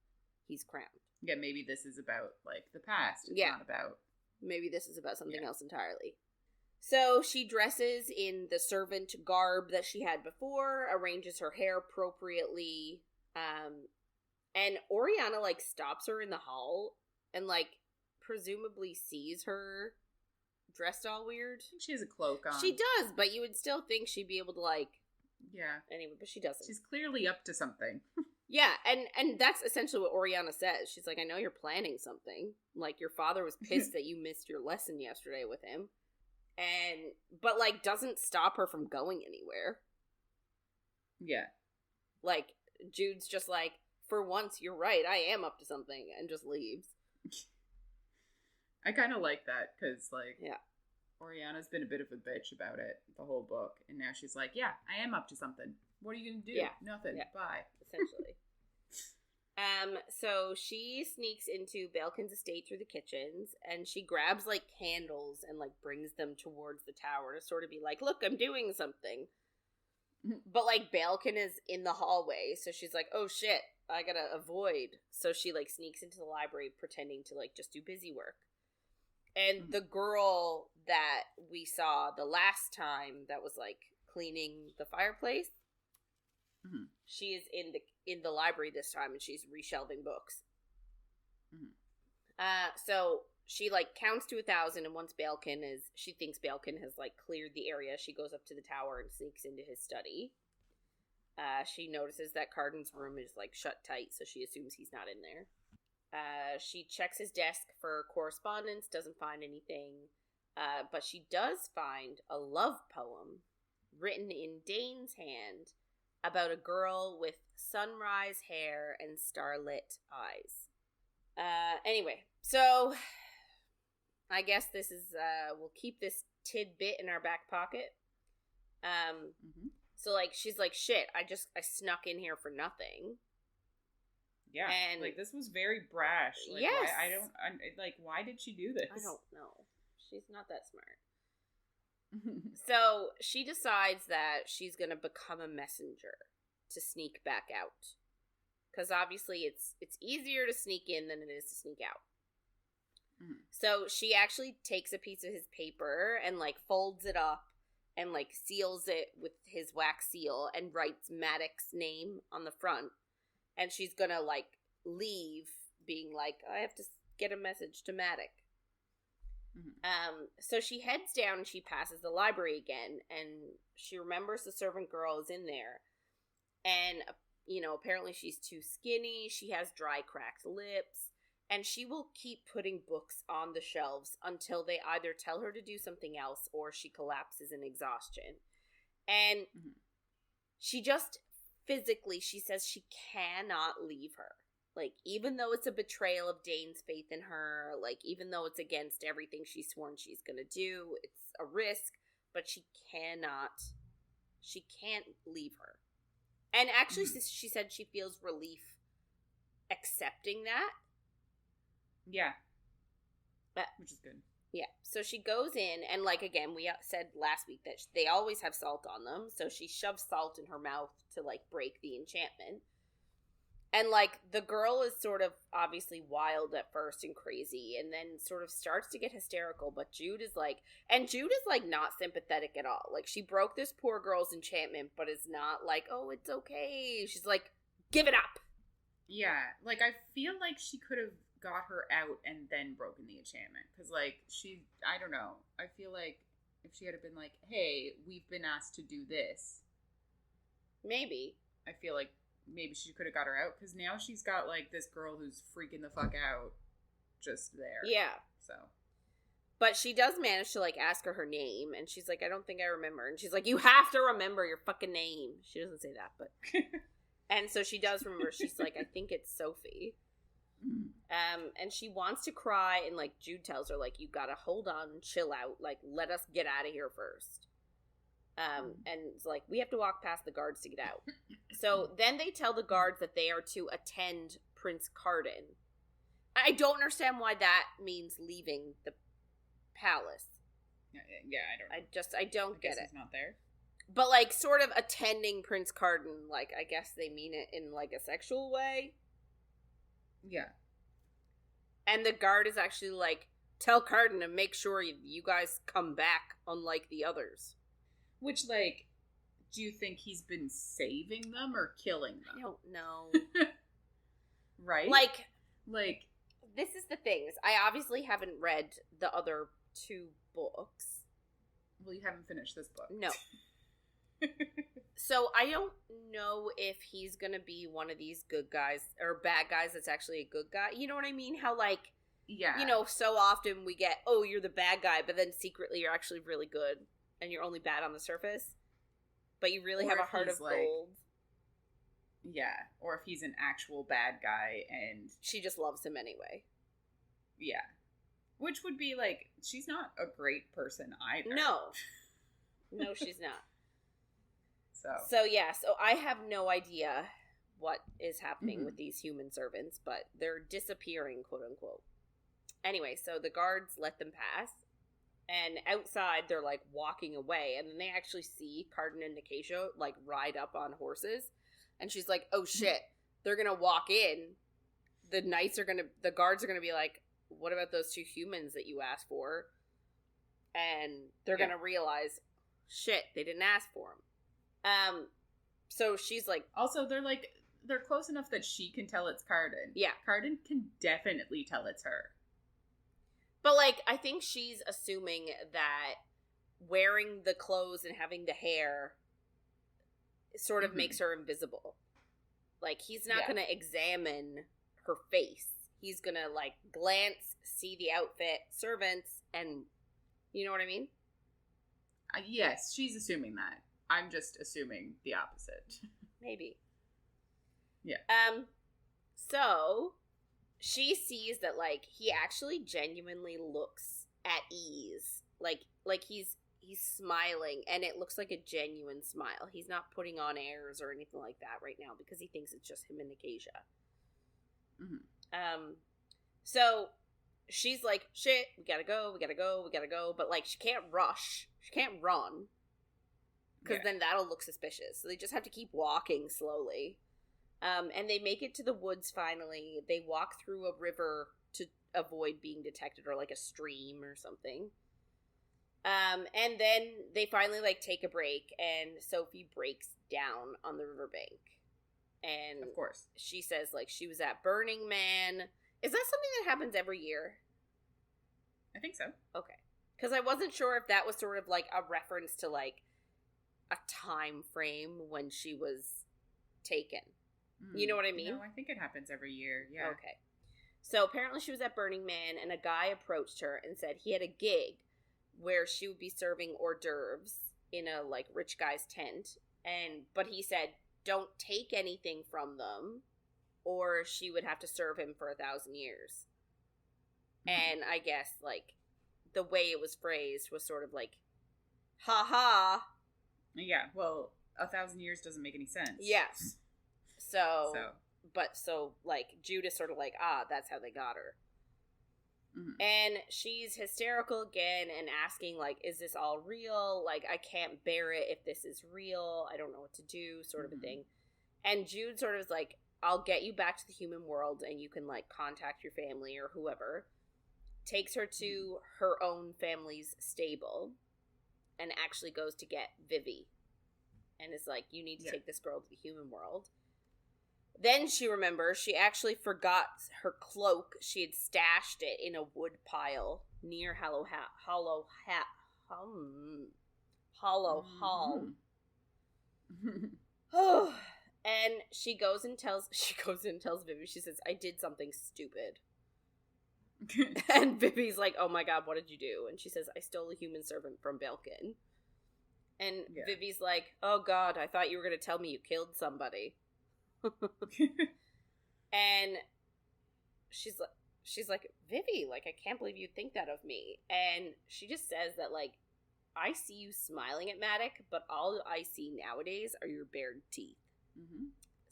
he's crowned. Yeah, maybe this is about, like, the past. It's not about... Maybe this is about something else entirely. So she dresses in the servant garb that she had before, arranges her hair appropriately, and Oriana, like, stops her in the hall and, like, presumably sees her dressed all weird. I think she has a cloak on. She does, but you would still think she'd be able to, like... Yeah. Anyway, but she doesn't. She's clearly up to something. Yeah, and that's essentially what Oriana says. She's like, I know you're planning something. Like, your father was pissed that you missed your lesson yesterday with him. But, like, doesn't stop her from going anywhere. Yeah. Like, Jude's just like, for once, you're right, I am up to something, and just leaves. I kind of like that, because, like, yeah, Oriana's been a bit of a bitch about it the whole book, and now she's like, yeah, I am up to something. What are you going to do? Yeah. Nothing. Yeah. Bye. Essentially. So she sneaks into Balekin's estate through the kitchens, and she grabs, like, candles and, like, brings them towards the tower to sort of be like, look, I'm doing something. But, like, Balekin is in the hallway, so she's like, oh shit, I gotta avoid. So she, like, sneaks into the library pretending to, like, just do busy work. And the girl that we saw the last time that was, like, cleaning the fireplace, she is in the library this time, and she's reshelving books. So she, like, counts to 1,000, and once she thinks Balekin has, like, cleared the area, she goes up to the tower and sneaks into his study. She notices that Carden's room is, like, shut tight, so she assumes he's not in there. She checks his desk for correspondence, doesn't find anything, but she does find a love poem written in Dane's hand about a girl with sunrise hair and starlit eyes. Anyway, so I guess this is, we'll keep this tidbit in our back pocket. So, like, she's like, shit, I snuck in here for nothing. Yeah, and, like, this was very brash. Like, yes. Why did she do this? I don't know. She's not that smart. So, she decides that she's gonna become a messenger. to sneak back out. Because obviously it's easier to sneak in than it is to sneak out. Mm. So she actually takes a piece of his paper and, like, folds it up and, like, seals it with his wax seal and writes Maddox's name on the front. And she's gonna, like, leave being like, I have to get a message to Maddox. Mm-hmm. So she heads down and she passes the library again, and she remembers the servant girl is in there. And, you know, apparently she's too skinny, she has dry, cracked lips, and she will keep putting books on the shelves until they either tell her to do something else or she collapses in exhaustion. And she just physically, she says she cannot leave her. Like, even though it's a betrayal of Dane's faith in her, like, even though it's against everything she's sworn she's gonna do, it's a risk, but she can't leave her. And actually, she said she feels relief accepting that. Yeah. Which is good. Yeah. So she goes in, and, like, again, we said last week that they always have salt on them, so she shoves salt in her mouth to, like, break the enchantment. And, like, the girl is sort of obviously wild at first and crazy, and then sort of starts to get hysterical, but Jude is like, not sympathetic at all. Like, she broke this poor girl's enchantment, but is not like, oh, it's okay. She's like, give it up. Yeah, like, I feel like she could have got her out and then broken the enchantment, because, like, I don't know, I feel like if she had been like, hey, we've been asked to do this. Maybe. I feel like maybe she could have got her out, because now she's got, like, this girl who's freaking the fuck out just there. Yeah. So. But she does manage to, like, ask her name, and she's like, I don't think I remember. And she's like, you have to remember your fucking name. She doesn't say that, but. And so she does remember. She's like, I think it's Sophie. And she wants to cry, and, like, Jude tells her, like, you gotta hold on, chill out, like, let us get out of here first. And it's like, we have to walk past the guards to get out. So then they tell the guards that they are to attend Prince Carden. I don't understand why that means leaving the palace. Yeah, I don't know. I don't get it. He's not there. But, like, sort of attending Prince Carden, like, I guess they mean it in, like, a sexual way. Yeah. And the guard is actually like, tell Carden to make sure you guys come back, unlike the others. Which, like, do you think he's been saving them or killing them? I don't know. Right? Like, this is the thing. I obviously haven't read the other 2 books. Well, you haven't finished this book. No. So I don't know if he's gonna be one of these good guys or bad guys that's actually a good guy. You know what I mean? How, like, yeah, you know, so often we get, oh, you're the bad guy, but then secretly you're actually really good, and you're only bad on the surface, but you really have a heart of gold. Yeah, or if he's an actual bad guy and she just loves him anyway. Yeah, which would be like, she's not a great person either. No, she's not. So I have no idea what is happening with these human servants, but they're disappearing, quote unquote. Anyway, so the guards let them pass, and outside they're, like, walking away, and then they actually see Carden and Nicatia, like, ride up on horses, and she's like, oh shit, they're gonna walk in, the guards are gonna be like, what about those 2 humans that you asked for? And they're gonna realize, shit, they didn't ask for them. So she's like... Also, they're close enough that she can tell it's Carden. Yeah. Carden can definitely tell it's her. But, like, I think she's assuming that wearing the clothes and having the hair sort of makes her invisible. Like, he's not gonna examine her face. He's gonna, like, glance, see the outfit, servants, and... You know what I mean? Yes, she's assuming that. I'm just assuming the opposite. Maybe. Yeah. So she sees that, like, he actually genuinely looks at ease. Like he's smiling, and it looks like a genuine smile. He's not putting on airs or anything like that right now because he thinks it's just him and Nicatia. So she's like, shit, we gotta go. But, like, she can't rush. She can't run. because then that'll look suspicious. So they just have to keep walking slowly. And they make it to the woods finally. They walk through a river to avoid being detected, or like a stream or something. And then they finally like take a break, and Sophie breaks down on the riverbank. And of course, she says like she was at Burning Man. Is that something that happens every year? I think so. Okay. Because I wasn't sure if that was sort of like a reference to like a time frame when she was taken. You know what I mean? No, I think it happens every year. Yeah. Okay. So apparently she was at Burning Man, and a guy approached her and said he had a gig where she would be serving hors d'oeuvres in a like rich guy's tent, but he said don't take anything from them, or she would have to serve him for 1,000 years. And I guess like the way it was phrased was sort of like, ha ha. Yeah. Well, 1,000 years doesn't make any sense. Yes. So like Jude is sort of like, that's how they got her. Mm-hmm. And she's hysterical again and asking like, is this all real? Like, I can't bear it if this is real. I don't know what to do, sort of a thing. And Jude sort of is like, I'll get you back to the human world and you can like contact your family or whoever. Takes her to her own family's stable and actually goes to get Vivi. And is like, you need to take this girl to the human world. Then she remembers she actually forgot her cloak. She had stashed it in a wood pile near Hollow Hall. And she goes and tells Vivi, she says, I did something stupid. And Vivi's like, oh my god, what did you do? And she says, I stole a human servant from Balekin. And Vivi's like, oh god, I thought you were going to tell me you killed somebody. And she's like, Vivi, like, I can't believe you think that of me. And she just says that, like, I see you smiling at Maddox, but all I see nowadays are your bared teeth. Mm-hmm.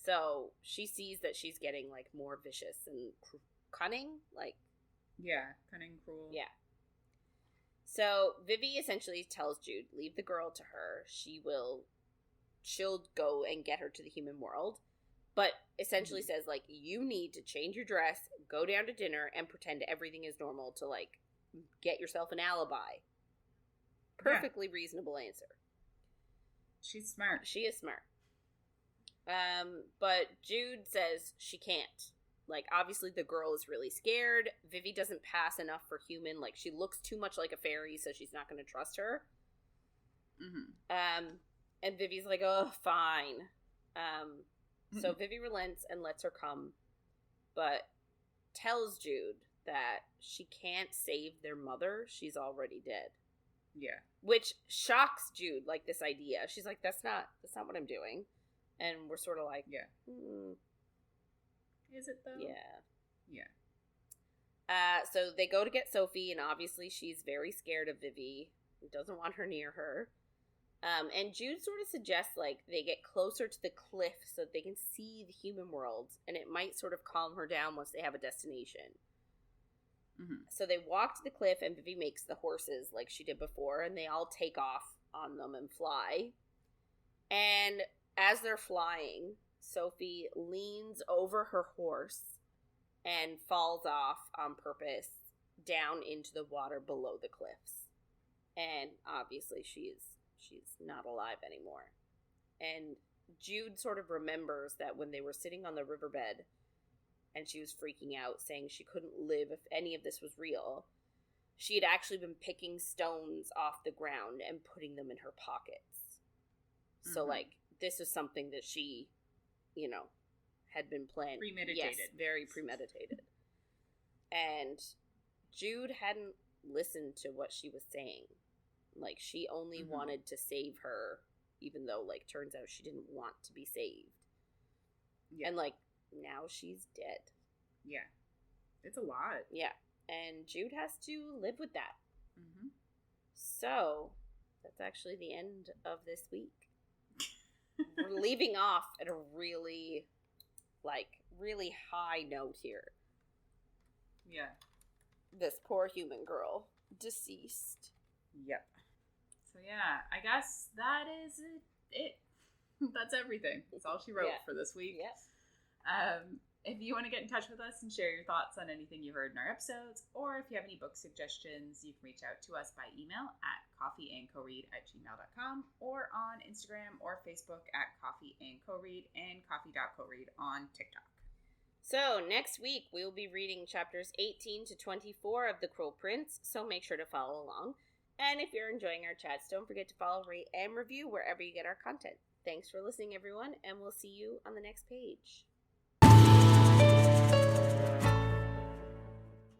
So she sees that she's getting, like, more vicious and cunning, like. Yeah, cunning, cruel. Yeah. So Vivi essentially tells Jude, leave the girl to her. She'll go and get her to the human world. But essentially says, like, you need to change your dress, go down to dinner, and pretend everything is normal to, like, get yourself an alibi. Perfectly reasonable answer. She's smart. She is smart. But Jude says she can't. Like, obviously the girl is really scared. Vivi doesn't pass enough for human. Like, she looks too much like a fairy, so she's not going to trust her. Mm-hmm. And Vivi's like, oh, fine. So Vivi relents and lets her come, but tells Jude that she can't save their mother. She's already dead. Yeah. Which shocks Jude, like, this idea. She's like, that's not what I'm doing. And we're sort of like, Is it, though? Yeah. So they go to get Sophie, and obviously she's very scared of Vivi. Doesn't want her near her. And Jude sort of suggests, like, they get closer to the cliff so that they can see the human world, and it might sort of calm her down once they have a destination. Mm-hmm. So they walk to the cliff, and Vivi makes the horses like she did before, and they all take off on them and fly. And as they're flying, Sophie leans over her horse and falls off on purpose down into the water below the cliffs. And obviously she's not alive anymore. And Jude sort of remembers that when they were sitting on the riverbed and she was freaking out, saying she couldn't live if any of this was real, she had actually been picking stones off the ground and putting them in her pockets. So, like, this is something that she, you know, had been planned. Premeditated. Yes, very premeditated. And Jude hadn't listened to what she was saying. Like, she only wanted to save her, even though, like, turns out she didn't want to be saved. Yeah. And, like, now she's dead. Yeah. It's a lot. Yeah. And Jude has to live with that. Mm-hmm. So, that's actually the end of this week. We're leaving off at a really high note here. Yeah. This poor human girl. Deceased. Yep. So yeah, I guess that is it. That's everything. That's all she wrote for this week. Yes. If you want to get in touch with us and share your thoughts on anything you heard in our episodes, or if you have any book suggestions, you can reach out to us by email at coffeeandcoread@gmail.com or on Instagram or Facebook at coffeeandcoread and coffee.coread on TikTok. So next week we will be reading chapters 18 to 24 of The Cruel Prince, so make sure to follow along. And if you're enjoying our chats, don't forget to follow, rate, and review wherever you get our content. Thanks for listening, everyone, and we'll see you on the next page.